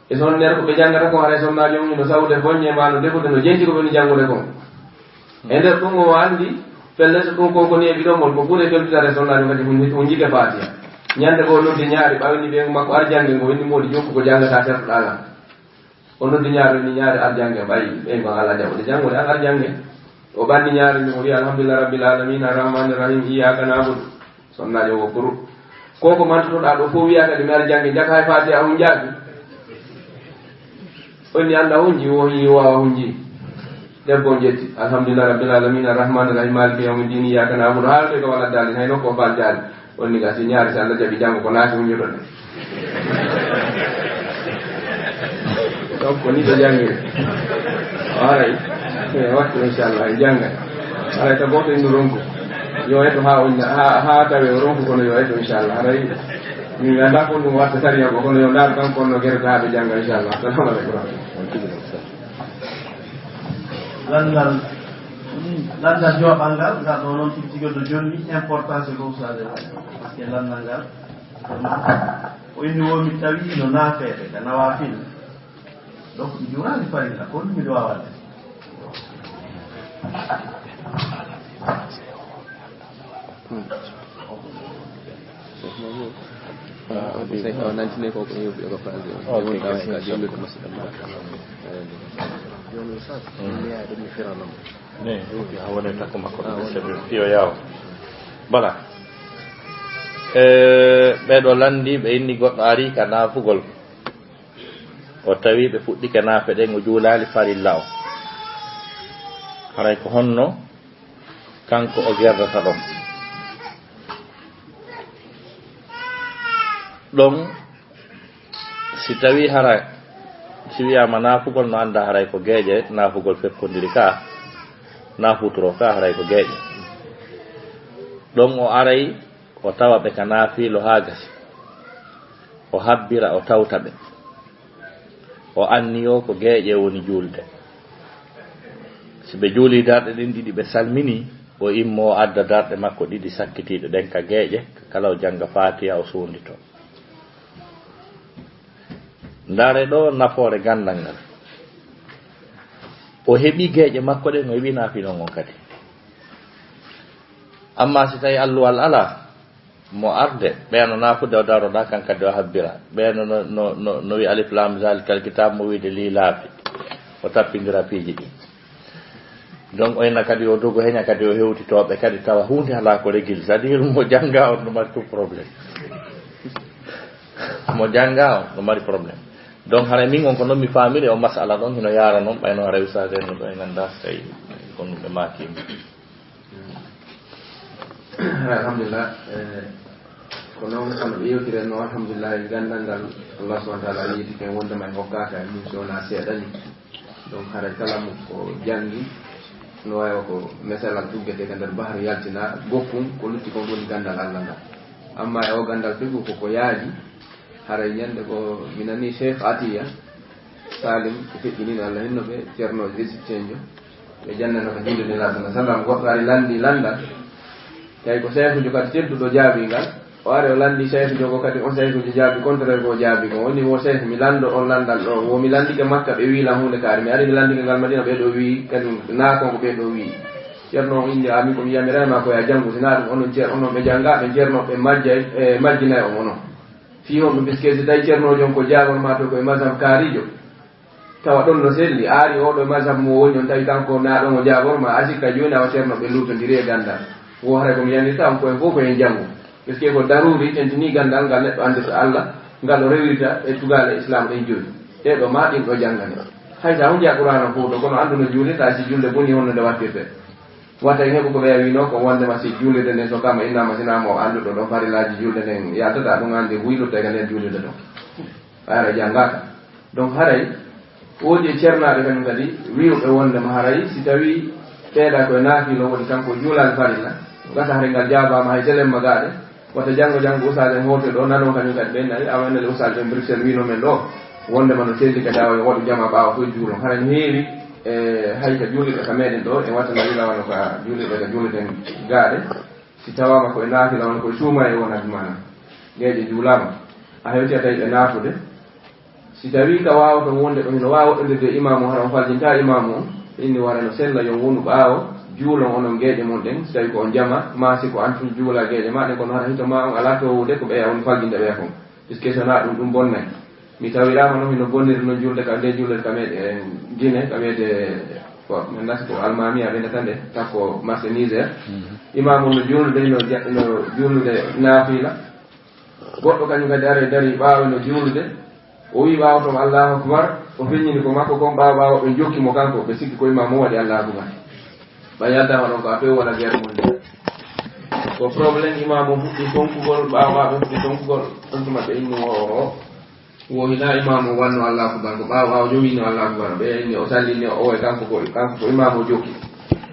Speaker 3: e son nder ko ɓe jangata ko haray sonnajo mum no sawde foññe ma no defude no jenti ko ɓeni jangude kon e nder ɗum o andi fellese ɗum ko ni e ɓiɗomol ko ɓuuri feltitare sonnajo kadi o jige fatiya ñande goo noddi ñaari ɓawni ɓe makko ar jange ngo inni moɗi jokku ko jangata terɗoɗala o noddi ñaari ni ñaari ar jange ɓayi ɓeygo ala jaɓude jangude an ar jange o ɓanni ñaari ndi o wi alhamdulillah rabbil alamin arrahmani rahim iyaka nabudu sonnajo o guru koko mantotoɗa ɗo fof wiya kadi mi ar jange jaka hay fatiha hun jaabi onni anda hunji wohi wawa hunji debbo jetti alhamdulillah rabbil alamin arrahmani rahim maliki yawmiddin iyaka nabudu haalde ko wala dali hay nokko fal dali onni ga si ñaari si Allah jaɓi jango ko naati hunjuɗon donc ko ni ɗo jangiri o haray wattu inchallah e jangga haray to goto indu ronku yo eto ha tawi o ronku kono yo eto inchallah haray min anda ko ɗum watta sariya ko kono yo ndaaru kanko onno guereta haɓe jangga inchallah assalamu aleykum
Speaker 4: landal joɓal ngal ngal ɗo noon tigi tigol no jonni importance ko usade par ce que landal ngal o inni womi tawi no naafede ka nawa fil donc mi jurani farilla ko ɗum miɗo wawade
Speaker 1: bala ɓeɗo landi ɓe inni goɗɗo ari ka naafugol o tawi ɓe fuɗɗi ka naafe ɗen o juulali farilla o haray ko honno kanko o gerdata ɗon ɗon si tawi haray si wiyama naafugol no anda haray ko geeƴe naafugol fekkodiri ka naafutoro ka haray ko geeƴe ɗon o aray o tawa ɓe ka naafilo haa gasi o habbira o tawta ɓe o anniyo ko geeƴe woni juulde si ɓe juuli darɗe ɗin ɗiɗi ɓe salmini o immo o adda darɗe makko ɗiɗi sakkitiiɗe ɗen ka geeƴe kala o jannga faatiya o suundito ndaare ɗo nafoore gandal ngal o heɓi geeƴe makko ɗen o heɓi naafino ngon kadi amma si tawi alluwal ala mo arde ɓeeno naafude o daroɗa kan kadi o habbira ɓeeno no wi alif lam zalikal kitab mo wiide li laafi o tappindira piiji ɗi donc oyna kadi o dogo heña kadi o hewtitoɓe kadi tawa hunde ala ko régil c'est à dire mo jangga on no mari tout probléme mo jangga on no mari probléme donc hara min on ko noon mi famiri o masala ɗon hino yaara noon ɓayno rewsade no ɗo e ganda so tawi kon ɓe makima
Speaker 3: alhamdulillah ko noon kono ɓe yewtiren no alhamdulillah gandal ngal allah subahana taala yiiti ken wondema e hokkaka e min sowona seeɗani donc haray kala mo ko jangi no wawi ko mesalal tuggete ka nder bahar yaltina gokkum ko lutti kon woni gandal allah ngal amma e o gandal figu koko yaaji haray ñande ko mi nani cheikh atiya salim ko feƴƴinino allah hinno ɓe ceernoje égyptien jo ɓe jannano ko julde nela sa sallam goɗɗo ari landi landal tawi ko cheikh jo kadi tedduɗo jaabi ngal o ari o landi cheikh jo ko kadi on cheikh jo jaabi contraire ko jaabi ko woni wo cheikh mi lando on landal ɗo wo mi landike makka ɓe wiila hunde kaari mi ari mi landike ngal madina ɓeɗo wi kadi naakonko ɓeɗo wi ceerno o inde ami komi yiyami rema koye janngu sina ɗum onon ceer onon ɓe janngaɓe ceernoɓe majjinayi o onon fi on ɗum puisque si tawi ceernojon ko jaagon ma to koye mazhab kaarijo tawa ɗon no selli aari oɗo mazhab mo woni on tawi kanko naɗon o jaagonma asikka joni awa ceernoɓe lutodiri e gandal wo haray komi yanirta on koyen fof koyen janngu puisque ko daruri tentini gandal ngal neɗɗo andeta allah ngal o rewirta e tugale islam ɗen joni ɗeɗo ma ɗin ɗo janggane hay sa hunde a qur'ana fof ɗo kono anduno juuleta si julde boni honno nde wattirte wata heɓu ko ɓe wino ko wondema si juulide nden so kama innama sinama o anduɗo ɗo farillaji julde nden yaltata ɗum andi wuylutta ga nden juulide ɗo haray janggaka donc haray woodi e ceernaɓe kañum kadi wiwɓe wondema haray si tawi ɓeeɗa koye naafilo woni kanko juulal farilla gasa hare ngal jabama hay selemma gaɗe wata janggo usage en hoto ɗo nanon kañum kadi ɓen nayi awanele usage en bruxelles wino men ɗo wondema no selli kadi awa waɗu jama ɓawa foye juulon hara no heewi hay ka juuliɓe ka meɗen ɗo e wattana wilawano ka juuliɓe ka juuliten gaaɗe si tawama koye naafila wona koye suuma e wonade mana geeƴe juulama a hewti a tawi ɓe naafude si tawi ka wawata wonde ɗo hino wawa waɗodirde imamu hara o faljinta imamu on inni wara no sella yo wonu ɓaawo juulon onon geeƴe mon ɗen si tawi ko on jama ma si ko an tun juula geeƴe maɗen kono hara hito ma on ala towude ko ɓeya on faljinde ɓe kon puisque sona ɗum bonnay mi tawirama noon hino bonniri noon julde ka nde julde ka meɗe guine ka meɗe ko min nasi ko almamia ɓenata nde takko marché niger imamu no juulde no juulde naafila goɗɗo kañum kadi are dari ɓaawi no juulde o wi ɓaawa toon allahu akbar o feññini ko makko kon ɓaawa ɓe jokkimo kanko ɓe sikki koye imamu waɗi allahu akbar ɓa yaldama ɗon ko a few waɗa guerre mum nde ko probléme imamu fuɗɗi tonkugol ɓaawaɓe fuɗɗi tonkugol on tuma ɓe inni o wo hina imamu wanno allahu akbar ko ɓaawa jowino allahu akbar ɓe inni o sallini o e kanko ko imamu jokki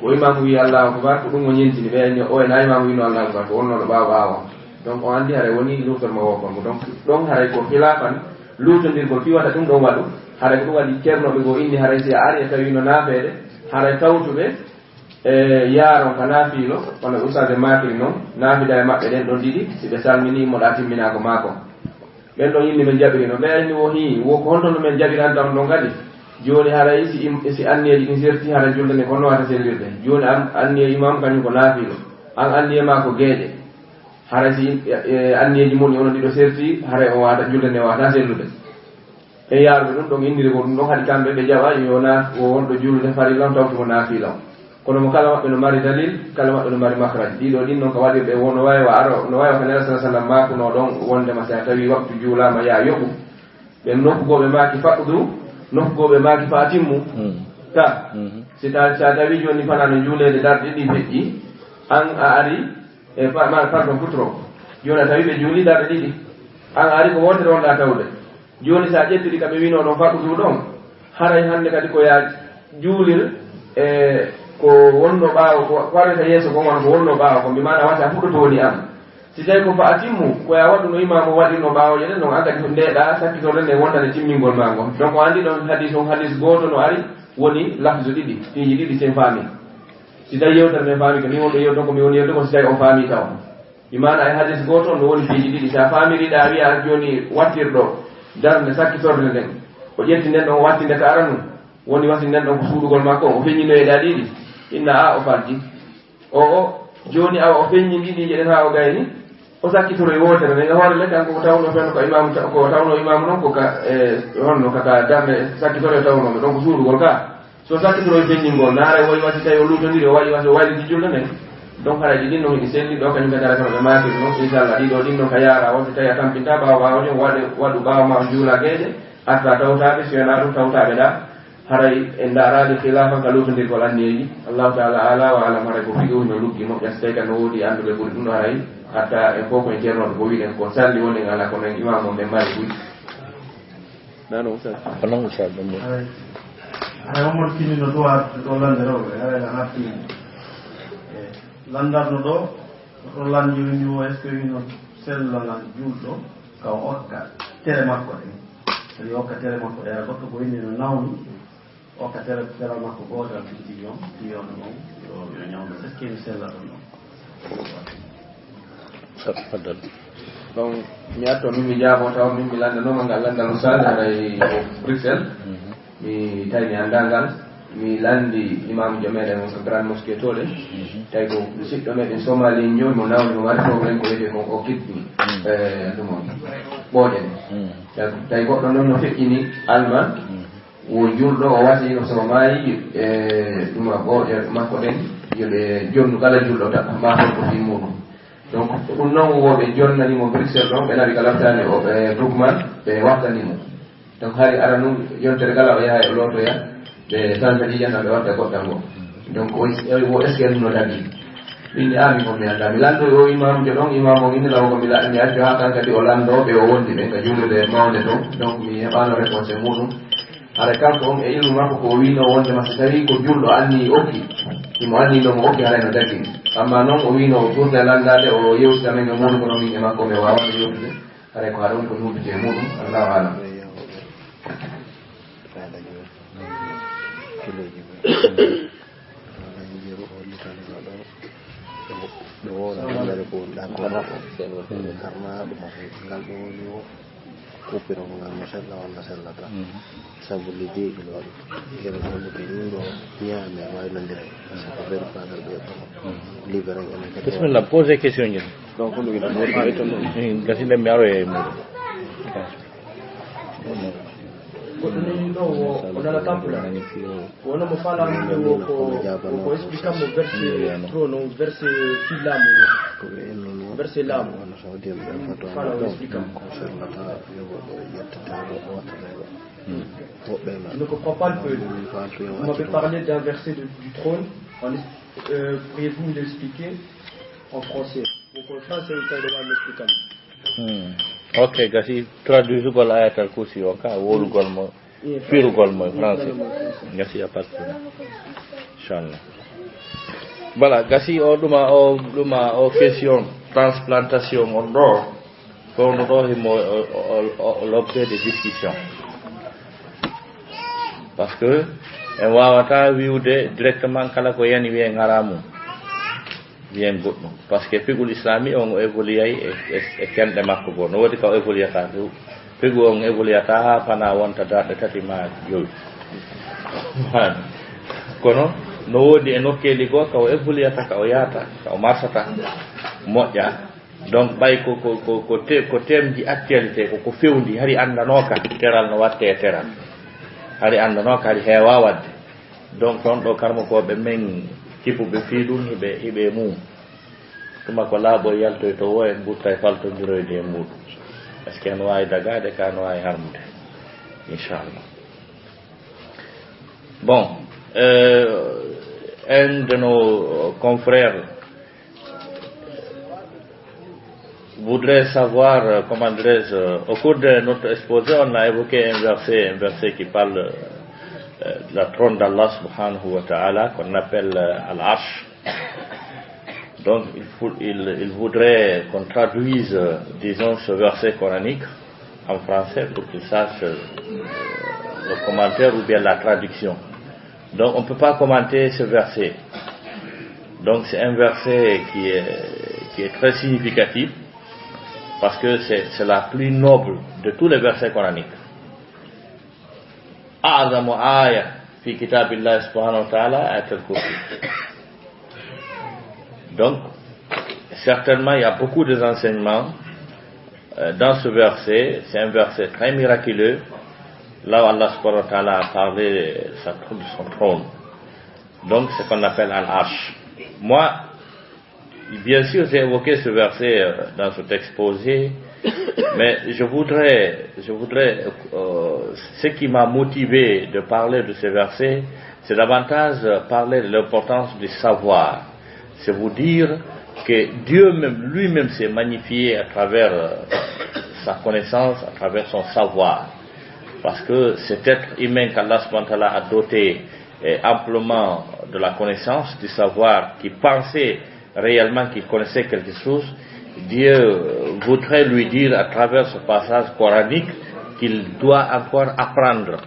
Speaker 3: ko imamu wi allahu akbar ko ɗum o ñentini ɓe inni o na imamu wino allahu akbar ko wonnoɗo ɓaawa donc o andi haray woni lutorma wokkonmo donc ɗon haray ko hilafan lutodirgol fi waɗa ɗum ɗon waɗu haray ko ɗum waɗi ceernoɓe goo inni haray si a ari e tawi no naafeede haray tawtuɓe e yaaron ka naafilo kono usage makiri noon naafida e maɓɓe ɗen ɗon ɗiɗi si ɓe salmini moɗa timminako maako ɓen ɗon yimɓe men jaɓirino ɓe inni wo hi wo ko hontono men jaɓiranta on ɗon kadi joni haray si anniyeji ɗin serti hara julde nde ko nowata sellirde joni anniye imam kañum ko naafilo an anniye ma ko geeƴe haray si anniyeji moni onon ɗiɗo serti haray o wata julde nde wata sellude e yaaruɓe ɗum ɗon indiri ko ɗum ɗon haɗi kamɓe ɓe jaɓa yo o wonɗo julde farilla on tawtumo naafila o kono mo kala maɓɓe no mari dalil kala maɓɓe no mari makraj ɗiɗo ɗin noon ko waɗirɓe wo no wawi aro no wawi ko nela sa sallam makuno ɗon wondema sa tawi waktu juulama ya yoɓu ɓen nokkugoɓe maki faɗɗu nokkugoɓe maki fa timmu ta sa tawi joni fanano juulede darɗe ɗiɗi feƴƴi an a ari e pardon futro joni a tawi ɓe juuli darɗe ɗiɗi an a ari ko wonde ronɗa tawde joni sa ƴettiri kaɓe wino ɗon faɗɗu ɗon haray hande kadi ko ya juulir e ko wonno ɓaawo ko warata yeeso kon wona ko wonno ɓaawo ko mbimana wata fuɗɗoto woni am si tawi ko fa atimmu ko ya waɗu no imamu waɗi no ɓaawo jene non anda ko ndeɗa sakkitorde nde wondane timmingol ma ngo donc o andi ɗon hadis goto no ari woni lafzu ɗiɗi fiiji ɗiɗi sen faami si tawi yewtere nde faami ko ni wonɗo yewto ko mi woni yewto ko si tawi o faami taw imana e hadis goto no woni fiiji ɗiɗi sa faamiriɗa wiya joni wattirɗo darde sakkitorde nden o ƴetti nden ɗon wattinde ka aranu woni wasi nden ɗon ko suuɗugol makko o feññinoyeɗa ɗiɗi inna a o falti o joni awa o feññi ɗiɗi jeɗen ha o gayni o sakkitoro e wotere nde hoore le kanko ko tawno fen ko imamu ko tawno imamu noon ko ka honno kaka darde sakkitoro e tawnoɓe donc suuɗugol ka so sakkitoro e feññingol naara woyi wasi tawi o luutodiri o waɗi wasi o wayliti julde nden donc haraji ɗin ɗon hiɗi selli ɗo kañum kadi arata ɓe maakiri noon inchallah ɗiɗo ɗin ɗon ka yaara wonso tawi a tampinta ɓawa ɓawa ɗum waɗu ɓawa ma o juula gueɗe arta tawtaɓe sowena ɗum tawtaɓe ɗa haray en ndaaraade khilafa ka luutondirgol anniyeji allahu taala ala wa alam haray ko fiɗowi no luggi moƴƴa so tawi ka no woodi annduɓe ɓuri ɗum ɗo haray hatta en fof koye ceernoɗo ko wiɗen ko salli woni en ala kono en imam on ɓe mari ɓuy nano usad
Speaker 1: onon usad ɗum
Speaker 4: hay omon kinino ɗo ɗo lande rewɓe haray a hatti landarno ɗo ɗo landi windi o est ce que wino sellalan julɗo ka o okka tere makko ɗen kadi okka tere makko ɗera goɗɗo ko windi no nawni okka teral makko gotal tiyon noon yo ñawdo est ce que mi sella ɗon ɗon
Speaker 1: faddal
Speaker 3: donc mi atto min mi jaabo taw min mi landanoma ngal landal usad haray o Bruxelles mi tawi mi annda ngal mi landi imamujo meɗen ko grande mosquée toɗe tawi ko siɗɗo meɗen somali joni mo nawni mo wari probléme ko wiyete ko kiɗɗi ɗumon ɓooƴe ɗe tawi goɗɗo noon no feƴƴini alman wo julɗo o wasi so maayi ɗuma ɓooƴe makko ɗen yoɓe jonnu kala julɗo maton ko fi muɗum donc ɗum noon woɓe jonnanimo Bruxelles ɗon ɓe nawi ka laftani o ɓe Brookman ɓe wattanimo donc hari ara num yontere kala o yaha e lootoya ɓe tanta ɗiƴanɗa ɓe watta goɗɗal ngo donc o est ce que no tagi ɓinni ami ko mi anda mi lando o imamujo ɗon imam o innirawo ko mi accu ha kan kadi o lando ɓe o wondi ɓen ka jullude mawde ɗon donc mi heɓano réponse e muɗum haɗa kanko on e ilmu makko ko wino wondema so tawi ko julɗo anni okki imo anni ɗo mo okki haray no tagi amma noon o wino o ɓurde landade o yewtita men e muɗum kono min e makko mi wawano yewtude haray ko haɗa woni ko nuldute e muɗum allahu alam
Speaker 5: ɗo wona ɗumere ko ɗakono karma ɗum ngal ɗo woni o kuppiro ko ngal no sella walla sellata sabu lijeji ɗon kene woni ko yimɗo ñaami a wawi nandire par ce que ɓeɗo fagal ɓe ɗo libéré ene kadi
Speaker 1: bisimilla posé question ñen
Speaker 3: donc ko ɗum ina
Speaker 1: gasinde mi aro e muɗum
Speaker 6: Kotuni no onala tampula wona mo fala mo ko explica mo verse trono verse filamu verse lamu
Speaker 5: wona so dem fato
Speaker 6: fala mo explica
Speaker 5: ko sellata yo yettata o wata
Speaker 6: je ne comprends pas le peu. Vous m'avez parlé d'un verset du trône. Pourriez-vous me l'expliquer en français? Au français, vous allez m'expliquer.
Speaker 1: Ok, gasi traduisugol ayatal kursi o ka wolugol mo firugol mo français gasi a pas inchallah voilà gasi o ɗuma o question transplantation on ɗo kono ɗo himo l'objet de discussion parce que en wawata wiwde directement kala ko yani wiye ngaramu wiyen goɗɗum par ce que figul islami on o évoluey e kenɗe makko goo no woodi ka o évoluata figu on évoluata ha pana wonta darɗe tati ma joyi kono no woodi e nokkeli goo ka o évoluata ka o yahata ka o marsata moƴƴa donc ɓay ko temji actualité koko fewndi hari andanoka teral no watte e teral hari andanoka hari heewa wadde donc ɗon ɗo karmo koɓe men kipuɓe fiiɗum hiɓe mum tuma ko laaɓo yaltoy to wo en ɓurta e faltodiroyde e muɗum est ce que en wawi dagade ka no wawi harmude inchallah bon un de nos confrères voudrait savoir comment dirais-je au cours de notre exposé on a évoqué un verset qui parle de la trône d'Allah subhanahu wa ta'ala qu'on appelle Al-Arsh. Donc il voudrait qu'on traduise, disons, ce verset coranique en français pour qu'ils sachent le commentaire ou bien la traduction. Donc on ne peut pas commenter ce verset. Donc c'est un verset qui est très significatif parce que c'est la plus noble de tous les versets coraniques. أعظم آية في كتاب الله سبحانه وتعالى آية الكرسي. Donc, certainement, il y a beaucoup d'enseignements dans ce verset. C'est un verset très miraculeux, là où Allah subhanahu wa ta'ala a parlé de son trône. Donc, c'est ce qu'on appelle Al-Arsh. Moi, bien sûr, j'ai évoqué ce verset dans cet exposé, mais je voudrais ce qui m'a motivé de parler de ce verset, c'est davantage parler de l'importance du savoir. C'est vous dire que Dieu même, lui-même s'est magnifié à travers sa connaissance, à travers son savoir. Parce que cet être humain qu'Allah subhanahu wa ta'ala a doté amplement de la connaissance, du savoir, qui pensait réellement qu'il connaissait quelque chose, Dieu voudrait lui dire à travers ce passage coranique qu'il doit encore apprendre.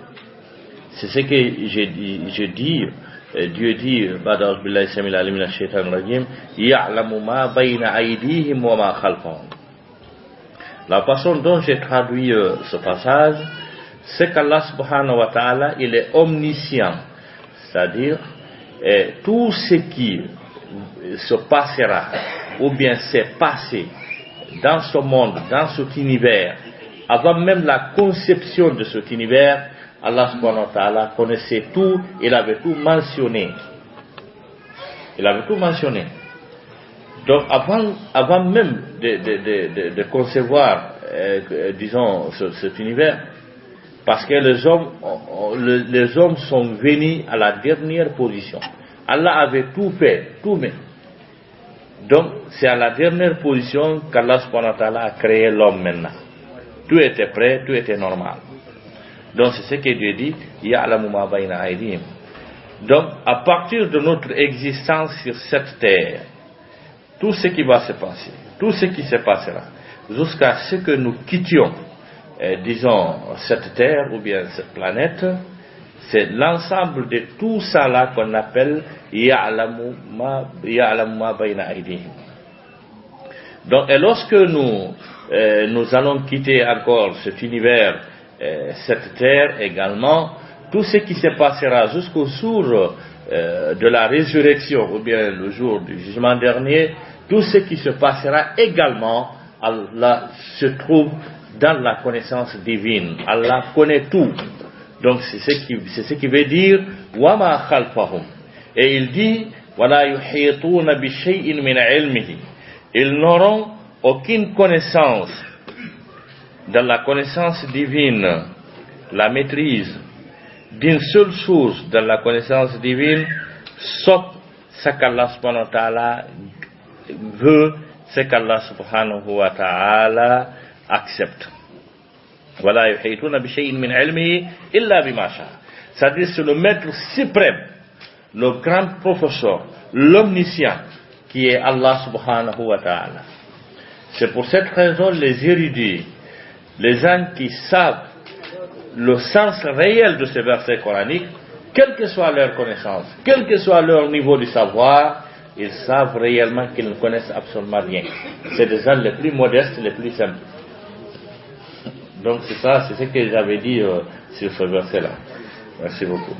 Speaker 1: C'est ce que je dis. Dieu dit, la façon dont j'ai traduit ce passage, c'est qu'Allah subhanahu wa ta'ala, il est omniscient, c'est-à-dire tout ce qui se passera ou bien s'est passé dans ce monde, dans cet univers, avant même la conception de cet univers, Allah subhanahu wa ta'ala connaissait tout, il avait tout mentionné. Il avait tout mentionné. Donc avant même de concevoir, disons, cet univers, parce que les hommes sont venus à la dernière position. Allah avait tout fait, tout mis. Donc c'est à la dernière position qu'Allah subhanahu wa ta'ala a créé l'homme maintenant. Tout était prêt, tout était normal. Donc c'est ce que Dieu dit, ya'lamu ma bayna aydihim. Donc à partir de notre existence sur cette terre, tout ce qui va se passer, tout ce qui se passera, jusqu'à ce que nous quittions, disons, cette terre ou bien cette planète, c'est l'ensemble de tout ça là qu'on appelle ya'lamu ma bayna aydihim. Donc et lorsque nous allons quitter encore cet univers, cette terre également, tout ce qui se passera jusqu'au jour de la résurrection ou bien le jour du jugement dernier, tout ce qui se passera également, Allah se trouve dans la connaissance divine. Allah connaît tout. Donc c'est ce qui veut dire wama khalfahum. Et il dit wala yuhituna bi shay'in min ilmihi. Ils n'auront aucune connaissance dans la connaissance divine, la maîtrise d'une seule chose dans la connaissance divine, sauf ce qu'Allah subhanahu wa ta'ala veut, ce qu'Allah subhanahu wa ta'ala accepte. Voilà, yuhituna bi shay'in min ilmihi illa bima sha'a. C'est-à-dire c'est le maître suprême, le grand professeur, l'omniscient, qui est Allah subhanahu wa ta'ala. C'est pour cette raison les érudits, les gens qui savent le sens réel de ces versets coraniques, quelle que soit leur connaissance, quel que soit leur niveau de savoir, ils savent réellement qu'ils ne connaissent absolument rien. C'est des gens les plus modestes, les plus simples. Donc c'est ça, c'est ce que j'avais dit sur ce verset-là. Merci beaucoup.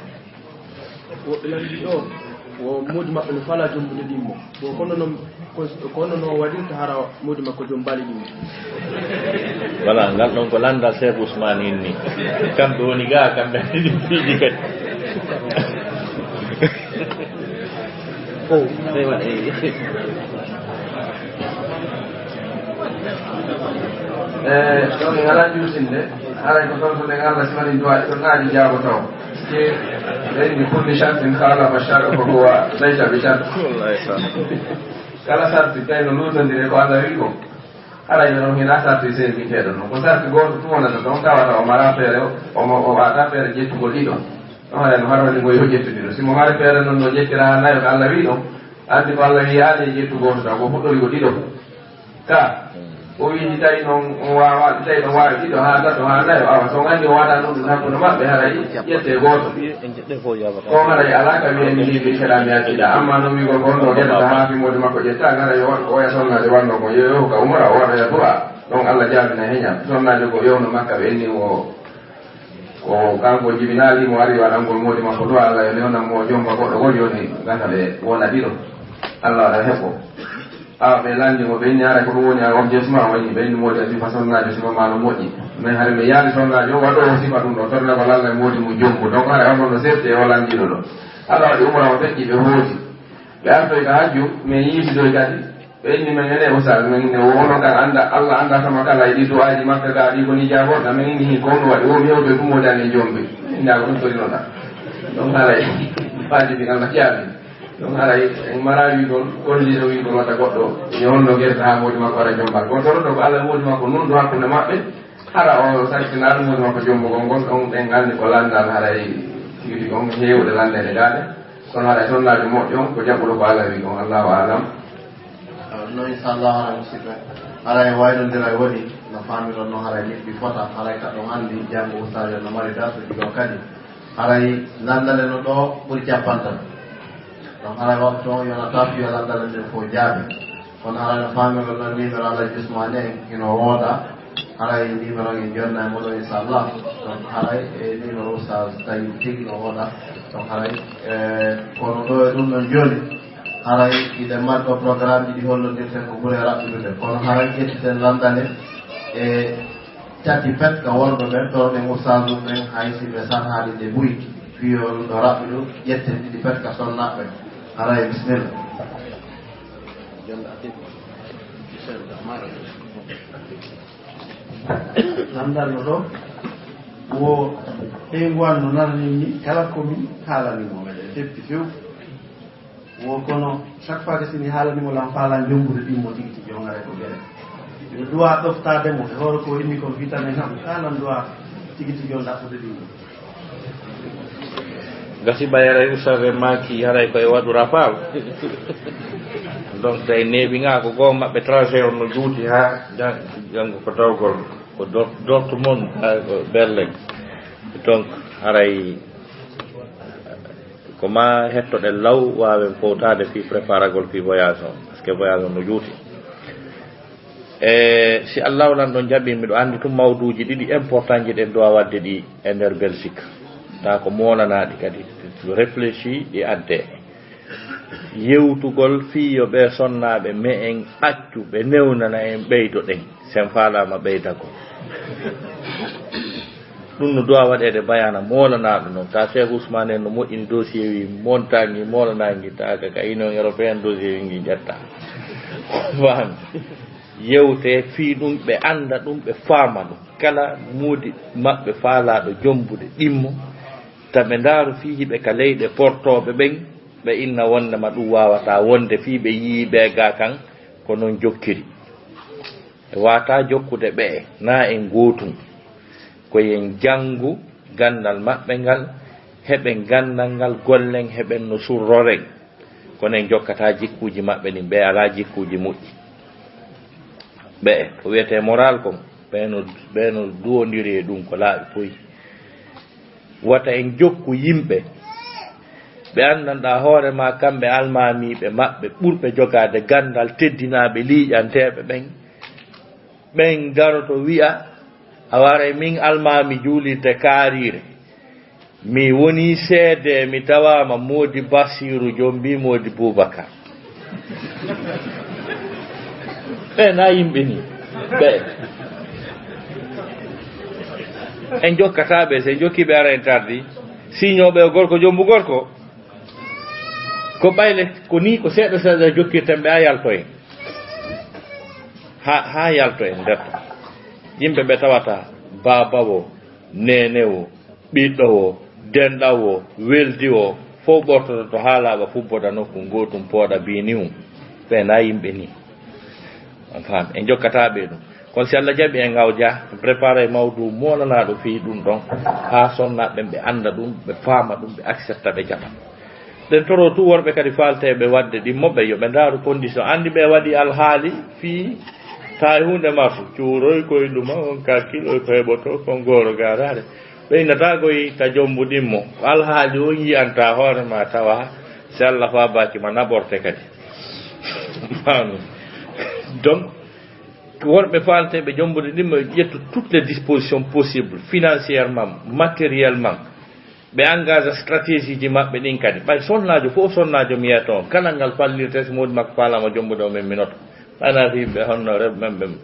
Speaker 6: Modi makko no fala jombude dimmo bo kono no wadinta hara modi makko jombali dimmo
Speaker 1: voilà ngal don ko landa Cheikh Ousmane inni kambe woni ga kambe fiji kat oh sai wa
Speaker 3: donc ngala jusinde ara ko ton ne ngala smani doa to ngadi jaabo taw لأن كل شرط خالف الشرع فهو ليس بشرط. Kala sarti kayno lutondire ko Allah wi ko ala yono hina sarti se mi kedo no ko sarti goto tuona to don tawata o mara fere o wata fere jettugol ɗiɗo on ala no harwani go yo jettudiro simo mara fere non no jettira nayo ko Allah wi ɗo andi ko Allah wiyaade jettu goto taw ko fuɗɗori ko ɗiɗo ka o wiidi tawi noon wawa tawi ɗon wawi ɗiɗo ha tato ha nayo awa so andi o waɗa ɗum ɗum hakkude maɓɓe haray ƴette goto ko haray ala ka wiye mi yiiɓe seeɗa mi acciɗa amma noon wigol ko honno ƴettata ha fimode makko ƴetta haray o oya sonnade wanno ko yeyo ka umra o waɗoya du'a donc Allah jaabina heñam sonnajo ko yewno makka ɓe enni o kanko jibinali mo ari waɗangol modi makko du'a Allah yo newnanmo jomba goɗɗo gon joni gata ɓe wona ɗiɗo Allah waɗa heɓɓo awa ɓe landi mo ɓe ñaara ko ɗum woni a objesement wañi ɓe inni modi a sifa sonnajo sifa ma no moƴƴi mais hade mi yaali sonnajo waɗo o sifa ɗum ɗo torne ko lalla modi mo jombu donc hade on no sefte o landiɗo ɗo Allah waɗi umra o feƴƴi ɓe hooti ɓe artoy ka hajju mais yiifidoy kadi ɓe inni men ene usal men wono kan anda Allah anda kama kala e ɗi du'aji makka ka ɗi koni jaborta min inni ko ɗum waɗi womi hewɓe ɗum wodani e jombi indago ɗum torinoɗa donc haray faji ɗi Allah ƴaaɓi donc haray en marawi ɗon golliɗo wi ɗon waɗa goɗɗo yo honno guerta ha modi makko ara jombal kono to ɗo ko Allah modi makko nundu hakkude maɓɓe hara o sartinaɗo modi makko jombugol ngol ɗon ɗen andi ko landal haray tigi tigi on hewde landede gaɗe kono haray sonnajo moƴƴo ko jaɓɓuɗo ko Allah wi on Allahu alam
Speaker 5: no inchallah haray musidɓe haray waynodira waɗi no famiron noon haray neɗɗi fota haray ka ɗon andi janggo ustadio no mari darsuji ɗo kadi haray landale no ɗo ɓuuri cappantal donc haray waktu on yonata fiyo landale nden fof jaabi kono haray no famiron noon numéro Allah jusmane en ino wooda haray numéro en jonna e moɗo inchallah donc haray e numéro ustad tawi tigi no wooda donc haray kono ɗo e ɗum ɗon joni haray iɗe marɗo programme ɗiɗi hollodirten ko ɓuuri raɓɓidude kono haray ƴettiten landane e tati pet ka wonɓe ɓen ɗoɗen ustadum ɓen hay si ɓe san haali ɗe ɓuuri fiyo ɗum ɗo raɓɓiɗu ƴetten ɗiɗi pet ka sonnaɓe haray bisimilla
Speaker 4: landal no ɗo wo ɓeyguwan no narani ni kala komin haalanimo meɗe tepti few wo kono chaque fois que sini haalanimo lam faala jombude ɗimmo tigi tigi on ara ko gueɗe mi duwa ɗoftademo e hoore ko inni ko vitame kam kalan duwa tigi tigi on ɗaɓɓude ɗimmo
Speaker 1: gasi ɓayere usare maki haray koye waɗura faal donc tawi neeɓinga ko goo maɓɓe trajet on no juuti ha janggo ko dawgol ko Dortmund ko Berlin donc haray ko ma hettoɗen law wawen fowtade fi préparagol fi voyage o par ce que voyage o no juuti e si Allah lan ɗon jaɓi miɗo andi tum mawduji ɗiɗi important ji ɗen dowa wadde ɗi e nder Belgique ta ko monanaɗi kadi réfléchi ɗi adde yewtugol fiyo ɓe sonnaɓe me en accu ɓe newnana en ɓeydo ɗen sen falama ɓeydago ɗum no dowa waɗede bayana molanaɗo noon ta Cheikh Ousmane en no moƴƴini dossier wi montagne molanagui taka ka union européenne dossier wi gui ƴetta fami yewte fi ɗum ɓe anda ɗum ɓe faama ɗum kala muudi maɓɓe faalaɗo jombude ɗimmo taɓe ndaaru fi hiɓe ka leyɗe portoɓe ɓen ɓe inna wondema ɗum wawata wonde fi ɓe yiiɓe ga kan ko noon jokkiri e wata jokkude ɓe na en gotum koyen janngu gandal maɓɓe ngal heɓen gandal ngal gollen heɓen no surroren kono en jokkata jikkuji maɓɓe ɗin ɓe ala jikkuji moƴƴi ɓe ko wiyete moral kon ɓeno duwodiri e ɗum ko laaɓi poyi wata en jokku yimɓe ɓe andanɗa hoorema kamɓe almamiɓe maɓɓe ɓurɓe jogade gandal teddinaɓe liiƴanteɓe ɓen garoto wi'a a wara min almami juulirde kaarire mi woni seede mi tawama Modi Basiru jombi Modi Boubacar ɓe na yimɓe ni ɓe en jokkataɓe se jokkiɓe ara en tardi signoɓe gorko jombu gorko ko ɓayle ko ni ko seeɗa seeɗa jokkirten ɓe ha yalto en ha yalto en ndetta yimɓe ɓe tawata baba o nene o ɓiɗɗo o denɗaw o weldi o fof ɓortoto to haalaɓa fubboda nokku gotum pooɗa bini um ɓe na yimɓe ni on faam en jokkataɓe ɗum kono si Allah jaɓi en gawja préparé mawdu monanaɗo fi ɗum ɗon ha sonnaɓe ɓe anda ɗum ɓe faama ɗum ɓe accepta ɓe jaɓa den toro tu worɓe kadi falteɓe wadde ɗimmoɓe yoɓe ndaaru condition andi ɓe waɗi alhaali fii ta hunde mafu cuuroy koye ɗuma on kakkiloy ko heɓoto kon gooro garade ɓeynata koye ta jombu ɗimmo alhaali o yiyanta hoorema tawa si Allah fa bakima naɓorte kadi donc worɓe falteɓe jombude ɗimmo ƴettu toutes les dispositions possibles financièrement matériellement ɓe engage stratégie ji maɓɓe ɗin kadi ɓay sonnajo fof sonnajo mi yiyata on kala ngal fallirte so modi makko falama jombude o men minoto ɓayna fi ɓe honno rewɓe men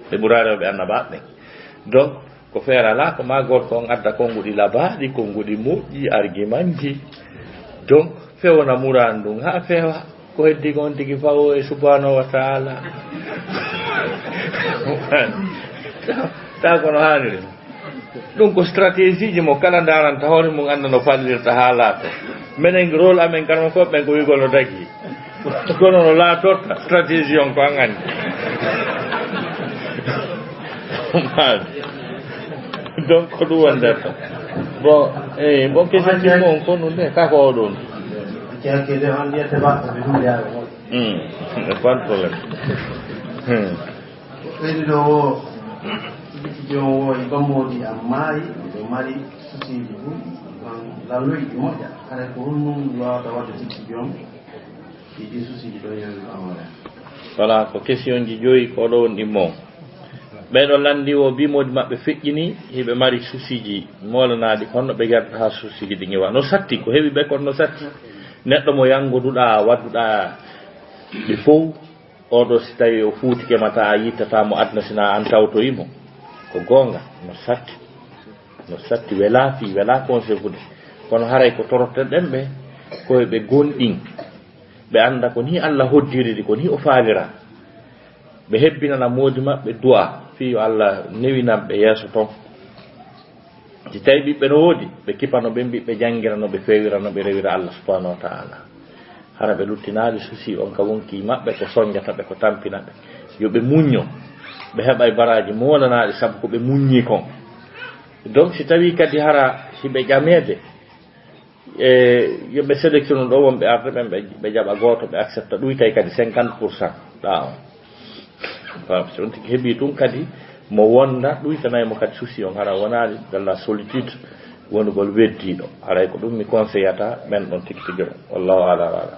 Speaker 1: ɓe ɓuura rewɓe annabaɓe ɓen donc ko feere ala ko ma gorko on adda konnguɗi labaɗi konnguɗi moƴƴi argument ji donc fewna muran ɗum ha feewa ko heddi ko on tigi fawo e subhanahu wa taala ta kono haniri ɗum ko stratégie ji mo kala daranta hoore mum anda no fallirta ha laato minen rôle amen kanma fof ɓen ko wigol no dagi kono no laatorta stratégie on ko an andi donc ko ɗum wondata bon eyi bon question mon ko ɗum de kako o ɗon
Speaker 4: kede on yette batta ɓe ɗum yaɓe
Speaker 1: pas de problème
Speaker 4: ɓeydi ɗo o jon woyi bammodi am maayi miɗo mari susiji ɗuɗi ɗon lalloyi ɗi moƴƴa kare ko honnum wawata wadde tikki jom ɗiɗi susiji ɗo yowi amore
Speaker 1: voilà ko question ji joyi ko ɗo won ɗimmo ɓeɗo landi o bimodi maɓɓe feƴƴini hiɓe mari susiji molanaɗi honno ɓe garta ha susiji ɗi ñewa no satti ko heewi ɓe kono no satti neɗɗo mo yangoduɗa wadduɗa ɗi fof oɗo si tawi o fuutike mata a yittatamo adna sina an tawtoyimo ko gonga no satti wela fi wela conséfude kono haray ko toroteɗen ɓe koye ɓe gonɗin ɓe anda ko ni Allah hoddiriɗi ko ni o faalira ɓe hebbinana moodi maɓɓe du'a fi yo Allah newinam ɓe yeeso ton si tawi ɓiɓɓe no woodi ɓe kipano ɓe mbiɓe jangira no ɓe fewira no ɓe rewira Allah subhanahu wa ta'ala hara ɓe luttinaali susi on ka wonki maɓɓe ko soñjata ɓe ko tampina ɓe yo ɓe muñño ɓe heɓa baraji molanaɗi sabu ko ɓe muññi kon donc si tawi kadi hara hiɓe ƴamede yoɓe sélection ɗo wonɓe arde ɓen ɓe jaɓa goto ɓe accepta ɗuytay kadi 50% ɗa on so on tigi heeɓi ɗum kadi mo wonda ɗuytanaymo kadi susi on hara wonani de la solitude wonugol weddiɗo haray ko ɗum mi conseillata ɓen ɗon tigi tigi o wallahu ala wala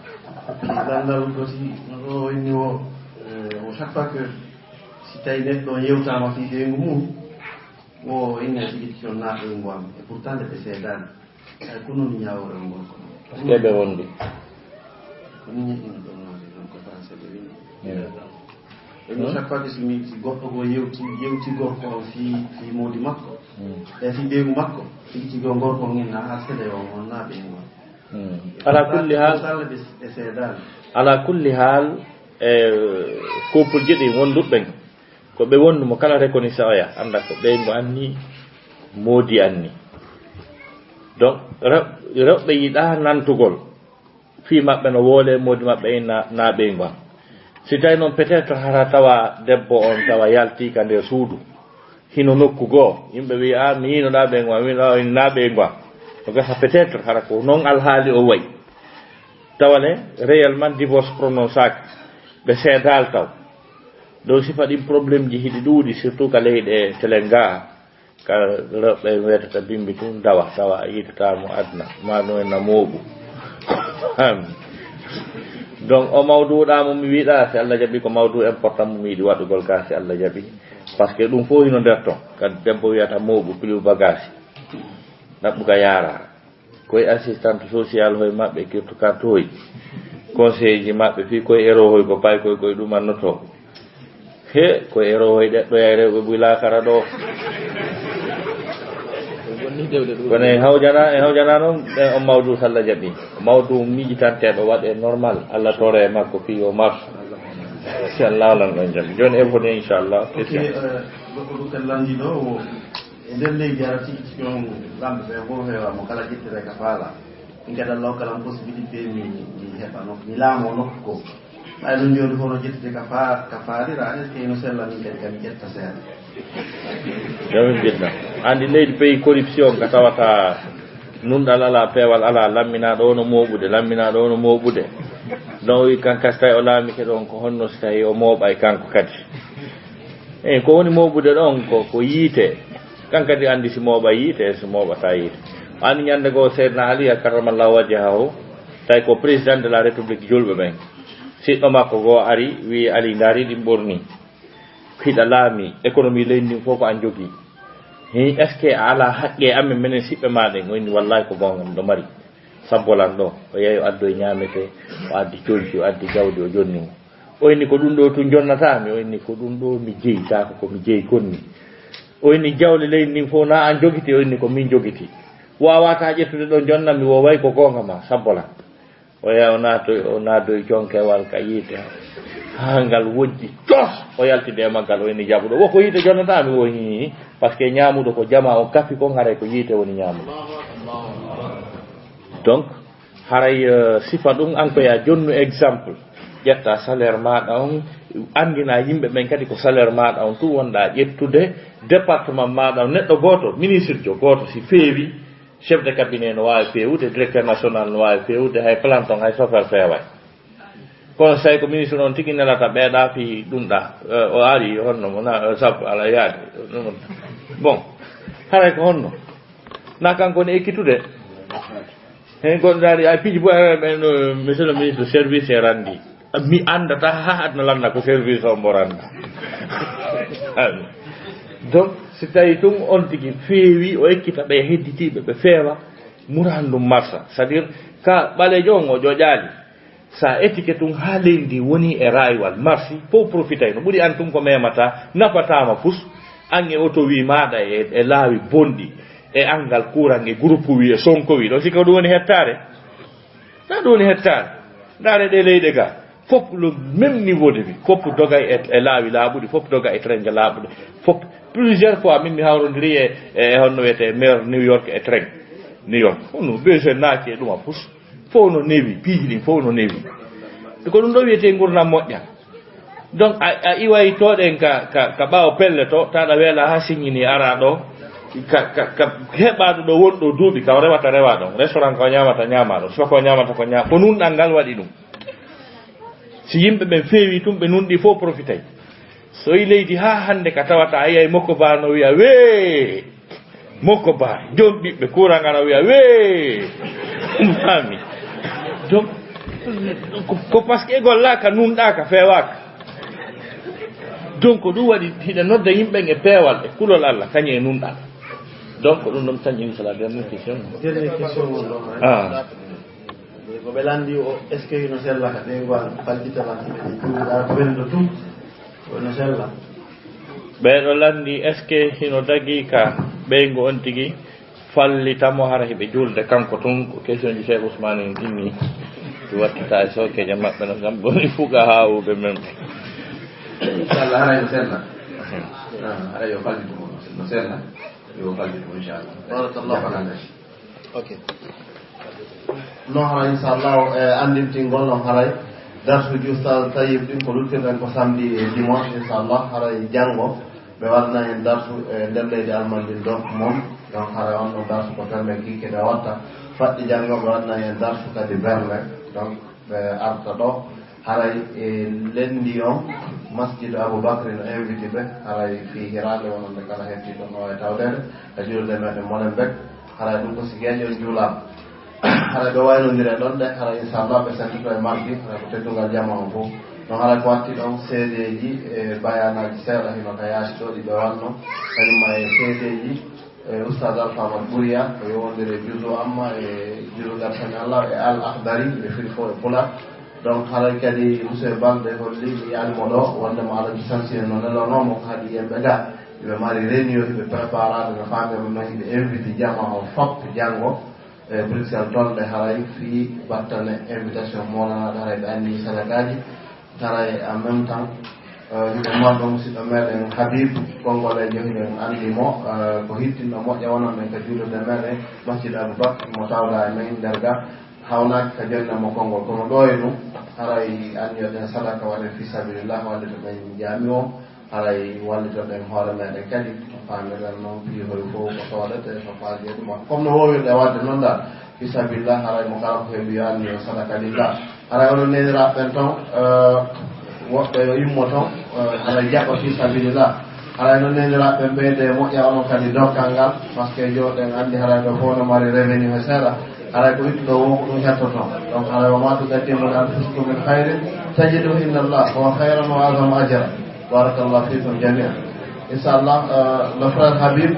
Speaker 4: landal aussi no inni o chaque fois que si tawi neɗɗo yewtama fi ɓeygu mum o inni a tigi tigi on naɓeygu am et pourtant nde ɓe seedani ay ko noon ñawore ngol ko
Speaker 1: par ce que ɓe wondi
Speaker 4: ko ni ñeɗɗino ɗon noon donc ko français ɓe wini et chaque fois que si goɗɗo ko yewti gorko o fi modi makko e fi ɓeygu makko tigi tigi o gorko ginna ha seeɗe o on naɓeygu am
Speaker 1: ala kulli hal
Speaker 4: ɓe seedani
Speaker 1: ala kulli hal couple ji ɗi wonduɓɓen ko ɓe wondumo kala reconnaissant oya anda ko ɓeygu anni moodi anni donc rewɓe yiɗa nantugol fi maɓɓe no woole moodi maɓɓe e na ɓeygu am si tawi noon peut être hara tawa debbo on tawa yaltika nder suudu hino nokku goo yimɓe wi a mi yinoɗa ɓeygu am wino na ɓeygu am o gasa peut être hara ko noon alhaali o wayi tawale réellement divorce prononcaka ɓe seedal taw ɗo sifa ɗin probléme ji hiɗi ɗuuɗi surtout ka leyɗe telenga ka rewɓe weetata bimbi tun dawa a yitatamo adna mano en na mooɓu donc o mawduɗamo mi wiɗa si Allah jaaɓi ko mawdu important mo mi yiɗi waɗugol ga si Allah jaaɓi par ce que ɗum fof hino nder ton kadi debbo wiyata mooɓu plus bagage ɗaɓɓuga yaara koye assistante social hoye maɓɓe kirtu carte hoy conseil ji maɓɓe fi koye ero hoy ko pay koye ɗum annoto he koye ero hoy ɗeɗɗo yay rewɓe ɓuylakara ɗo kono e hawjana noon ɓen on mawdu sallah jaaɓi mawdu miijitanteɗo waɗe normal Allah tore e makko fi o mars inchallah lan ɗon jaaɓi joni évolué inchallah question
Speaker 4: goɗɗo ɗum kadi landiɗo o e nder leydi ara tigi tigi on lamɓe ɓe fof hewamo kala ƴettire ka faala min kadi Allah hokkalam possibilité mi heɓa nokku mi laamo nokku ko ɓay ɗum joni fof no ƴettite ka faalira est ce que ino sella min kadi kami ƴetta seeɗa
Speaker 1: jami mbiɗɗa andi leydi pays corruption ka tawata nundal ala pewal ala lammina ɗo no moɓude don wi kanka so tawi o laamike ɗon ko honno so tawi o mooɓa e kanko kadi eyi ko woni moɓude ɗon ko yiite kankadi andi si mooɓa yiite e so mooɓata yiite andi ñande goo seydna ali karamallahu wajhahu tawi ko président de la république julɓe ɓen siɗɗo makko goo ari wi ali ndaari ɗin ɓorni hiɗa laami économie leydi ndin fof ko an jogii est ce que a ala haqqe amen minen siɓɓe maɗen o inni wallahi ko gonga ɗo mari sabbolan ɗo o yeeyi o addo e ñaamete o addi colci o addi gawdi o jonni mo o inni ko ɗum ɗo tun jonnatami o inni ko ɗum ɗo mi jeyitako komi jeeyi konni o inni jawle leydi ndin fof na an jogiti o inni ko min jogiti wawata ƴettude ɗo jonnami wo way ko gonga ma sabbolan o yeeyi o naatoy jonkewal ka yiite ha ngal wojji tos o yaltide e maggal o inni jaɓuɗo woko yiite jonnatami o hi par ce que ñaamuɗo ko jama o kafi ko haray ko yiite woni ñaamuɗo donc haray sifa ɗum an koya jonnu exemple ƴetta salaire maɗa on andina yimɓe ɓen kadi ko salaire maɗa on tu wonɗa ƴettude département maɗa on neɗɗo goto ministre jo goto si feewi chef de cabinet no wawi fewude directeur national no wawi fewude hay planton hay chauffeur feway kono so tawi ko ministre on tigui nelata ɓeeɗa fi ɗum ɗa o ari honno mona sappo ala yaade bon haray ko honno na kanko ne ekkitude hen gonɗaari ay piiji bo ɓen monsieur le ministre service e randi mi andata ha adna landa ko service o mbo randa donc si tawi ɗum on tigi feewi o ekkita ɓe hedditiɓe ɓe feewa murandum marsa c'est à dire ka ɓalejo on o ƴoƴaali sa étiquette tum ha leydi woni e raywal marsi fof profitay no ɓuri an tum ko memata nafatama pus an e auto wi maɗa e laawi bonɗi e angal courant e groupe wi e sonko wi ɗo sika ɗum woni hettare na ɗum woni hettare ndaare ɗe leyɗe ga fof le même niveau de vie fof dogay e laawi laaɓuɗi fof doga e train laaɓuɗi fof plusieurs fois min mi hawrodiri e honno wiyete maire New York e train New York hono besoin naaki e ɗum a pus fof no newi piiji ɗin fof no newi ko ɗum ɗo wiyete gurdam moƴƴa donc a iwayi toɗen ka ɓaawo pelle to taɗa weela ha signini ara ɗo ka heɓaɗo ɗo wonɗo duuɓi ka rewata rewa ɗon restaurant ko ñamata ñama ɗo soko ñamata ko ñama ko nunɗal ngal waɗi ɗum si yimɓe ɓen feewi tum ɓe nunɗi fof profitay so yi leydi ha hande ka tawata a yiyay mokko ba no wiya wee mokko ba jom ɓiɓɓe courant ana wiya wee mami donc ko par ce que gollaka nunɗaka fewaka donc ɗum waɗi hiɗa nodda yimɓen e peewal e kulol Allah kañum e nunɗal donc ɗum ɗum tan insha Allah dernière question
Speaker 4: ko ɓe landi o est ce que ino sella ka ɗe gwa fallitalan hiɓe juuɗa welɗo tum no sella
Speaker 1: ɓeɗo landi est ce que hino dagui ka ɓeygo on tigui fallitamo hara heɓe julde kanko tun ko question ji Cheikh Ousmane en inni to wattita e sokeje maɓɓe no gam boni fuga hawuɓe men
Speaker 3: inchallah haray no sella haray yo fallitumo no sella yo fallitumo inchallah barakallahu
Speaker 4: ok no haray inchallah andintingol no haray darsuji oustad Tayyib ɗin ko luttirɗen ko samedi e dimanche inchallah haray janggo ɓe waɗna hen darsu e nder leydi almandin donc moom donc haray on ɗo darsu ko perme kiike ɓe watta faɗɗi janggo ɓe waɗna hen darsu kadi berle donc ɓe arta ɗo haray e lendi on masjid Aboubacry no invité ɓe haray fi hirande wononde kala hettiɗo no wawi tawdede e julde meɗen Molenbeek haray ɗum ko si gueñol juulama haray ɓe waynodire ɗon ɗe haray inchallah ɓe sentito e mardi haray ko teddugal jama on fof donc haray ko watti ɗon seedeji e bayanaji seeɗa hino ka yaasi ɗo ɗi ɓe wanno kañumma e seedeji e oustad Alpha Bouria ko yowodiri juuso amma e juuso garsani Allah e al akhdari ɓe firi fo e pula donc haray kadi monsieur Balde holli mi yalimo ɗo wondema alaji sansine no nelonomo ko haadi yimɓe ga ɓe mari réunion hiɓe préparade no famɓe no hiɓe invité jama o fop janggo e Bruxelles toon ɓe haray fi battane invitation molanaɗo haray ɓe anni sadakaji haray en même temps hiɓe marɗo musidɗo meɗen Habib kongolejo hiɗen andimo ko hittinɗo moƴƴa wonon men ko juulurde meɗen masjid Aboubacry mo tawɗa e men nder ga hawnaki ka jonnamo konngol kono ɗo e ɗum haray anniyoɗen sadaka waɗe fi sabilillah wande to ɓen jaami o
Speaker 3: haray wallitoɗen hoore meɗen kadi famiren noon piihoy fof ko soodete so faaje ɗuma comme no wowirɗe wadde noon dal fisabillah haray mo kala ko heɓi yanni o sadaka lillah haray oɗon neniraɓɓen ton woɓɓe yo immo ton haray jaɓɓa fisabilillah haray noon neniraɓɓen ɓeyde moƴƴa onon kadi dokkal ngal par ce que joɗen andi haray ɗo fof no mari revenu he seeɗa haray ko ittuɗo wo ko ɗum hettoto donc haray o matu gaddimo an fusku min hayrin tajidu innallah wa hayran wa azama ajra barakallah fikum jami'an inchallah le frère Habib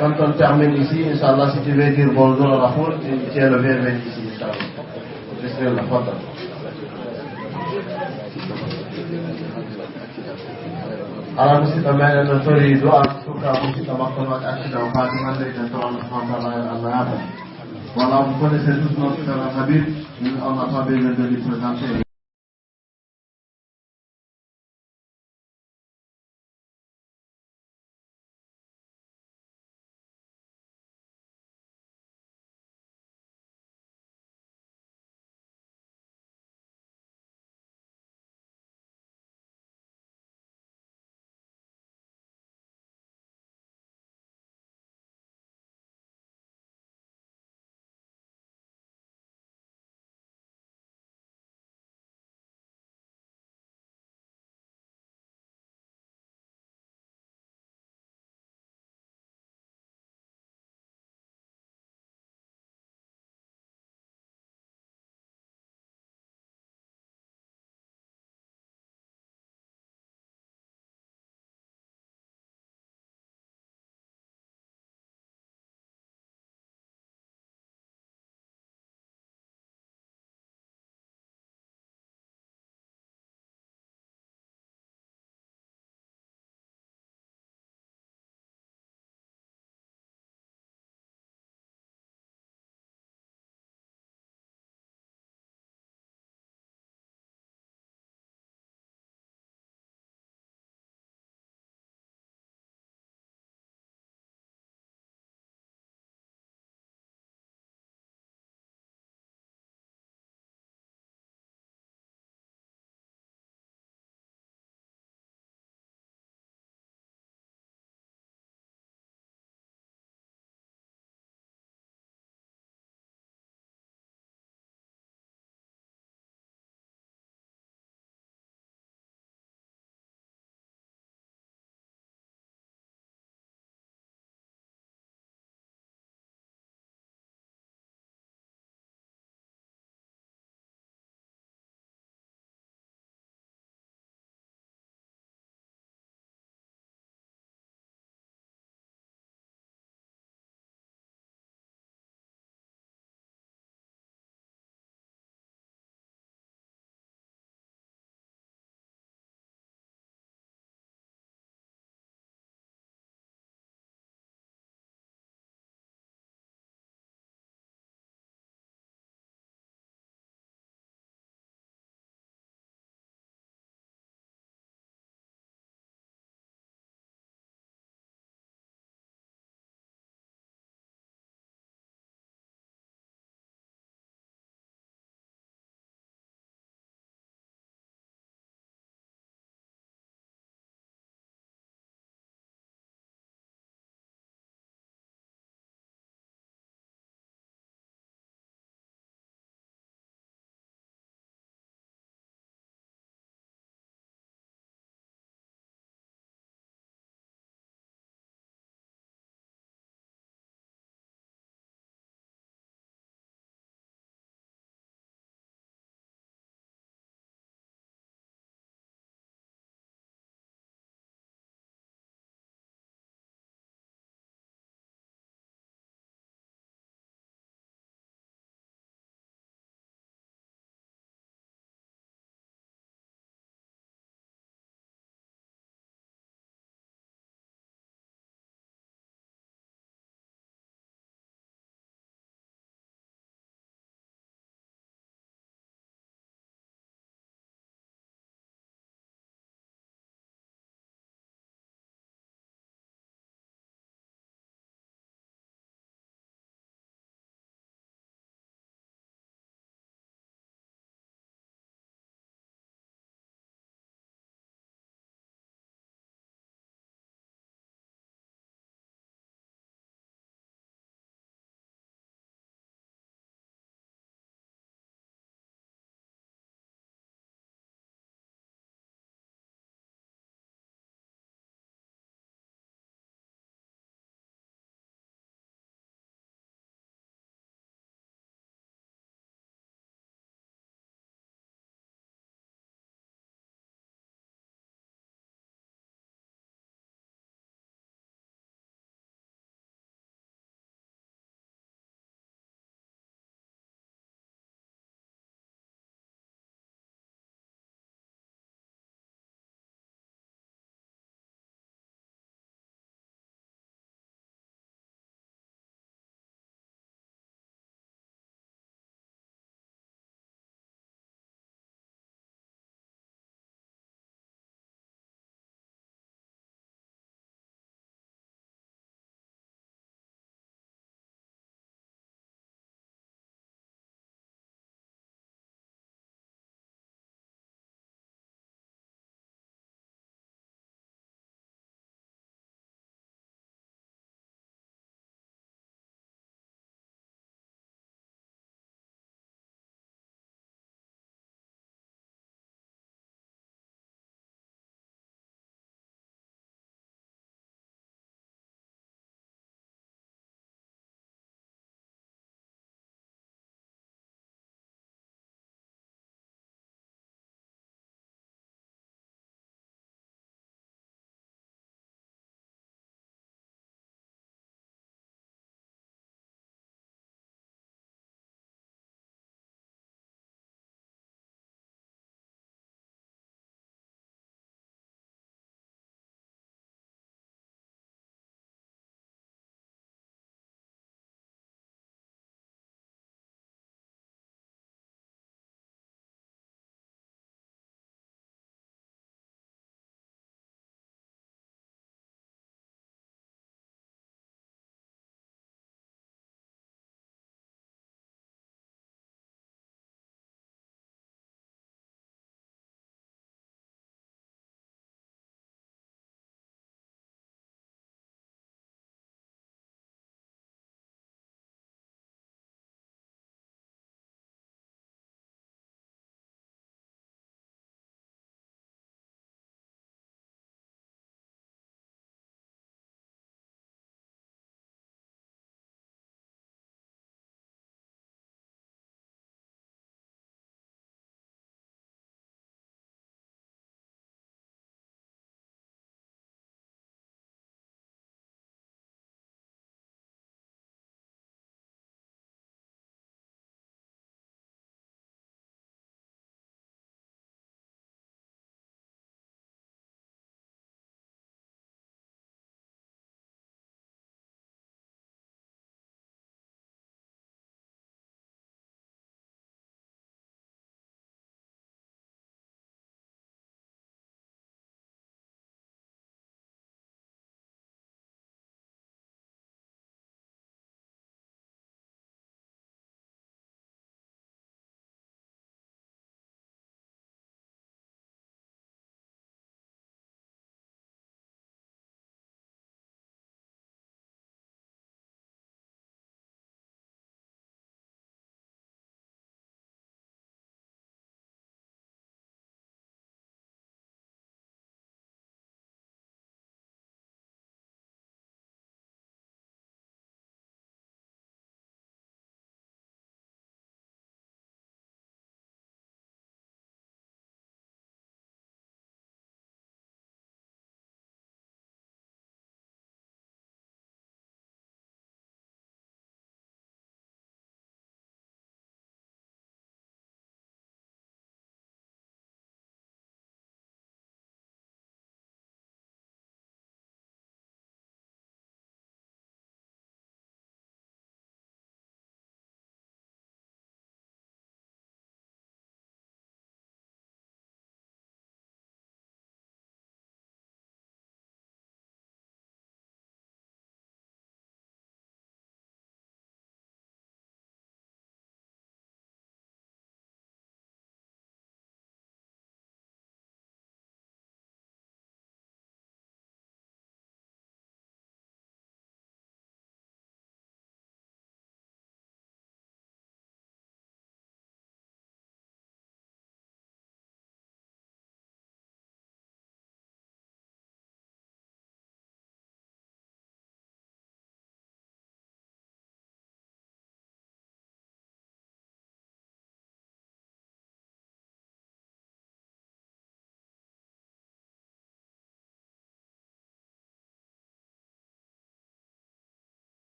Speaker 3: quand on termine ici inchallah si tu veux dire bonjour à la foule tu es le bienvenu ici inchallah bismillah fadal ala musidɗo meɗen no tori du'a suka musidɗo makko no accida o faati hande ɓe toon Allah yata voilà vous connaissez tous notre frère Habib on n'a pas besoin de lui présenter